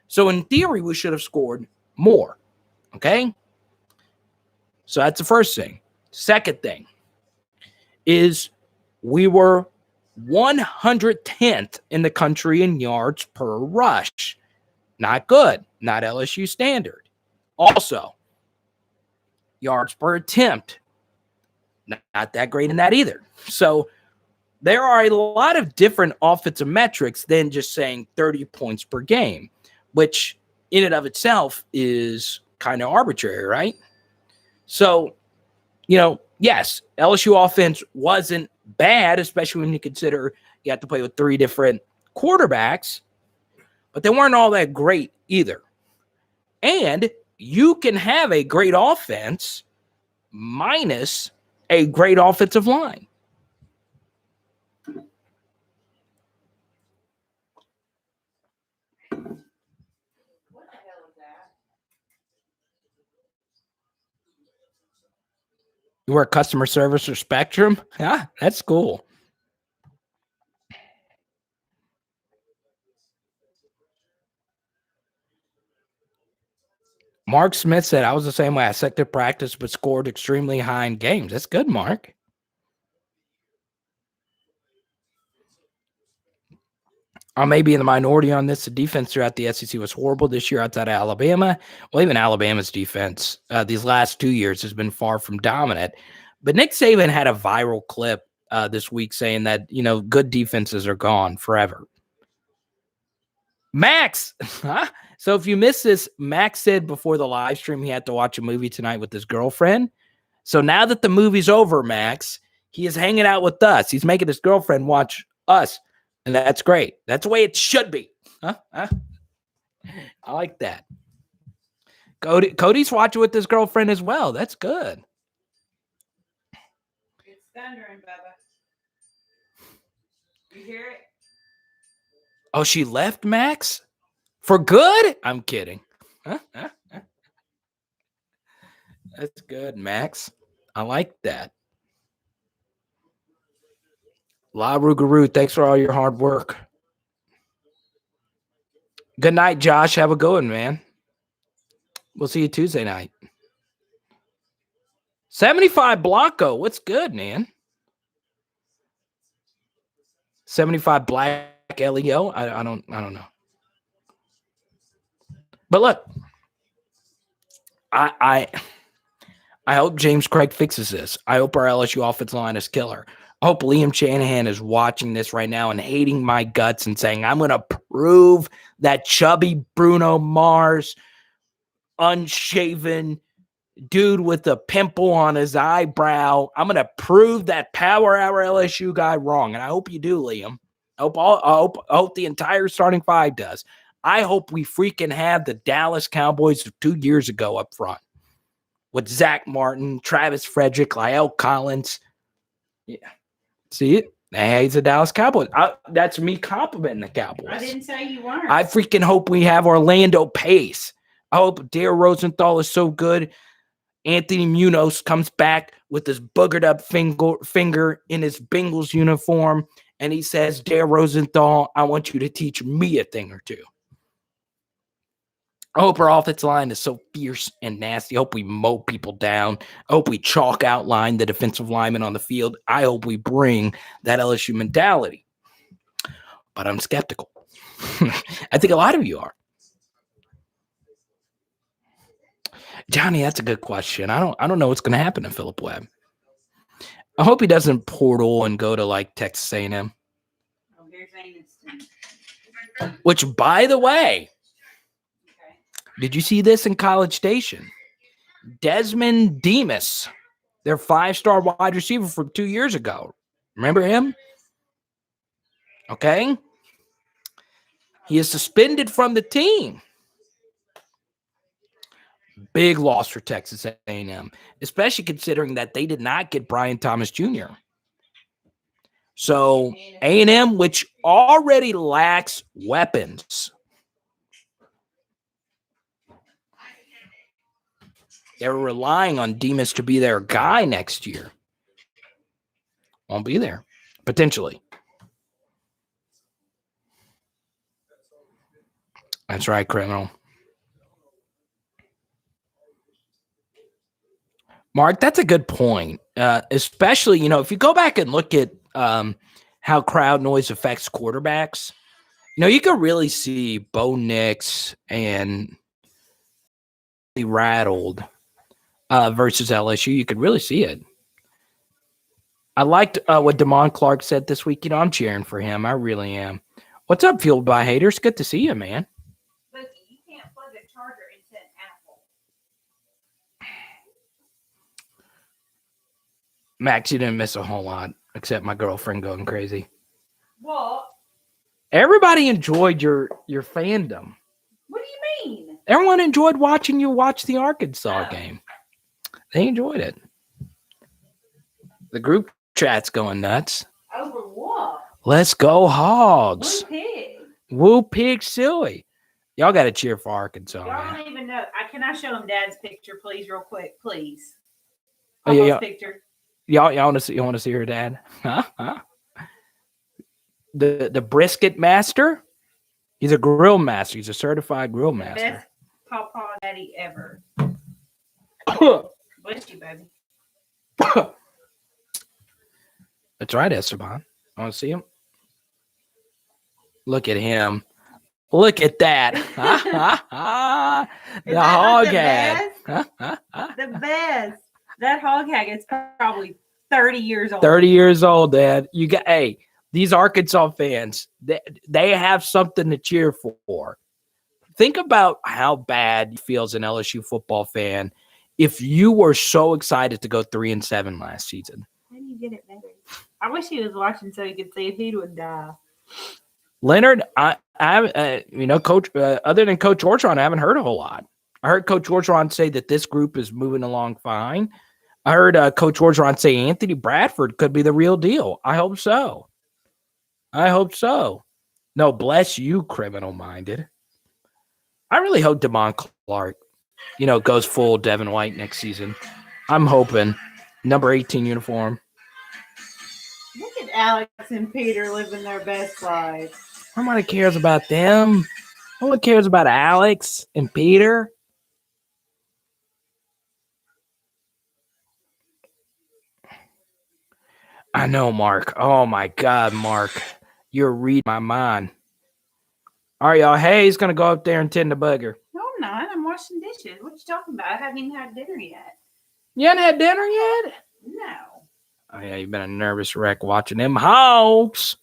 Speaker 1: So in theory, we should have scored more. Okay? So that's the first thing. Second thing is we were 110th in the country in yards per rush. Not good. Not LSU standard. Also, yards per attempt. not that great in that either. So there are a lot of different offensive metrics than just saying 30 points per game, which in and of itself is kind of arbitrary, right? So, yes, LSU offense wasn't bad, especially when you consider you have to play with 3 different quarterbacks, but they weren't all that great either. And you can have a great offense minus a great offensive line.
Speaker 2: What the hell is that?
Speaker 1: You work customer service or Spectrum? Yeah, that's cool. Mark Smith said, I was the same way. I sucked at practice, but scored extremely high in games. That's good, Mark. I may be in the minority on this. The defense throughout the SEC was horrible this year outside of Alabama. Well, even Alabama's defense these last 2 years has been far from dominant. But Nick Saban had a viral clip this week saying that, good defenses are gone forever. Max, huh? So if you missed this, Max said before the live stream he had to watch a movie tonight with his girlfriend. So now that the movie's over, Max, he is hanging out with us. He's making his girlfriend watch us. And that's great. That's the way it should be. Huh? I like that. Cody's watching with his girlfriend as well. That's good.
Speaker 2: It's thundering, Bubba. You hear it?
Speaker 1: Oh, she left, Max? For good? I'm kidding. That's good, Max. I like that. La Rougarou, thanks for all your hard work. Good night, Josh. Have a good one, man. We'll see you Tuesday night. 75 Blanco. What's good, man? 75 Black LEO. I don't know. But look, I hope James Craig fixes this. I hope our LSU offensive line is killer. I hope Liam Shanahan is watching this right now and hating my guts and saying, I'm going to prove that chubby Bruno Mars, unshaven dude with a pimple on his eyebrow, I'm going to prove that Power Hour LSU guy wrong. And I hope you do, Liam. I hope the entire starting 5 does. I hope we freaking have the Dallas Cowboys of 2 years ago up front with Zach Martin, Travis Frederick, Lyle Collins. Yeah. See it? Hey, he's a Dallas Cowboys. That's me complimenting the Cowboys.
Speaker 2: I didn't say you weren't.
Speaker 1: I freaking hope we have Orlando Pace. I hope Dare Rosenthal is so good. Anthony Munoz comes back with his boogered up finger in his Bengals uniform, and he says, Dare Rosenthal, I want you to teach me a thing or two. I hope our offensive line is so fierce and nasty. I hope we mow people down. I hope we chalk outline the defensive linemen on the field. I hope we bring that LSU mentality. But I'm skeptical. I think a lot of you are. Johnny, that's a good question. I don't know what's going to happen to Philip Webb. I hope he doesn't portal and go to like Texas A&M.
Speaker 2: Oh, here's Aniston.
Speaker 1: Which, by the way, did you see this in College Station? Desmond Demas, their 5-star wide receiver from 2 years ago. Remember him? Okay. He is suspended from the team. Big loss for Texas A&M, especially considering that they did not get Brian Thomas Jr. So A&M, which already lacks weapons, they were relying on Demas to be their guy next year. Won't be there, potentially. That's right, criminal. Mark, that's a good point. Especially, if you go back and look at how crowd noise affects quarterbacks, you can really see Bo Nix and rattled versus LSU. You could really see it. I liked what Damon Clark said this week. I'm cheering for him. I really am. What's up, Fueled by Haters? Good to see you, man.
Speaker 2: Look, you can't plug a charger into an Apple.
Speaker 1: Max, you didn't miss a whole lot, except my girlfriend going crazy.
Speaker 2: What?
Speaker 1: Everybody enjoyed your fandom.
Speaker 2: What do you mean?
Speaker 1: Everyone enjoyed watching you watch the Arkansas game. They enjoyed it. The group chat's going nuts.
Speaker 2: Over what?
Speaker 1: Let's go Hogs.
Speaker 2: Woo pig.
Speaker 1: Woo pig silly. Y'all got to cheer for Arkansas,
Speaker 2: Y'all
Speaker 1: man.
Speaker 2: don't even know. Can I show him Dad's picture, please, real quick, please?
Speaker 1: Oh, yeah.
Speaker 2: Picture.
Speaker 1: Y'all want to see her dad? The brisket master. He's a grill master. He's a certified grill master.
Speaker 2: Best pawpaw daddy ever. Bless you, baby.
Speaker 1: That's right, Esteban. I want to see him. Look at him. Look at that. The hog hag.
Speaker 2: The best. That hog hag is probably 30 years old.
Speaker 1: 30 years old, Dad. These Arkansas fans, they have something to cheer for. Think about how bad you feel as an LSU football fan if you were so excited to go 3-7 last season.
Speaker 2: How do you get it better? I wish he was watching so he could see if he would die.
Speaker 1: Leonard, Coach, other than Coach Orgeron, I haven't heard a whole lot. I heard Coach Orgeron say that this group is moving along fine. I heard Coach Orgeron say Anthony Bradford could be the real deal. I hope so. No, bless you, criminal-minded. I really hope Damon Clark, goes full Devin White next season. I'm hoping. Number 18 uniform.
Speaker 2: Look at Alex and Peter living their best lives.
Speaker 1: Nobody cares about them. No one cares about Alex and Peter. I know, Mark. Oh, my God, Mark. You're reading my mind. All right, y'all. Hey, he's going to go up there and tend the bugger.
Speaker 2: No, I'm not. I'm washing dishes. What you talking about? I haven't even had dinner yet.
Speaker 1: You haven't had dinner yet?
Speaker 2: No.
Speaker 1: Oh, yeah, you've been a nervous wreck watching them Hogs.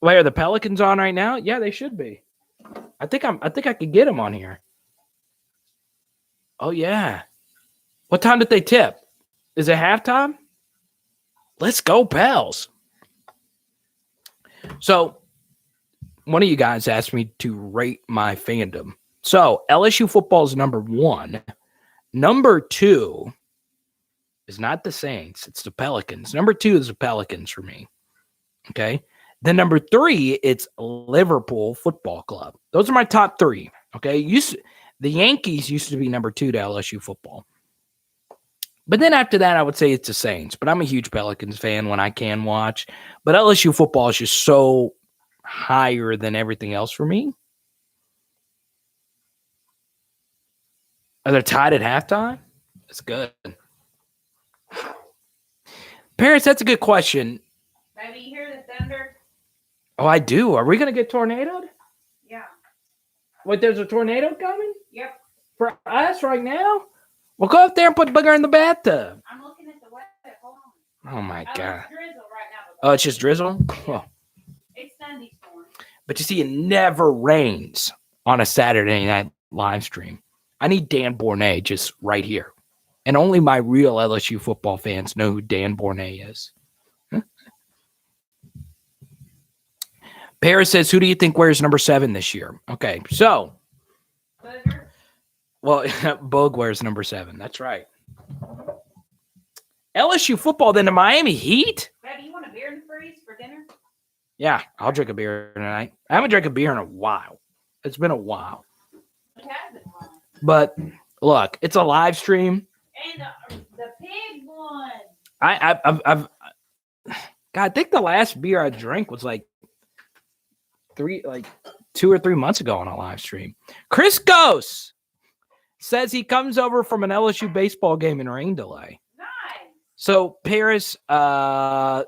Speaker 1: Wait, are the Pelicans on right now? Yeah, they should be. I think I could get them on here. Oh, yeah. What time did they tip? Is it halftime? Let's go, Pels. So, one of you guys asked me to rate my fandom. So, LSU football is number 1. Number 2 is not the Saints. It's the Pelicans. Number 2 is the Pelicans for me. Okay. Then number 3, it's Liverpool Football Club. Those are my top 3. Okay. The Yankees used to be number 2 to LSU football. But then after that, I would say it's the Saints. But I'm a huge Pelicans fan when I can watch. But LSU football is just so higher than everything else for me. Are they tied at halftime? That's good. Paris, that's a good question.
Speaker 2: Baby, you hear the thunder?
Speaker 1: Oh, I do. Are we going to get tornadoed?
Speaker 2: Yeah.
Speaker 1: Wait, there's a tornado coming?
Speaker 2: Yep.
Speaker 1: For us right now? Well, go up there and put Booger in the bathtub.
Speaker 2: I'm looking at the weather. Hold on.
Speaker 1: Oh, my God.
Speaker 2: It's drizzle right now.
Speaker 1: Oh, it's just drizzle? Oh.
Speaker 2: It's thunderstorm.
Speaker 1: But you see, it never rains on a Saturday night live stream. I need Dan Bournet just right here. And only my real LSU football fans know who Dan Bournet is. Paris says, who do you think wears number 7 this year? Okay, so.
Speaker 2: Booger.
Speaker 1: Well, Bogue wears number 7. That's right. LSU football, then the Miami Heat?
Speaker 2: Baby, you want a beer in the freeze for dinner?
Speaker 1: Yeah, I'll drink a beer tonight. I haven't drank a beer in a while. It's been a while.
Speaker 2: It has been fun.
Speaker 1: But look, it's a live stream.
Speaker 2: And the pig one.
Speaker 1: God, I think the last beer I drank was like 2 or 3 months ago on a live stream. Chris Ghost says he comes over from an LSU baseball game in rain delay.
Speaker 2: Nice.
Speaker 1: So Paris, my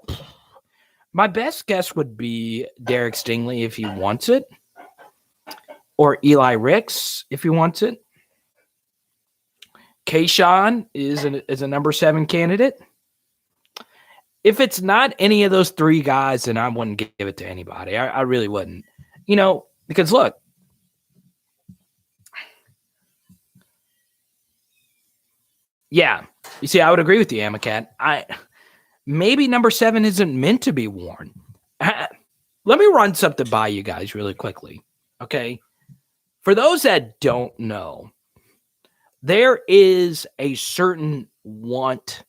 Speaker 1: best guess would be Derek Stingley if he wants it, or Eli Ricks if he wants it. Kayshawn is a number 7 candidate. If it's not any of those 3 guys, then I wouldn't give it to anybody. I really wouldn't. Because look, yeah, you see, I would agree with you, Amakat. Maybe number 7 isn't meant to be worn. Let me run something by you guys really quickly, okay? For those that don't know, there is a certain want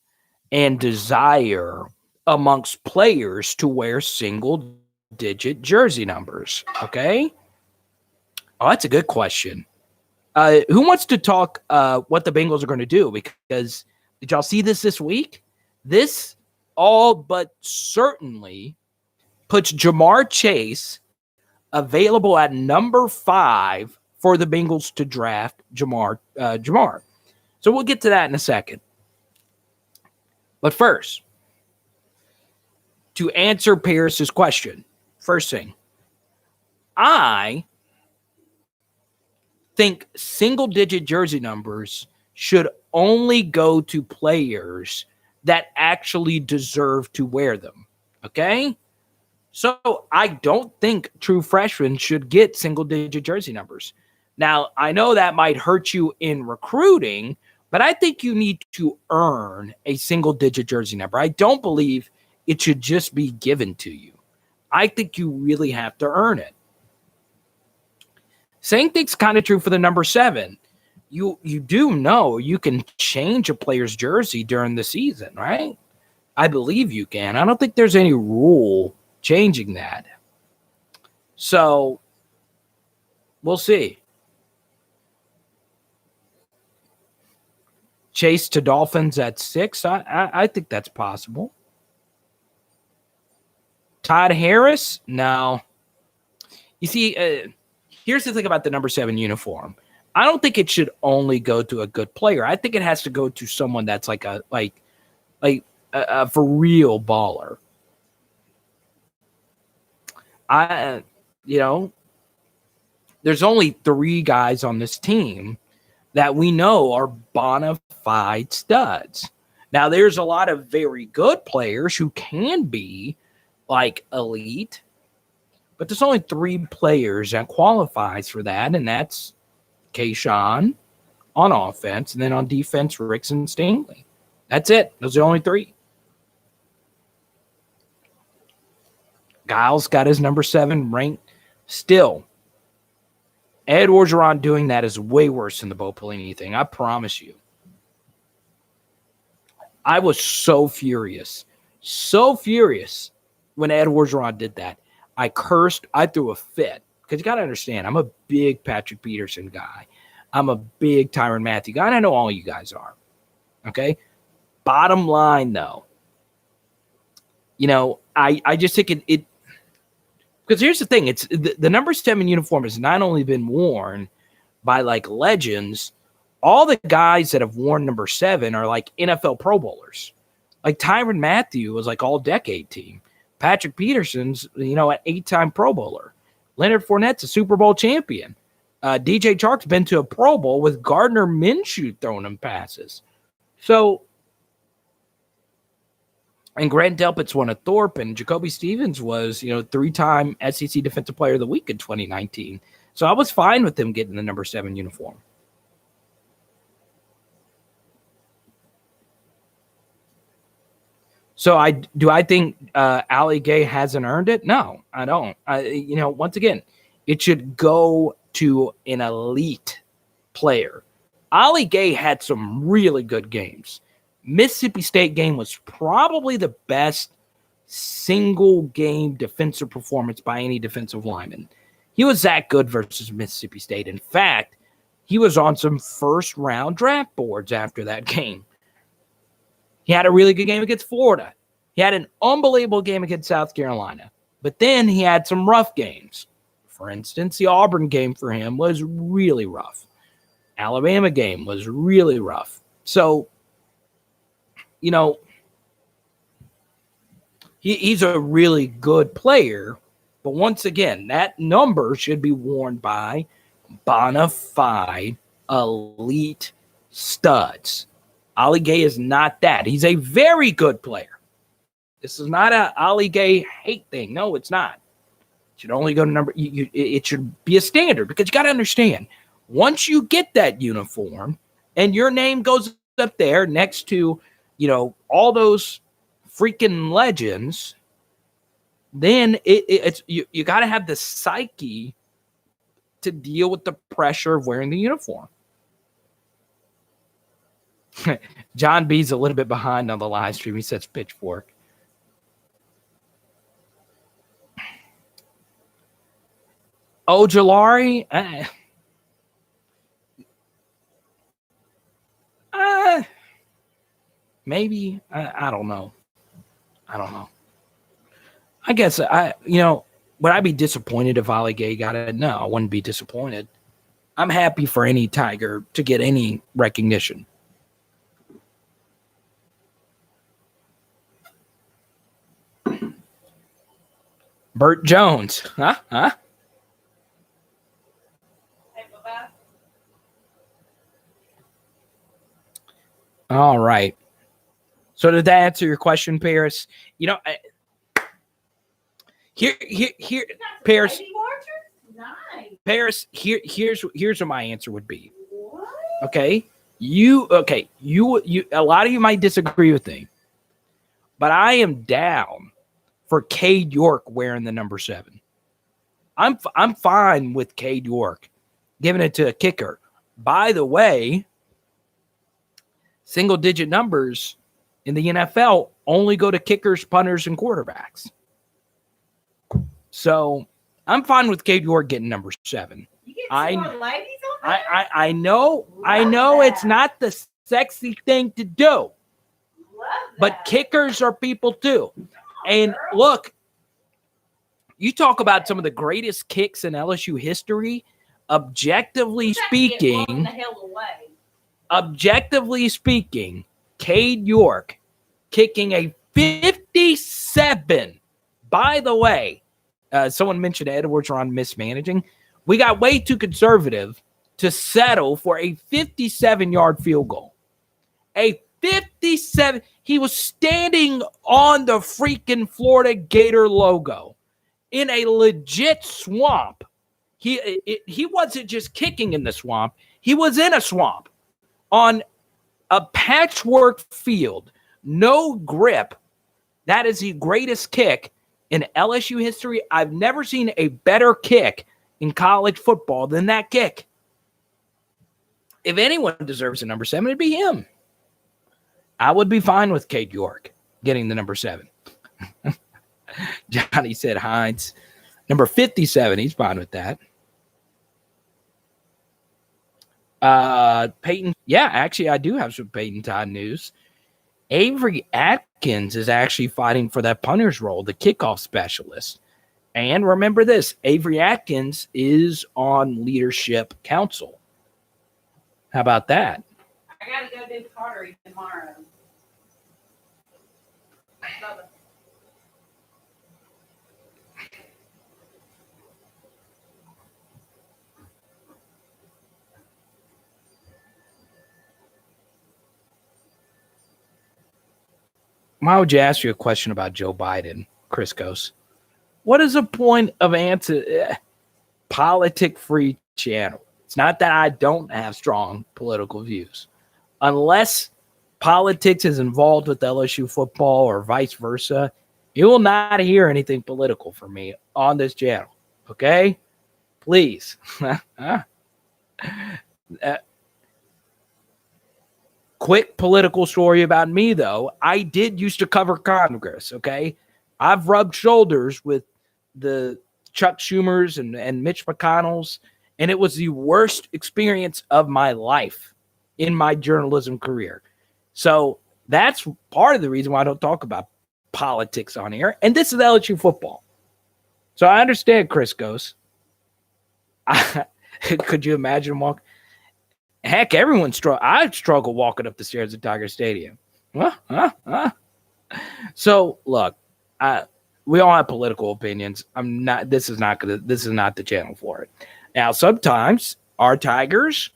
Speaker 1: and desire amongst players to wear single-digit jersey numbers, okay? Oh, that's a good question. Who wants to talk what the Bengals are going to do? Because did y'all see this week? This all but certainly puts Jamar Chase available at number 5 for the Bengals to draft Jamar. So we'll get to that in a second. But first, to answer Paris's question, first thing, I think single-digit jersey numbers should only go to players that actually deserve to wear them, okay? So I don't think true freshmen should get single-digit jersey numbers. Now, I know that might hurt you in recruiting, but I think you need to earn a single-digit jersey number. I don't believe it should just be given to you. I think you really have to earn it. Same thing's kind of true for the number 7. You do know you can change a player's jersey during the season, right? I believe you can. I don't think there's any rule changing that. So we'll see. Chase to Dolphins at 6. I think that's possible. Todd Harris? No. You see, here's the thing about the number 7 uniform. I don't think it should only go to a good player. I think it has to go to someone that's like a for real baller. There's only 3 guys on this team that we know are bona fide studs. Now, there's a lot of very good players who can be like elite, but there's only 3 players that qualifies for that, and that's Kayshawn on offense, and then on defense, Ricks and Stingley. That's it. Those are the only 3. Giles got his number 7 ranked. Still, Ed Orgeron doing that is way worse than the Bo Pelini thing. I promise you. I was so furious when Ed Orgeron did that. I cursed. I threw a fit. Because you got to understand, I'm a big Patrick Peterson guy. I'm a big Tyrann Mathieu guy, and I know all you guys are. Okay? Bottom line, though, I just think it because here's the thing. It's the number 7 uniform has not only been worn by, like, legends. All the guys that have worn number 7 are, like, NFL Pro Bowlers. Like, Tyrann Mathieu was, like, all-decade team. Patrick Peterson's, an 8-time Pro Bowler. Leonard Fournette's a Super Bowl champion. DJ Chark's been to a Pro Bowl with Gardner Minshew throwing him passes. So, and Grant Delpit's won a Thorpe, and Jacoby Stevens was, 3-time SEC Defensive Player of the Week in 2019. So I was fine with him getting the number 7 uniform. So I think Ali Gay hasn't earned it? No, I don't. Once again, it should go to an elite player. Ali Gay had some really good games. Mississippi State game was probably the best single game defensive performance by any defensive lineman. He was that good versus Mississippi State. In fact, he was on some first-round draft boards after that game. He had a really good game against Florida. He had an unbelievable game against South Carolina. But then he had some rough games. For instance, the Auburn game for him was really rough. Alabama game was really rough. So, he's a really good player. But once again, that number should be worn by bona fide, elite, studs. Ali Gay is not that. He's a very good player. This is not a Ali Gay hate thing. No, it's not. It should only go to number. It should be a standard, because you got to understand, once you get that uniform and your name goes up there next to, all those freaking legends, then it's you got to have the psyche to deal with the pressure of wearing the uniform. John B's a little bit behind on the live stream. He says pitchfork. Ojulari, maybe. I don't know. I guess would I be disappointed if Ali Gay got it? No, I wouldn't be disappointed. I'm happy for any Tiger to get any recognition. Burt Jones. Huh? All right. So did that answer your question, Paris? Here, Paris.
Speaker 2: Nice.
Speaker 1: Paris, here's what my answer would be.
Speaker 2: What?
Speaker 1: Okay. You a lot of you might disagree with me, but I am down for Cade York wearing the number 7. I'm fine with Cade York giving it to a kicker. By the way, single-digit numbers in the NFL only go to kickers, punters, and quarterbacks. So I'm fine with Cade York getting number 7.
Speaker 2: You get some more ladies on there?
Speaker 1: I know it's not the sexy thing to do.
Speaker 2: Love
Speaker 1: But
Speaker 2: that.
Speaker 1: kickers are people too. And look, you talk about some of the greatest kicks in LSU history. Objectively speaking, Cade York kicking a 57. By the way, someone mentioned Ed Orgeron mismanaging. We got way too conservative to settle for a 57-yard field goal. A 57. He was standing on the freaking Florida Gator logo in a legit swamp. He wasn't just kicking in the swamp. He was in a swamp on a patchwork field, no grip. That is the greatest kick in LSU history. I've never seen a better kick in college football than that kick. If anyone deserves a number 7, it'd be him. I would be fine with Cade York getting the number 7. Johnny said Hines. Number 57, he's fine with that. Peyton, yeah, actually, I do have some Peyton Todd news. Avery Atkins is actually fighting for that punter's role, the kickoff specialist. And remember this, Avery Atkins is on Leadership Council. How about that?
Speaker 2: I gotta go do pottery tomorrow. Bye-bye.
Speaker 1: Why would you ask you a question about Joe Biden, Chris goes? What is the point of answer? Politic-free channel. It's not that I don't have strong political views. Unless politics is involved with LSU football or vice versa, you will not hear anything political from me on this channel. Okay? Please. Quick political story about me, though. I did used to cover Congress, okay? I've rubbed shoulders with the Chuck Schumers and Mitch McConnells, and it was the worst experience of my life in my journalism career. So that's part of the reason why I don't talk about politics on air. And this is LSU football. So I understand Chris goes. Could you imagine walking? Heck, everyone I struggle walking up the stairs at Tiger Stadium. So look, we all have political opinions. This is not the channel for it. Now, sometimes our Tigers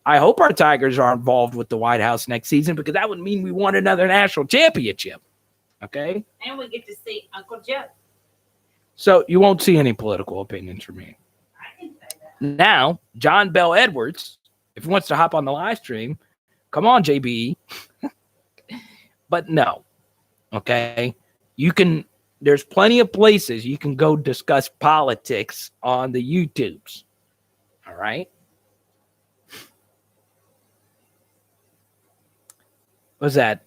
Speaker 1: I hope our Tigers are involved with the White House next season because that would mean we won another national championship. Okay?
Speaker 2: And we get to see Uncle Joe.
Speaker 1: So you won't see any political opinions from me.
Speaker 2: I can say that.
Speaker 1: Now, John Bell Edwards, if he wants to hop on the live stream, come on, JB. But no. Okay? There's plenty of places you can go discuss politics on the YouTubes. All right? What's that?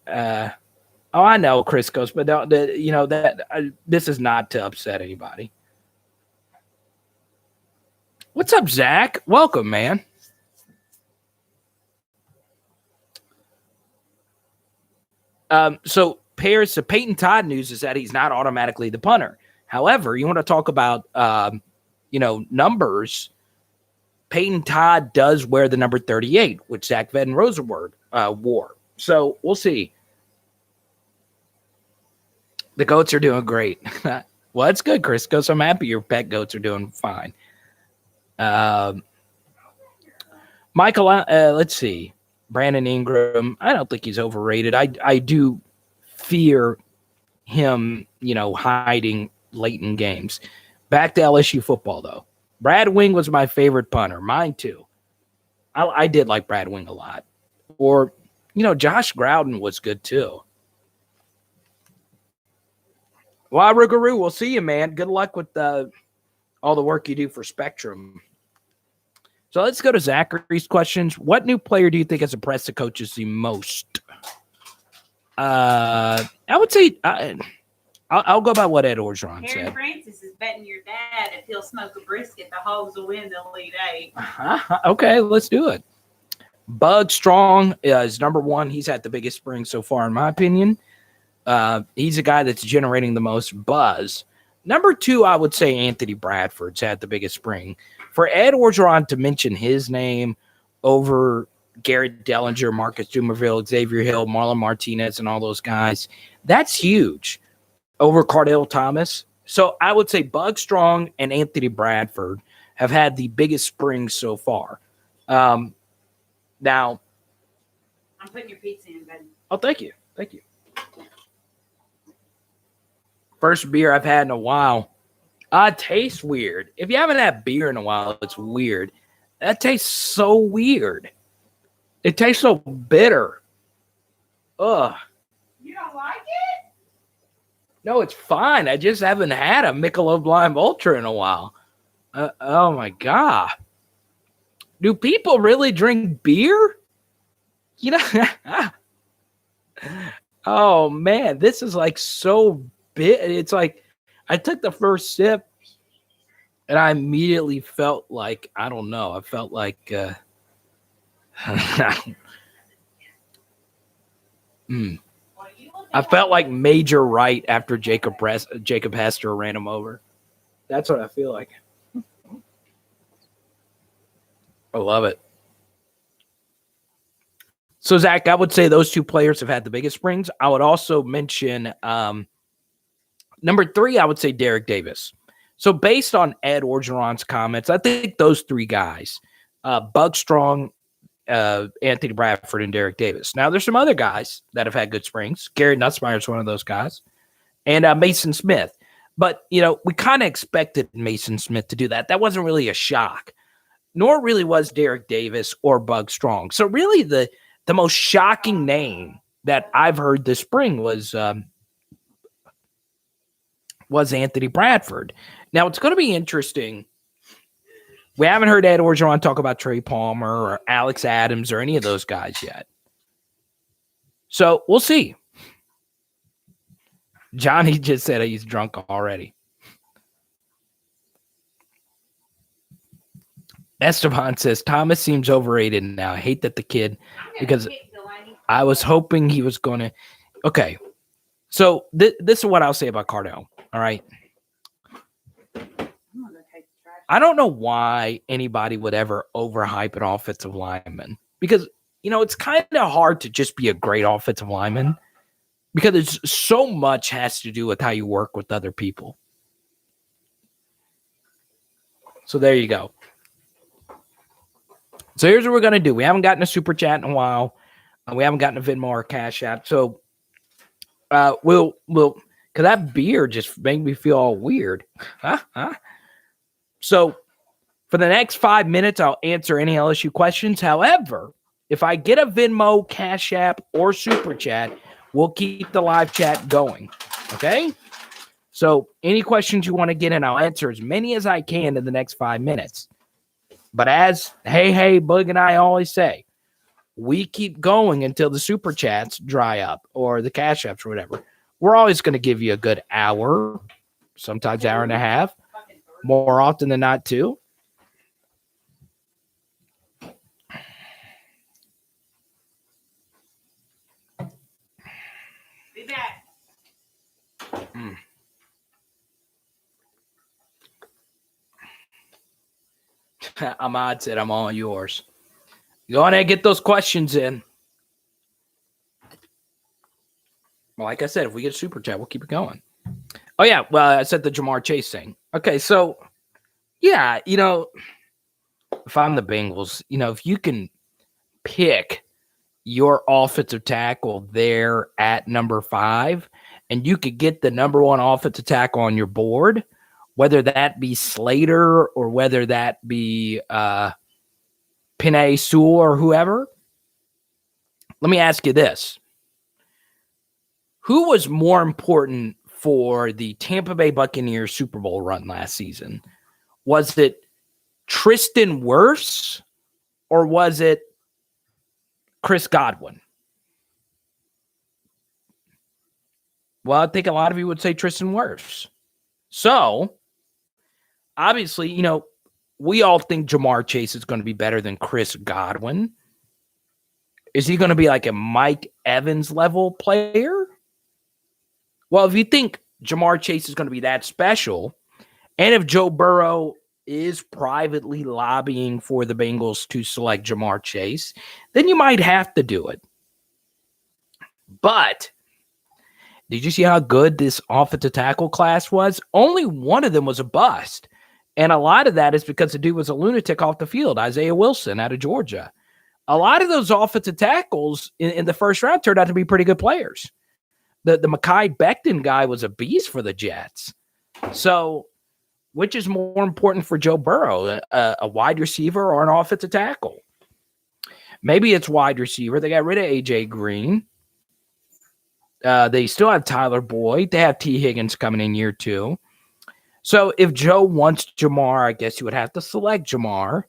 Speaker 1: I know Chris goes, but this is not to upset anybody. What's up, Zach? Welcome, man. So the Peyton Todd news is that he's not automatically the punter. However, you want to talk about numbers. Peyton Todd does wear the number 38, which Zach Van Rosenberg wore. So we'll see. The goats are doing great. Well, that's good, Chris. Goes. I'm happy your pet goats are doing fine. Michael, let's see. Brandon Ingram. I don't think he's overrated. I do fear him, hiding late in games. Back to LSU football, though. Brad Wing was my favorite punter. Mine, too. I did like Brad Wing a lot. Or, Josh Grouden was good, too. Well, Rougarou, we'll see you, man. Good luck with all the work you do for Spectrum. So let's go to Zachary's questions. What new player do you think has impressed the coaches the most? I would say I'll go by what Ed Orgeron said.
Speaker 2: Aaron Francis is betting your dad if he'll smoke a brisket, the Hogs will win the Elite Eight.
Speaker 1: Okay, let's do it. Bug Strong is number one. He's had the biggest spring so far, in my opinion. He's a guy that's generating the most buzz. Number two, I would say Anthony Bradford's had the biggest spring. For Ed Orgeron to mention his name over Garrett Dellinger, Marcus Dumerville, Xavier Hill, Marlon Martinez, and all those guys, that's huge. Over Cardell Thomas. So I would say Bug Strong and Anthony Bradford have had the biggest springs so far. Now,
Speaker 2: I'm putting your pizza in, buddy.
Speaker 1: Oh, thank you. Thank you. First beer I've had in a while. It tastes weird. If you haven't had beer in a while, it's weird. That tastes so weird. It tastes so bitter. Ugh.
Speaker 2: You don't like it?
Speaker 1: No, it's fine. I just haven't had a Michelob Lime Ultra in a while. Oh, my God. Do people really drink beer? Oh, man. This is like so big. It's like I took the first sip and I immediately felt like, I don't know. I felt like I felt like Major Wright after Jacob Hester ran him over. That's what I feel like. I love it. So, Zach, I would say those two players have had the biggest springs. I would also mention number three, I would say Derek Davis. So, based on Ed Orgeron's comments, I think those three guys, Bug Strong, Anthony Bradford, and Derek Davis. Now, there's some other guys that have had good springs. Garrett Nussmeier is one of those guys. And Mason Smith. But, we kind of expected Mason Smith to do that. That wasn't really a shock. Nor really was Derek Davis or Bug Strong. So, really, the most shocking name that I've heard this spring was Anthony Bradford. Now, it's going to be interesting. We haven't heard Ed Orgeron talk about Trey Palmer or Alex Adams or any of those guys yet. So, we'll see. Johnny just said he's drunk already. Esteban says, Thomas seems overrated now. I hate that the kid, because I was hoping he was going to. Okay. So this is what I'll say about Cardell. All right. I don't know why anybody would ever overhype an offensive lineman, because, it's kind of hard to just be a great offensive lineman, because it's so much has to do with how you work with other people. So there you go. So here's what we're going to do. We haven't gotten a super chat in a while. We haven't gotten a Venmo or Cash App. So we'll because that beer just made me feel all weird. So for the next 5 minutes, I'll answer any LSU questions. However, if I get a Venmo, Cash App, or super chat, we'll keep the live chat going. Okay? So any questions you want to get in, I'll answer as many as I can in the next 5 minutes. But as Hey, Bug and I always say, we keep going until the super chats dry up or the Cash Apps or whatever. We're always going to give you a good hour, sometimes hour and a half, more often than not, too.
Speaker 2: Be back.
Speaker 1: Ahmad said, I'm all yours. Go on and get those questions in. Well, like I said, if we get a super chat, we'll keep it going. Oh, yeah. Well, I said the Jamar Chase thing. Okay, so, yeah, if I'm the Bengals, if you can pick your offensive tackle there at number 5, and you could get the number 1 offensive tackle on your board, whether that be Slater or whether that be Penei Sewell or whoever, let me ask you this. Who was more important for the Tampa Bay Buccaneers Super Bowl run last season? Was it Tristan Wirfs or was it Chris Godwin? Well, I think a lot of you would say Tristan Wirfs. So, obviously, we all think Jamar Chase is going to be better than Chris Godwin. Is he going to be like a Mike Evans level player? Well, if you think Jamar Chase is going to be that special, and if Joe Burrow is privately lobbying for the Bengals to select Jamar Chase, then you might have to do it. But did you see how good this offensive tackle class was? Only one of them was a bust. And a lot of that is because the dude was a lunatic off the field, Isaiah Wilson out of Georgia. A lot of those offensive tackles in the first round turned out to be pretty good players. The Mekhi Becton guy was a beast for the Jets. So, which is more important for Joe Burrow, a wide receiver or an offensive tackle? Maybe it's wide receiver. They got rid of A.J. Green. They still have Tyler Boyd. They have T. Higgins coming in year 2. So, if Joe wants Jamar, I guess you would have to select Jamar.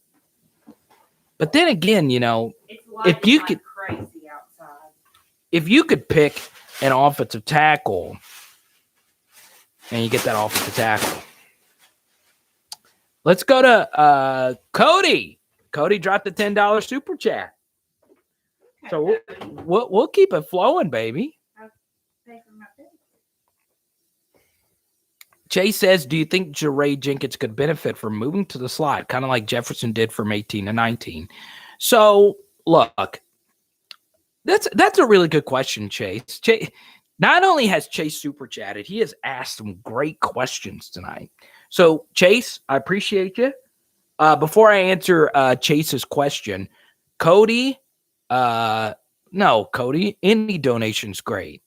Speaker 1: But then again, if you could,
Speaker 2: crazy outside.
Speaker 1: If you could pick an offensive tackle, and you get that offensive tackle. Let's go to Cody. Cody dropped a $10 super chat. So we'll keep it flowing, baby. Chase says, do you think Jaray Jenkins could benefit from moving to the slot, kind of like Jefferson did from 18 to 19? So, look, that's a really good question, Chase. Not only has Chase super chatted, he has asked some great questions tonight. So, Chase, I appreciate you. Before I answer Chase's question, Cody, Cody, any donation's great.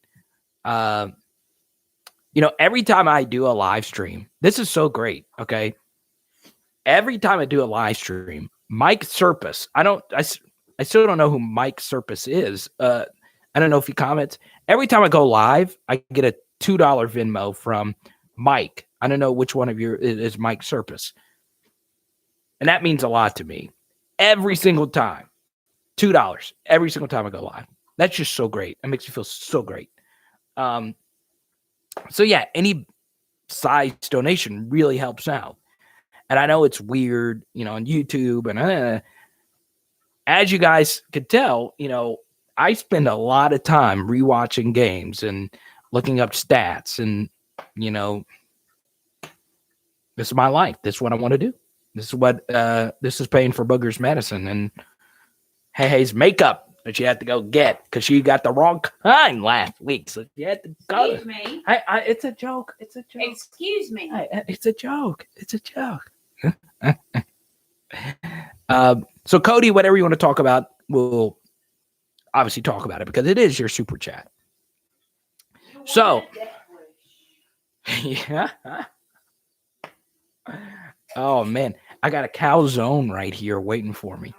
Speaker 1: Every time I do a live stream, this is so great, okay? Every time I do a live stream, Mike Serpis, I still don't know who Mike Serpis is. I don't know if he comments. Every time I go live, I get a $2 Venmo from Mike. I don't know which one of you is Mike Serpis. And that means a lot to me. Every single time. $2 every single time I go live. That's just so great. It makes me feel so great. So yeah, any size donation really helps out. And I know it's weird, on YouTube. And as you guys could tell, I spend a lot of time rewatching games and looking up stats. And, this is my life. This is what I want to do. This is what this is paying for Booger's medicine and Hey's makeup that you had to go get because she got the wrong kind last week. So you had to go.
Speaker 2: Excuse me.
Speaker 1: It's a joke. It's a joke.
Speaker 2: Excuse me.
Speaker 1: It's a joke. It's a joke. So, Cody, whatever you want to talk about, we'll obviously talk about it because it is your super chat. So, yeah. Oh, man. I got a calzone right here waiting for me.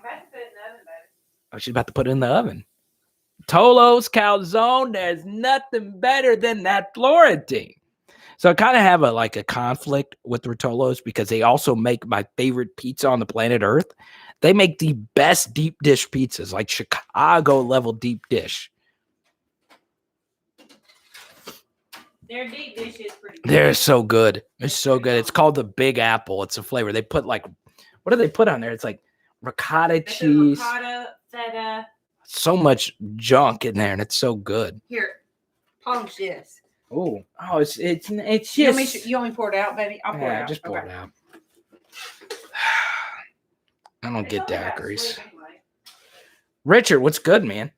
Speaker 1: Oh, she's about to put it in the oven. Tolo's calzone. There's nothing better than that Florentine. So I kind of have a conflict with Rotolo's because they also make my favorite pizza on the planet Earth. They make the best deep dish pizzas, like Chicago level deep dish.
Speaker 2: Their deep dish is pretty good.
Speaker 1: They're so good. It's so good. It's called the Big Apple. It's a flavor. They put what do they put on there? It's like ricotta cheese.
Speaker 2: Ricotta, feta.
Speaker 1: So much junk in there, and it's so good.
Speaker 2: Here, polish this.
Speaker 1: Oh, it's just.
Speaker 2: You want me to pour it out, baby? I'll pour it out.
Speaker 1: Just pour it out. I don't get daiquiris. Anyway. Richard, what's good, man?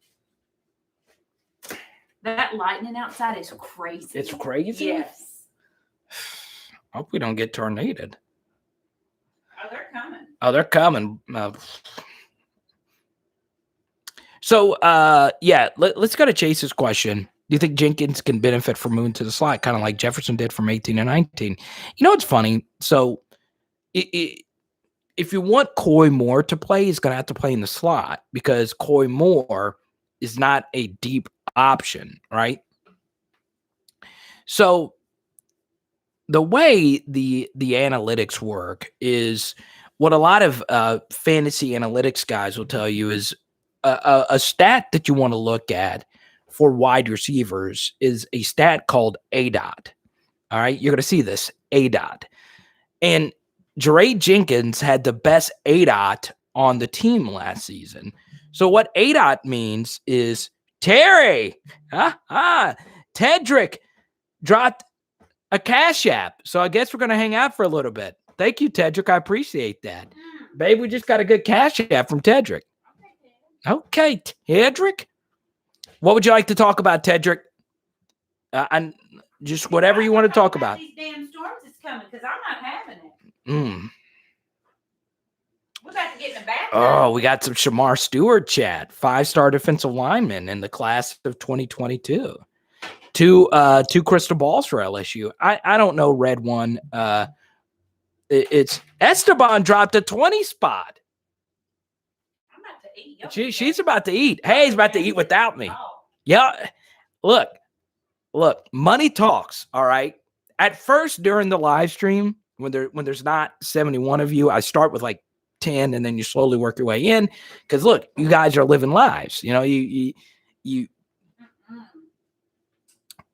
Speaker 2: That lightning outside is crazy.
Speaker 1: It's crazy?
Speaker 2: Yes.
Speaker 1: I hope we don't get tornadoed.
Speaker 2: Oh, they're coming.
Speaker 1: Oh, they're coming. So, let's go to Chase's question. Do you think Jenkins can benefit from moving to the slot, kind of like Jefferson did from 18 to 19? You know what's funny? So, if you want Coy Moore to play, he's going to have to play in the slot because Coy Moore is not a deep option, right? So, the way the analytics work is what a lot of fantasy analytics guys will tell you is a stat that you want to look at for wide receivers is a stat called ADOT. All right, you're going to see this ADOT. And Jaray Jenkins had the best ADOT on the team last season. So what ADOT means is Tedrick dropped a Cash App. So I guess we're going to hang out for a little bit. Thank you, Tedrick. I appreciate that. Babe, we just got a good Cash App from Tedrick. Okay, Tedrick. What would you like to talk about, Tedrick? And just whatever you want to talk about.
Speaker 2: These damn storms is coming because I'm not having it. We're about to get in the bathroom.
Speaker 1: Oh, we got some Shamar Stewart chat. 5-star defensive lineman in the class of 2022. Two crystal balls for LSU. I don't know red one. It's Esteban dropped a 20 spot.
Speaker 2: I'm about to eat.
Speaker 1: She's about to eat. Hey, he's about to eat without me. Yeah. Look, money talks. All right. At first, during the live stream, when there's not 71 of you, I start with like 10, and then you slowly work your way in. Because look, you guys are living lives. You know, you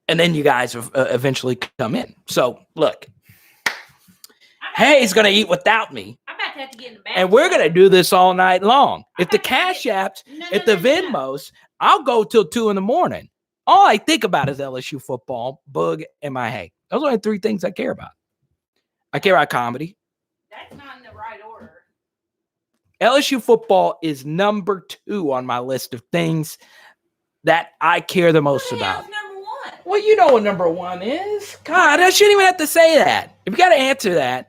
Speaker 1: and then you guys eventually come in. So look, hey, he's gonna eat without me.
Speaker 2: I'm about to have to get in the bathroom.
Speaker 1: And we're gonna do this all night long. If the Cash Apps, the Venmos, I'll go till 2 a.m. All I think about is LSU football, Boog, and my hay. Those are only 3 things I care about. I care about comedy.
Speaker 2: That's not in the right order.
Speaker 1: LSU football is number 2 on my list of things that I care the most about.
Speaker 2: Number 1?
Speaker 1: Well, you know what number 1 is. God, I shouldn't even have to say that. If you got to answer that.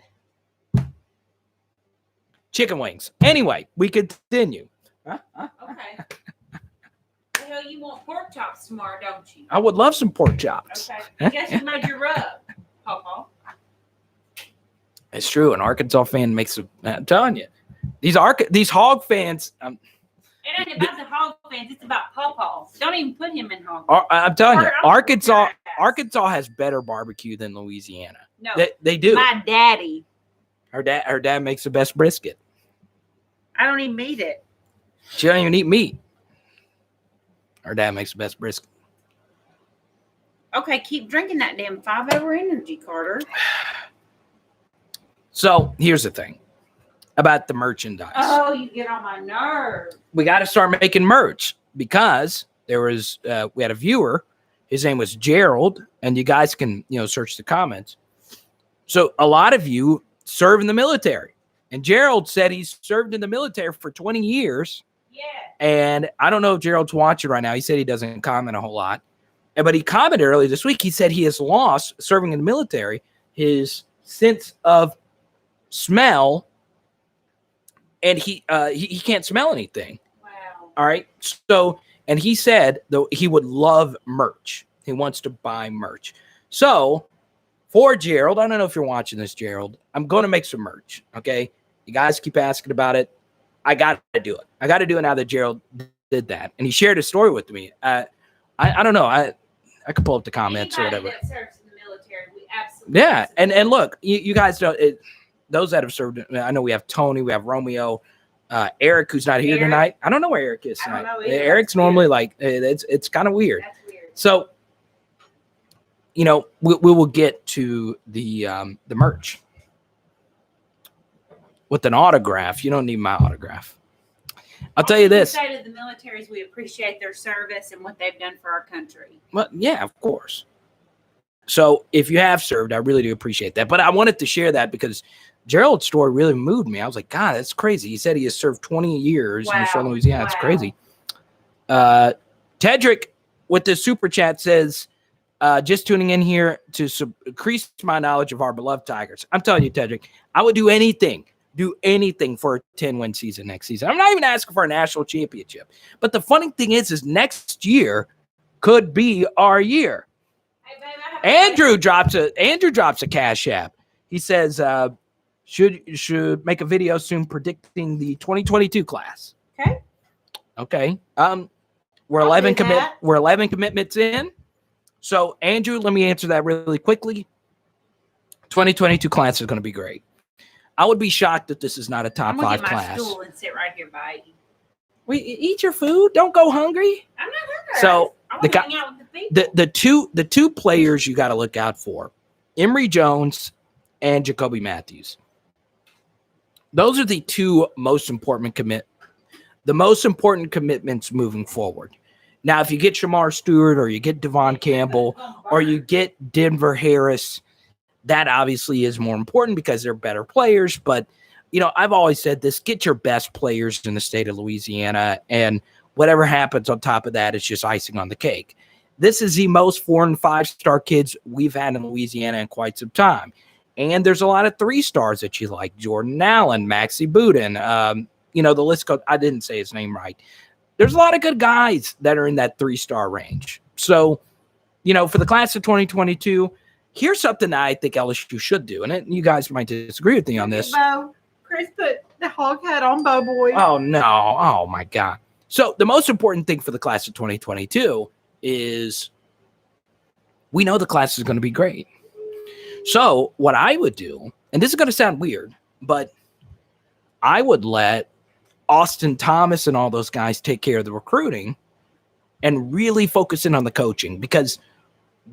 Speaker 1: Chicken wings. Anyway, we continue.
Speaker 2: Okay. Well, you want pork chops tomorrow, don't you?
Speaker 1: I would love some pork chops.
Speaker 2: Okay. I guess you made your rub, Pawpaw.
Speaker 1: It's true. An Arkansas fan makes a. I'm telling you, these Hog fans.
Speaker 2: It ain't about the Hog fans. It's about Pawpaw. Don't even put him in Hog.
Speaker 1: I'm telling you, Arkansas has better barbecue than Louisiana.
Speaker 2: No,
Speaker 1: they do.
Speaker 2: My daddy.
Speaker 1: Her dad makes the best brisket.
Speaker 2: I don't even eat it.
Speaker 1: She don't even eat meat. Her dad makes the best brisket.
Speaker 2: Okay, keep drinking that damn 5-hour energy, Carter.
Speaker 1: So here's the thing about the merchandise.
Speaker 2: Oh, you get on my nerves.
Speaker 1: We got to start making merch because there was we had a viewer. His name was Gerald, and you guys can search the comments. So a lot of you serve in the military, and Gerald said he's served in the military for 20 years.
Speaker 2: Yeah.
Speaker 1: And I don't know if Gerald's watching right now. He said he doesn't comment a whole lot, but he commented earlier this week. He said he has lost serving in the military his sense of smell and he can't smell anything.
Speaker 2: Wow.
Speaker 1: All right. So, and he said though he would love merch. He wants to buy merch. So for Gerald, I don't know if you're watching this, Gerald, I'm going to make some merch. Okay. You guys keep asking about it. I got to do it. I got to do it now that Gerald did that. And he shared a story with me. I don't know. I could pull up the comments or whatever.
Speaker 2: That serves in the military, we absolutely.
Speaker 1: Yeah. And look, you guys know it. Those that have served, I know we have Tony, we have Romeo, Eric, who's not here tonight. I don't know where Eric is tonight. Eric's normally like, it's kind of weird.
Speaker 2: That's weird.
Speaker 1: So, you know, we will get to the merch with an autograph. You don't need my autograph. I'll tell you this.
Speaker 2: Say to the militaries, we appreciate their service and what they've done for our country.
Speaker 1: Well, yeah, of course. So if you have served, I really do appreciate that. But I wanted to share that because Gerald's story really moved me. I was like, God, that's crazy. He said he has served 20 years in Southern Louisiana. It's crazy. Tedrick with the super chat says, just tuning in here to increase my knowledge of our beloved Tigers. I'm telling you, Tedrick, I would do anything for a 10-win season next season. I'm not even asking for a national championship. But the funny thing is next year could be our year. Hey, babe, Andrew drops a cash app. He says, should make a video soon predicting the 2022 class. Okay. We're 11 commitments in. So, Andrew, let me answer that really quickly. 2022 class is going to be great. I would be shocked if this is not a top 5 class. I'm going to get my stool and sit right here by you. Wait, eat your food. Don't go hungry. I'm not hungry. So, I want to hang out with the people. The two players you got to look out for, Emory Jones and Jacoby Matthews. Those are the two most important commitments moving forward. Now, if you get Shamar Stewart or you get Devon Campbell or you get Denver Harris, that obviously is more important because they're better players. But, you know, I've always said this, get your best players in the state of Louisiana, and whatever happens on top of that is just icing on the cake. This is the most 4- and 5-star kids we've had in Louisiana in quite some time. And there's a lot of 3-stars that you like, Jordan Allen, Maxie Boudin. You know, the list goes, I didn't say his name right. There's a lot of good guys that are in that 3-star range. So, you know, for the class of 2022, here's something that I think LSU should do. And you guys might disagree with me on this.
Speaker 2: Bo, Chris put the hog hat on Bo Boy.
Speaker 1: Oh, no. Oh, my God. So the most important thing for the class of 2022 is we know the class is going to be great. So what I would do, and this is going to sound weird, but I would let Austin Thomas and all those guys take care of the recruiting and really focus in on the coaching, because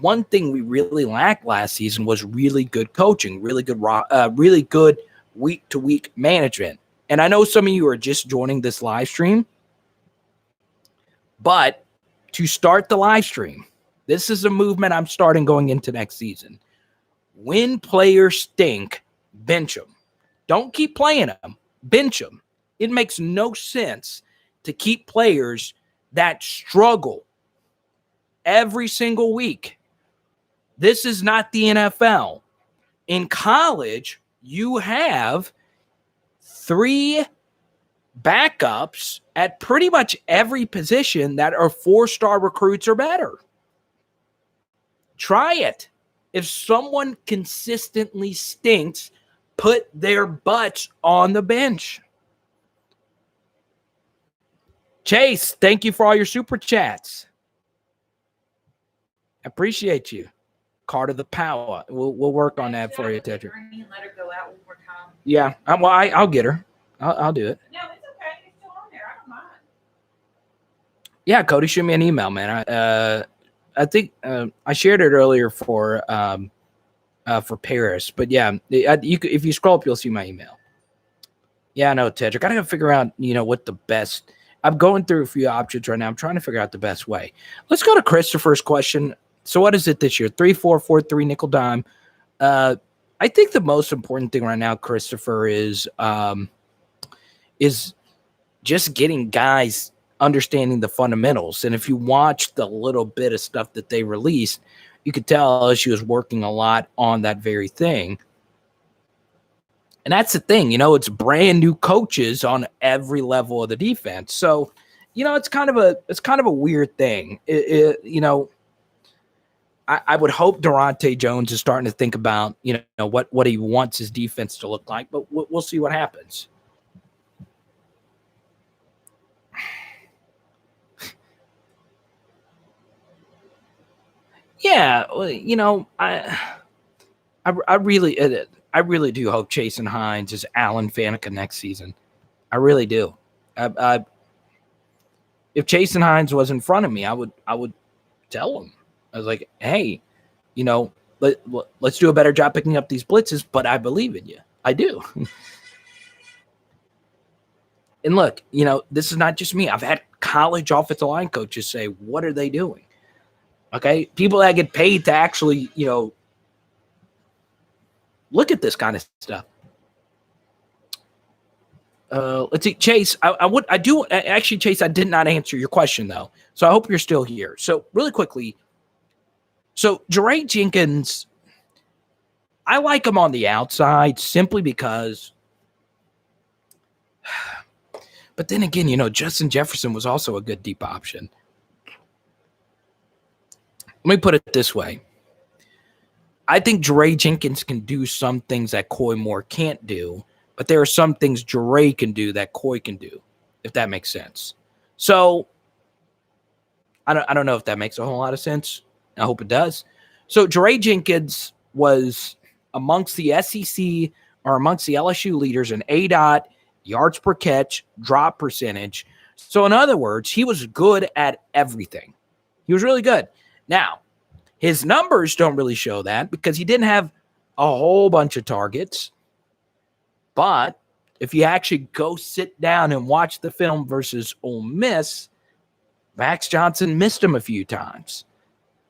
Speaker 1: one thing we really lacked last season was really good coaching, really good week-to-week management. And I know some of you are just joining this live stream, but to start the live stream, this is a movement I'm starting going into next season. When players stink, bench them. Don't keep playing them. Bench them. It makes no sense to keep players that struggle every single week. This is not the NFL. In college, you have 3 backups at pretty much every position that are 4-star recruits or better. Try it. If someone consistently stinks, put their butts on the bench. Chase, thank you for all your super chats. Appreciate you. Carter the Power. We'll work on that for you, Tetra.
Speaker 2: Let her go out one more time.
Speaker 1: Yeah, I'll get her. I'll do it.
Speaker 2: No, it's okay. It's still on there. I don't mind.
Speaker 1: Yeah, Cody, shoot me an email, man. I think I shared it earlier for Paris, but yeah, if you scroll up, you'll see my email. Yeah, I know, Tedrick. I gotta figure out, what the best. I'm going through a few options right now. I'm trying to figure out the best way. Let's go to Christopher's question. So, what is it this year? 3-4-4-3 nickel dime. I think the most important thing right now, Christopher, is just getting guys understanding the fundamentals. And if you watch the little bit of stuff that they released, you could tell LSU is working a lot on that very thing. And that's the thing, it's brand new coaches on every level of the defense. So, it's kind of a weird thing. I would hope Durante Jones is starting to think about, what he wants his defense to look like, but we'll see what happens. Yeah, I really do hope Jason Hines is Alan Faneca next season. I really do. If Jason Hines was in front of me, I would tell him. I was like, hey, let's do a better job picking up these blitzes, but I believe in you. I do. And look, this is not just me. I've had college offensive line coaches say, what are they doing? Okay, people that get paid to actually, look at this kind of stuff. Let's see, Chase. Chase, I did not answer your question though, so I hope you're still here. So really quickly, Jaray Jenkins, I like him on the outside simply because. But then again, Justin Jefferson was also a good deep option. Let me put it this way. I think Jaray Jenkins can do some things that Coy Moore can't do, but there are some things Jaray can do that Coy can do, if that makes sense. So I don't know if that makes a whole lot of sense. I hope it does. So Jaray Jenkins was amongst the SEC or amongst the LSU leaders in ADOT, yards per catch, drop percentage. So in other words, he was good at everything. He was really good. Now, his numbers don't really show that because he didn't have a whole bunch of targets. But if you actually go sit down and watch the film versus Ole Miss, Max Johnson missed him a few times.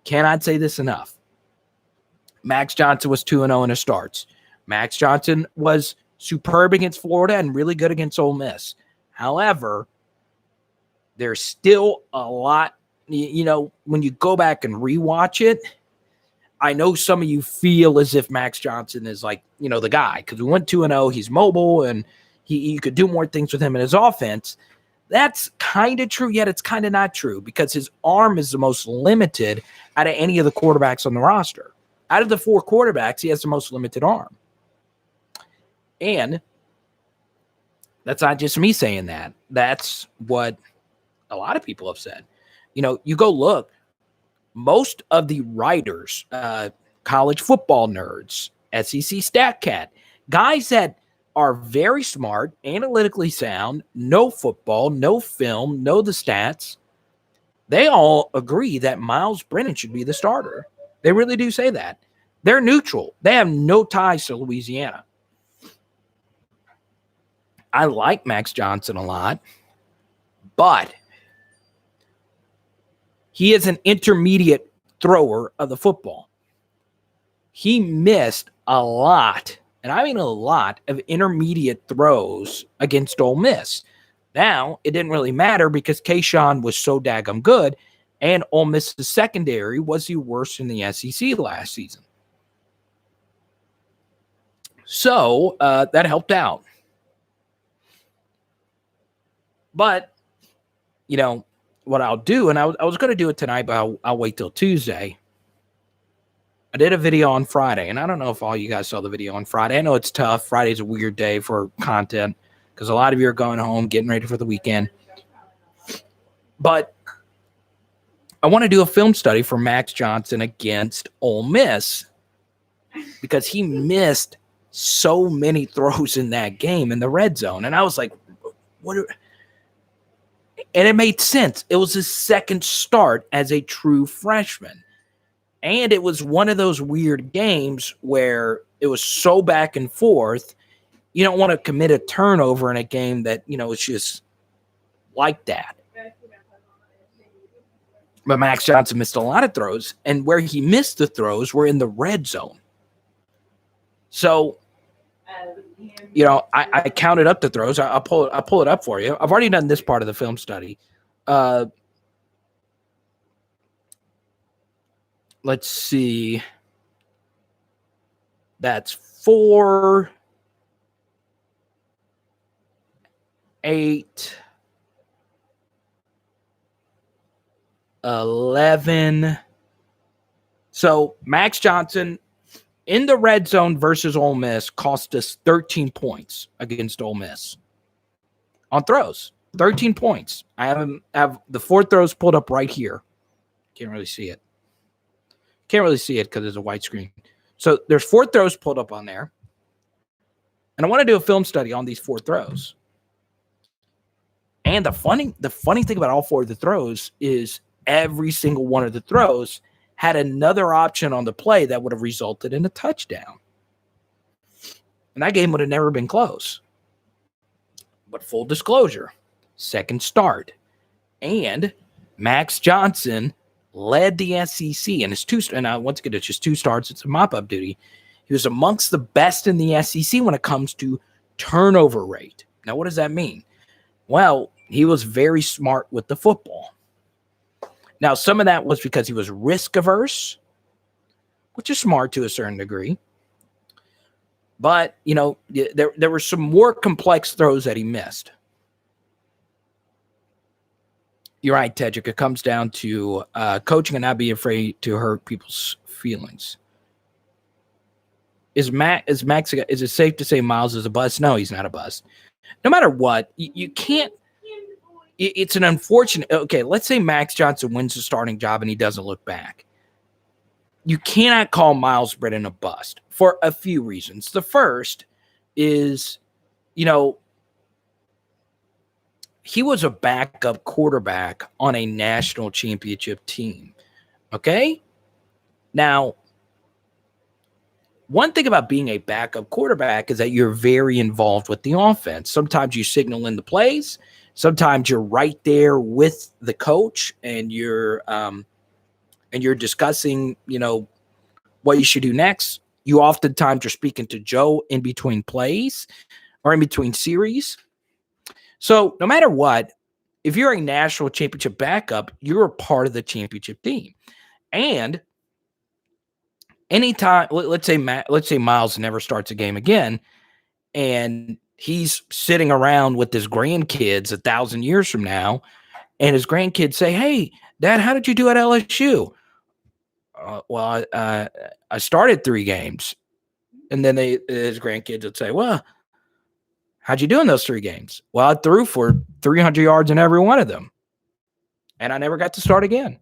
Speaker 1: Cannot say this enough. Max Johnson was 2-0 in his starts. Max Johnson was superb against Florida and really good against Ole Miss. However, there's still a lot. When you go back and rewatch it, I know some of you feel as if Max Johnson is like, the guy, because we went 2-0, he's mobile, and you could do more things with him in his offense. That's kind of true, yet it's kind of not true, because his arm is the most limited out of any of the quarterbacks on the roster. Out of the 4 quarterbacks, he has the most limited arm. And that's not just me saying that. That's what a lot of people have said. You go look, most of the writers, college football nerds, SEC StatCat, guys that are very smart, analytically sound, know football, know film, know the stats, they all agree that Myles Brennan should be the starter. They really do say that. They're neutral. They have no ties to Louisiana. I like Max Johnson a lot, but he is an intermediate thrower of the football. He missed a lot, and I mean a lot, of intermediate throws against Ole Miss. Now, it didn't really matter because Kayshawn was so daggum good, and Ole Miss's secondary was the worst in the SEC last season. So, that helped out. But, what I'll do, and I was going to do it tonight, but I'll wait till Tuesday. I did a video on Friday, and I don't know if all you guys saw the video on Friday. I know it's tough. Friday's a weird day for content because a lot of you are going home, getting ready for the weekend. But I want to do a film study for Max Johnson against Ole Miss because he missed so many throws in that game in the red zone. And I was like, and it made sense. It was his second start as a true freshman. And it was one of those weird games where it was so back and forth. You don't want to commit a turnover in a game that, it's just like that. But Max Johnson missed a lot of throws, and where he missed the throws were in the red zone. So, I counted up the throws. I'll pull it up for you. I've already done this part of the film study. Let's see. That's 4. 8, 11. So Max Johnson in the red zone versus Ole Miss cost us 13 points against Ole Miss on throws. 13 points. I have the 4 throws pulled up right here. Can't really see it. Can't really see it because there's a white screen. So there's 4 throws pulled up on there. And I want to do a film study on these 4 throws. And the funny thing about all 4 of the throws is every single one of the throws had another option on the play that would have resulted in a touchdown. And that game would have never been close. But full disclosure, second start. And Max Johnson led the SEC. And it's 2, and once again, it's just 2 starts. It's a mop-up duty. He was amongst the best in the SEC when it comes to turnover rate. Now, what does that mean? Well, he was very smart with the football. Now, some of that was because he was risk averse, which is smart to a certain degree. But, you know, there were some more complex throws that he missed. You're right, Tedrick. It comes down to coaching and not being afraid to hurt people's feelings. Is it safe to say Myles is a bust? No, he's not a bust. No matter what, you can't. It's an unfortunate. Okay, let's say Max Johnson wins the starting job and he doesn't look back. You cannot call Myles Brennan a bust for a few reasons. The first is, you know, he was a backup quarterback on a national championship team. Okay? Now, one thing about being a backup quarterback is that you're very involved with the offense. Sometimes you signal in the plays. Sometimes you're right there with the coach and you're discussing, you know, what you should do next. You oftentimes are speaking to Joe in between plays or in between series. So no matter what, if you're a national championship backup, you're a part of the championship team. And anytime, let's say Myles never starts a game again, and he's sitting around with his grandkids 1,000 years from now, and his grandkids say, "Hey, Dad, how did you do at LSU?" Well, I started 3 games, and then his grandkids would say, "Well, how'd you do in those 3 games?" "Well, I threw for 300 yards in every one of them, and I never got to start again."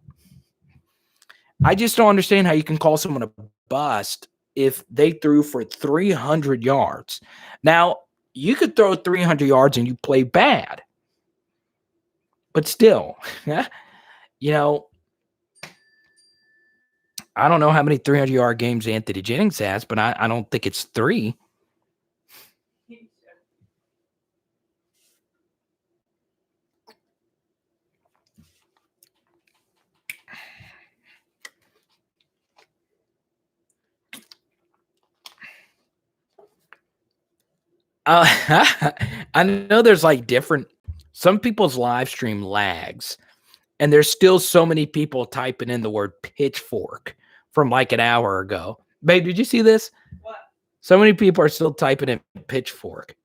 Speaker 1: I just don't understand how you can call someone a bust if they threw for 300 yards. Now, you could throw 300 yards and you play bad. But still, you know, I don't know how many 300-yard games Anthony Jennings has, but I don't think it's 3. I know there's like different, some people's live stream lags, and there's still so many people typing in the word pitchfork from like an hour ago. Babe, did you see this?
Speaker 2: What?
Speaker 1: So many people are still typing in pitchfork.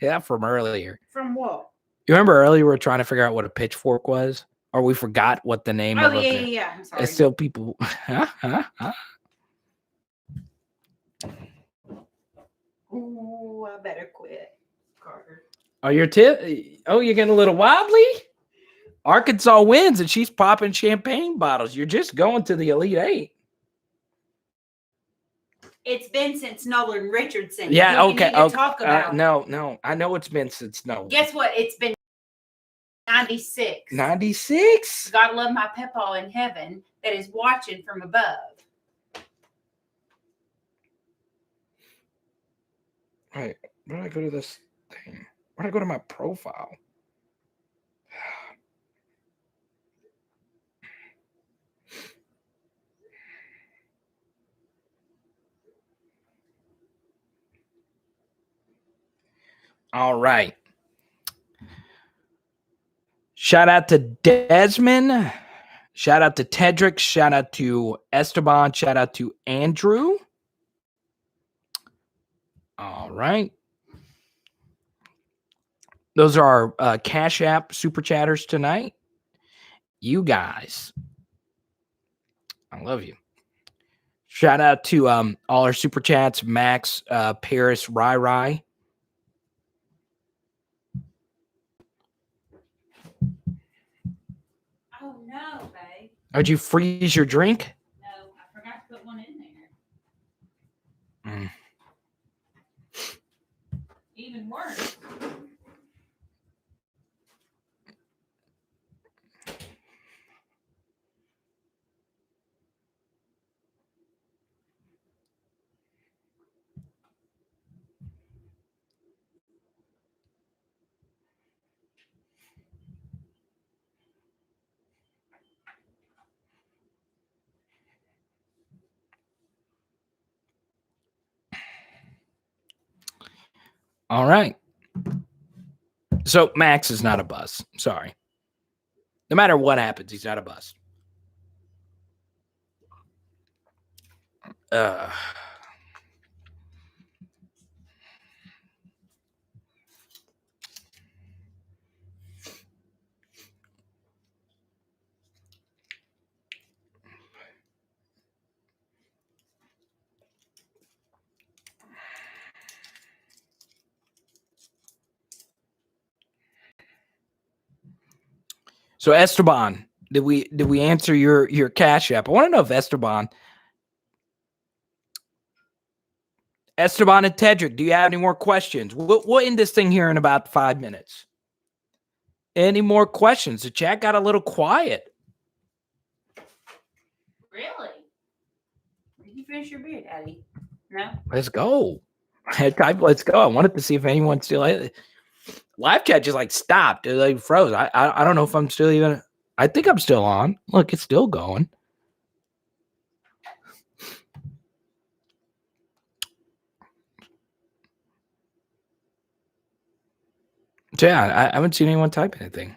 Speaker 1: Yeah, from earlier.
Speaker 2: From what?
Speaker 1: You remember earlier we were trying to figure out what a pitchfork was? Or we forgot what the name of it.
Speaker 2: Yeah. I'm sorry.
Speaker 1: It's still people.
Speaker 2: Ooh, I better quit, Carter.
Speaker 1: Oh, you're getting a little wobbly? Arkansas wins and she's popping champagne bottles. You're just going to the Elite 8.
Speaker 2: It's been since Nolan Richardson.
Speaker 1: Yeah, okay.
Speaker 2: Talk about
Speaker 1: no. I know it's been since Nolan.
Speaker 2: Guess what? It's been 96.
Speaker 1: 96?
Speaker 2: Gotta love my Pepaw in heaven that is watching from above.
Speaker 1: Right. Where do I go to this thing? Where do I go to my profile? All right. Shout out to Desmond. Shout out to Tedrick. Shout out to Esteban. Shout out to Andrew. All right. Those are our Cash App super chatters tonight. You guys, I love you. Shout out to all our super chats: Max, Paris, Rai.
Speaker 2: Oh no, babe.
Speaker 1: Did you freeze your drink?
Speaker 2: No, I forgot to put one in there.
Speaker 1: Mm.
Speaker 2: Even worse.
Speaker 1: All right. So Max is not a bust. Sorry. No matter what happens, he's not a bust. So Esteban, did we answer your Cash App? I want to know if Esteban and Tedrick, do you have any more questions? We'll end this thing here in about 5 minutes. Any more questions? The chat got a little quiet.
Speaker 2: Really? Did you finish your beer, Daddy? No?
Speaker 1: Let's go. Let's go. I wanted to see if anyone's still live chat just like stopped. It like froze. I don't know if I'm still even. I think I'm still on. Look, it's still going. So yeah, I haven't seen anyone type anything.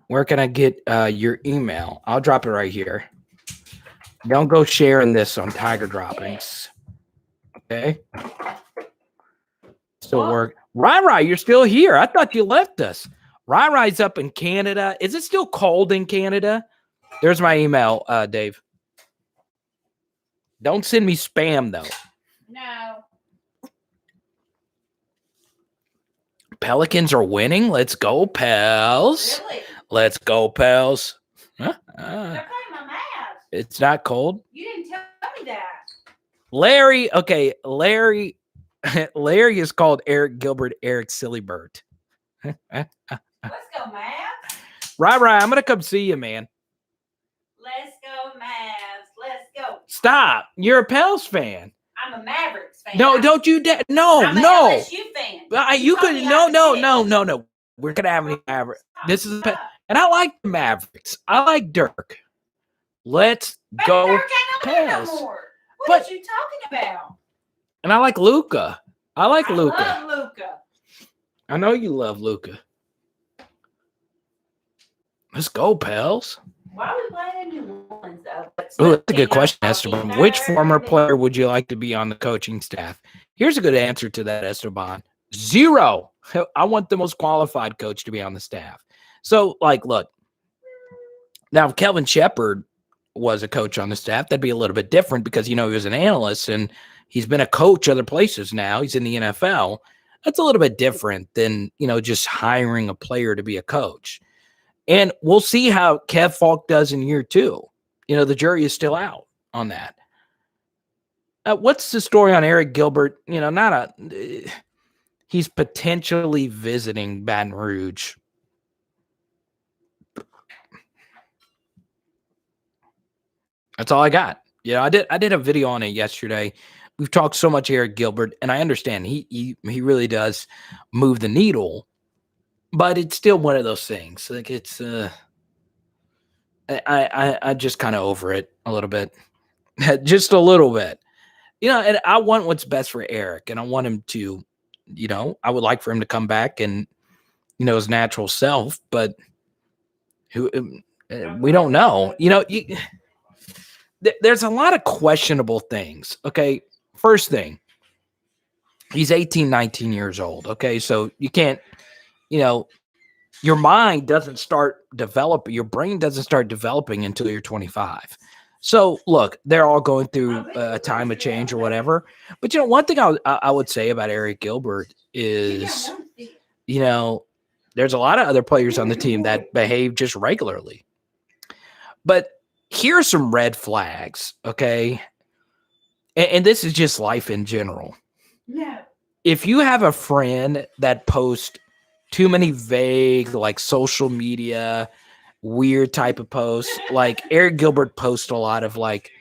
Speaker 1: Where can I get your email? I'll drop it right here. Don't go sharing this on Tiger Droppings. Okay. Still work. Rai, you're still here. I thought you left us. Rai's up in Canada. Is it still cold in Canada? There's my email, Dave. Don't send me spam, though.
Speaker 2: No.
Speaker 1: Pelicans are winning. Let's go, pals.
Speaker 2: Really?
Speaker 1: Let's go, pals. Huh?
Speaker 2: They're playing my mask.
Speaker 1: It's not cold.
Speaker 2: You didn't tell me that.
Speaker 1: Larry, okay, Larry is called Eric Gilbert, Eric Sillybert.
Speaker 2: Let's go, Mavs.
Speaker 1: Rai, I'm gonna come see you, man.
Speaker 2: Let's go, Mavs. Let's go.
Speaker 1: Stop. You're a Pels fan.
Speaker 2: I'm a Mavericks fan.
Speaker 1: No, don't you dare. No.
Speaker 2: I'm an LSU fan.
Speaker 1: You could no. We're gonna have any Mavericks. This is and I like the Mavericks. I like Dirk. Let's go.
Speaker 2: Dirk ain't on no more. What are you talking about?
Speaker 1: And I like Luka. I like Luka.
Speaker 2: I love Luka.
Speaker 1: I know you love Luka. Let's go, pals.
Speaker 2: Why are we playing in New Orleans, though?
Speaker 1: Oh, that's a good question, Esteban. Which former player would you like to be on the coaching staff? Here's a good answer to that, Esteban. 0. I want the most qualified coach to be on the staff. So, like, look. Now, if Kelvin Shepard was a coach on the staff, that'd be a little bit different because, he was an analyst and he's been a coach other places now. He's in the NFL. That's a little bit different than, just hiring a player to be a coach. And we'll see how Kev Falk does in year 2. The jury is still out on that. What's the story on Eric Gilbert? He's potentially visiting Baton Rouge. That's all I got. I did a video on it yesterday. We've talked so much Eric Gilbert, and I understand he really does move the needle, but it's still one of those things. Like it's I just kind of over it a little bit. Just a little bit. And I want what's best for Eric, and I want him to, I would like for him to come back and, his natural self, but we don't know. There's a lot of questionable things. Okay. First thing, he's 18, 19 years old. Okay. So you can't your mind doesn't start developing, your brain doesn't start developing until you're 25. So look, they're all going through a time of change or whatever. But one thing I would say about Eric Gilbert is, there's a lot of other players on the team that behave just regularly. But here's some red flags, okay? And this is just life in general.
Speaker 2: No.
Speaker 1: If you have a friend that posts too many vague, like social media, weird type of posts, like Eric Gilbert posts a lot of like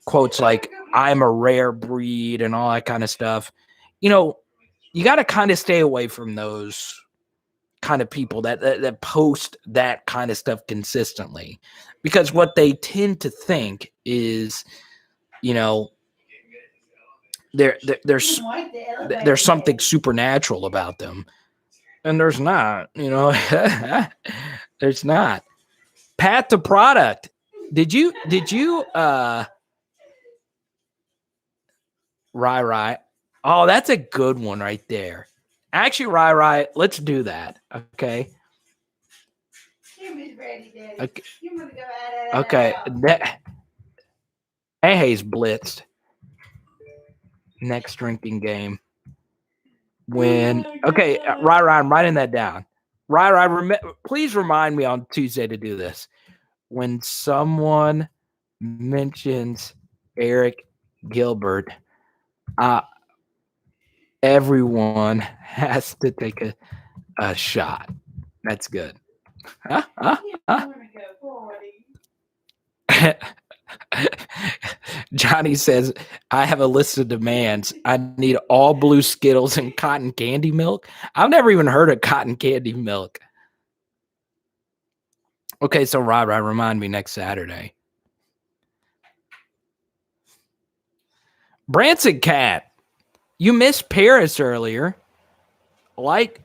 Speaker 1: quotes like "I'm a rare breed" and all that kind of stuff. You got to kind of stay away from those kind of people that post that kind of stuff consistently, because what they tend to think is, there's something supernatural about them, and there's not. There's not. Path to product. Did you Rai? Oh, that's a good one right there. Actually, Rai, let's do that. Okay. Okay. Hayes blitzed. Next drinking game. When okay, Rai, I'm writing that down. Rai, please remind me on Tuesday to do this. When someone mentions Eric Gilbert, everyone has to take a shot. That's good. Johnny says, I have a list of demands. I need all blue Skittles and cotton candy milk. I've never even heard of cotton candy milk. Okay, so Rai, remind me next Saturday. Branson Cat, you missed Paris earlier. Like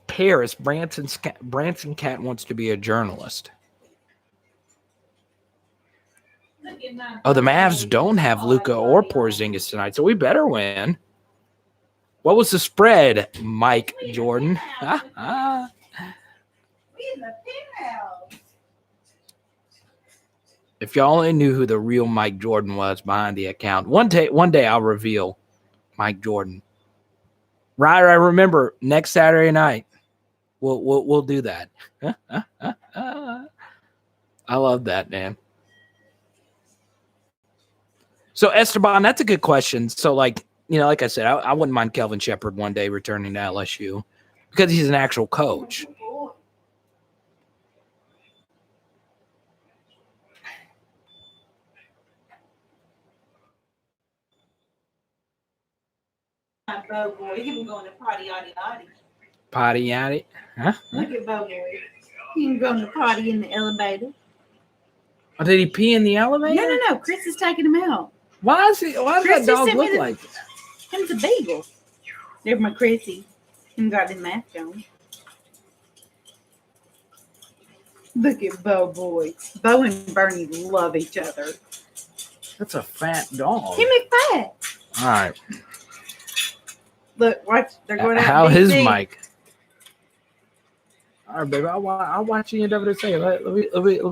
Speaker 1: Paris, Branson Cat wants to be a journalist. Oh, the Mavs don't have Luka or Porzingis tonight, so we better win. What was the spread, Mike Jordan? If y'all only knew who the real Mike Jordan was behind the account. One day I'll reveal Mike Jordan. Right, I remember next Saturday night. We'll do that. I love that, man. So Esteban, that's a good question. So like I said, I wouldn't mind Kelvin Shepherd one day returning to LSU because he's an actual coach.
Speaker 2: Bo boy, he been going to party yaddy.
Speaker 1: Potty yaddy? Huh?
Speaker 2: Look at Bo boy. He been going to party in the elevator.
Speaker 1: Oh, did he pee in the elevator?
Speaker 2: No. Chris is taking him out.
Speaker 1: Why does that dog look like that?
Speaker 2: Him's a beagle. There's my Chrissy. Him got his mask on. Look at Bo boy. Bo and Bernie love each other.
Speaker 1: That's a fat dog.
Speaker 2: He make fat.
Speaker 1: All right.
Speaker 2: Look, watch. They're going out.
Speaker 1: How his mic? All right, baby. I'll watch you endeavor to say. Let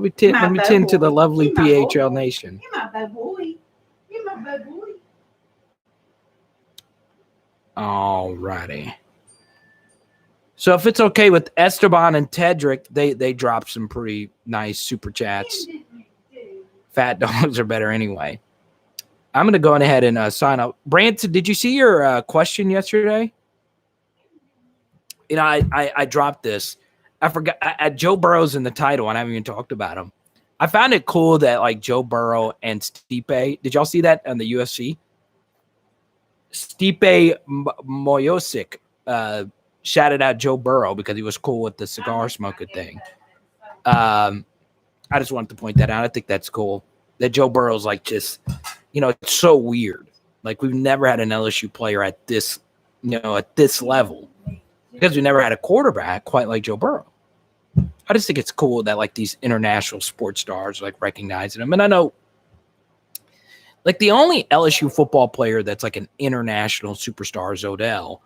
Speaker 1: me tend to the lovely PHL Nation.
Speaker 2: You're my bad boy.
Speaker 1: All righty. So if it's okay with Esteban and Tedrick, they drop some pretty nice super chats. Fat dogs are better anyway. I'm going to go ahead and sign up. Branson, did you see your question yesterday? I dropped this. I forgot. Joe Burrow's in the title, and I haven't even talked about him. I found it cool that like Joe Burrow and Stipe. Did y'all see that on the UFC? Stipe Miocic shouted out Joe Burrow because he was cool with the cigar smoking thing. I just wanted to point that out. I think that's cool. That Joe Burrow's like just, it's so weird. Like we've never had an LSU player at this, at this level because we never had a quarterback quite like Joe Burrow. I just think it's cool that like these international sports stars like recognizing him. And I know like the only LSU football player that's like an international superstar is Odell.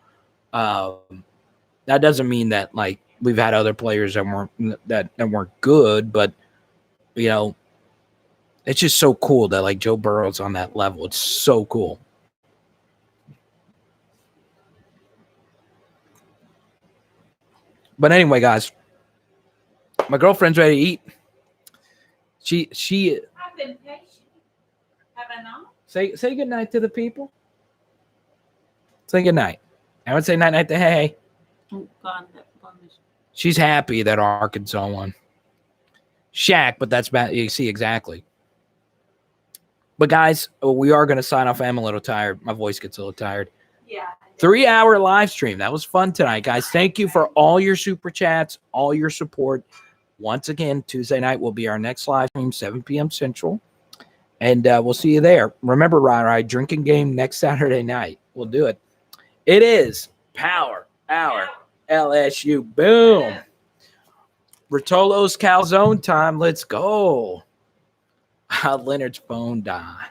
Speaker 1: That doesn't mean that like we've had other players that weren't good, but you know, it's just so cool that like Joe Burrow's on that level. It's so cool. But anyway, guys, my girlfriend's ready to eat. She.
Speaker 2: I've been patient. Have I not?
Speaker 1: Say good night to the people. Say good night. I would say night to hey.
Speaker 2: Oh God, that promise.
Speaker 1: She's happy that Arkansas won. Shaq, but that's bad. You see exactly. But guys, we are going to sign off. I'm a little tired. My voice gets a little tired.
Speaker 2: Yeah.
Speaker 1: 3-hour live stream. That was fun tonight, guys. Thank you for all your super chats, all your support. Once again, Tuesday night will be our next live stream, 7 p.m. Central. And we'll see you there. Remember, Ride drinking game next Saturday night. We'll do it. It is Power Hour LSU. Boom. Rotolo's calzone time. Let's go. Leonard's phone died.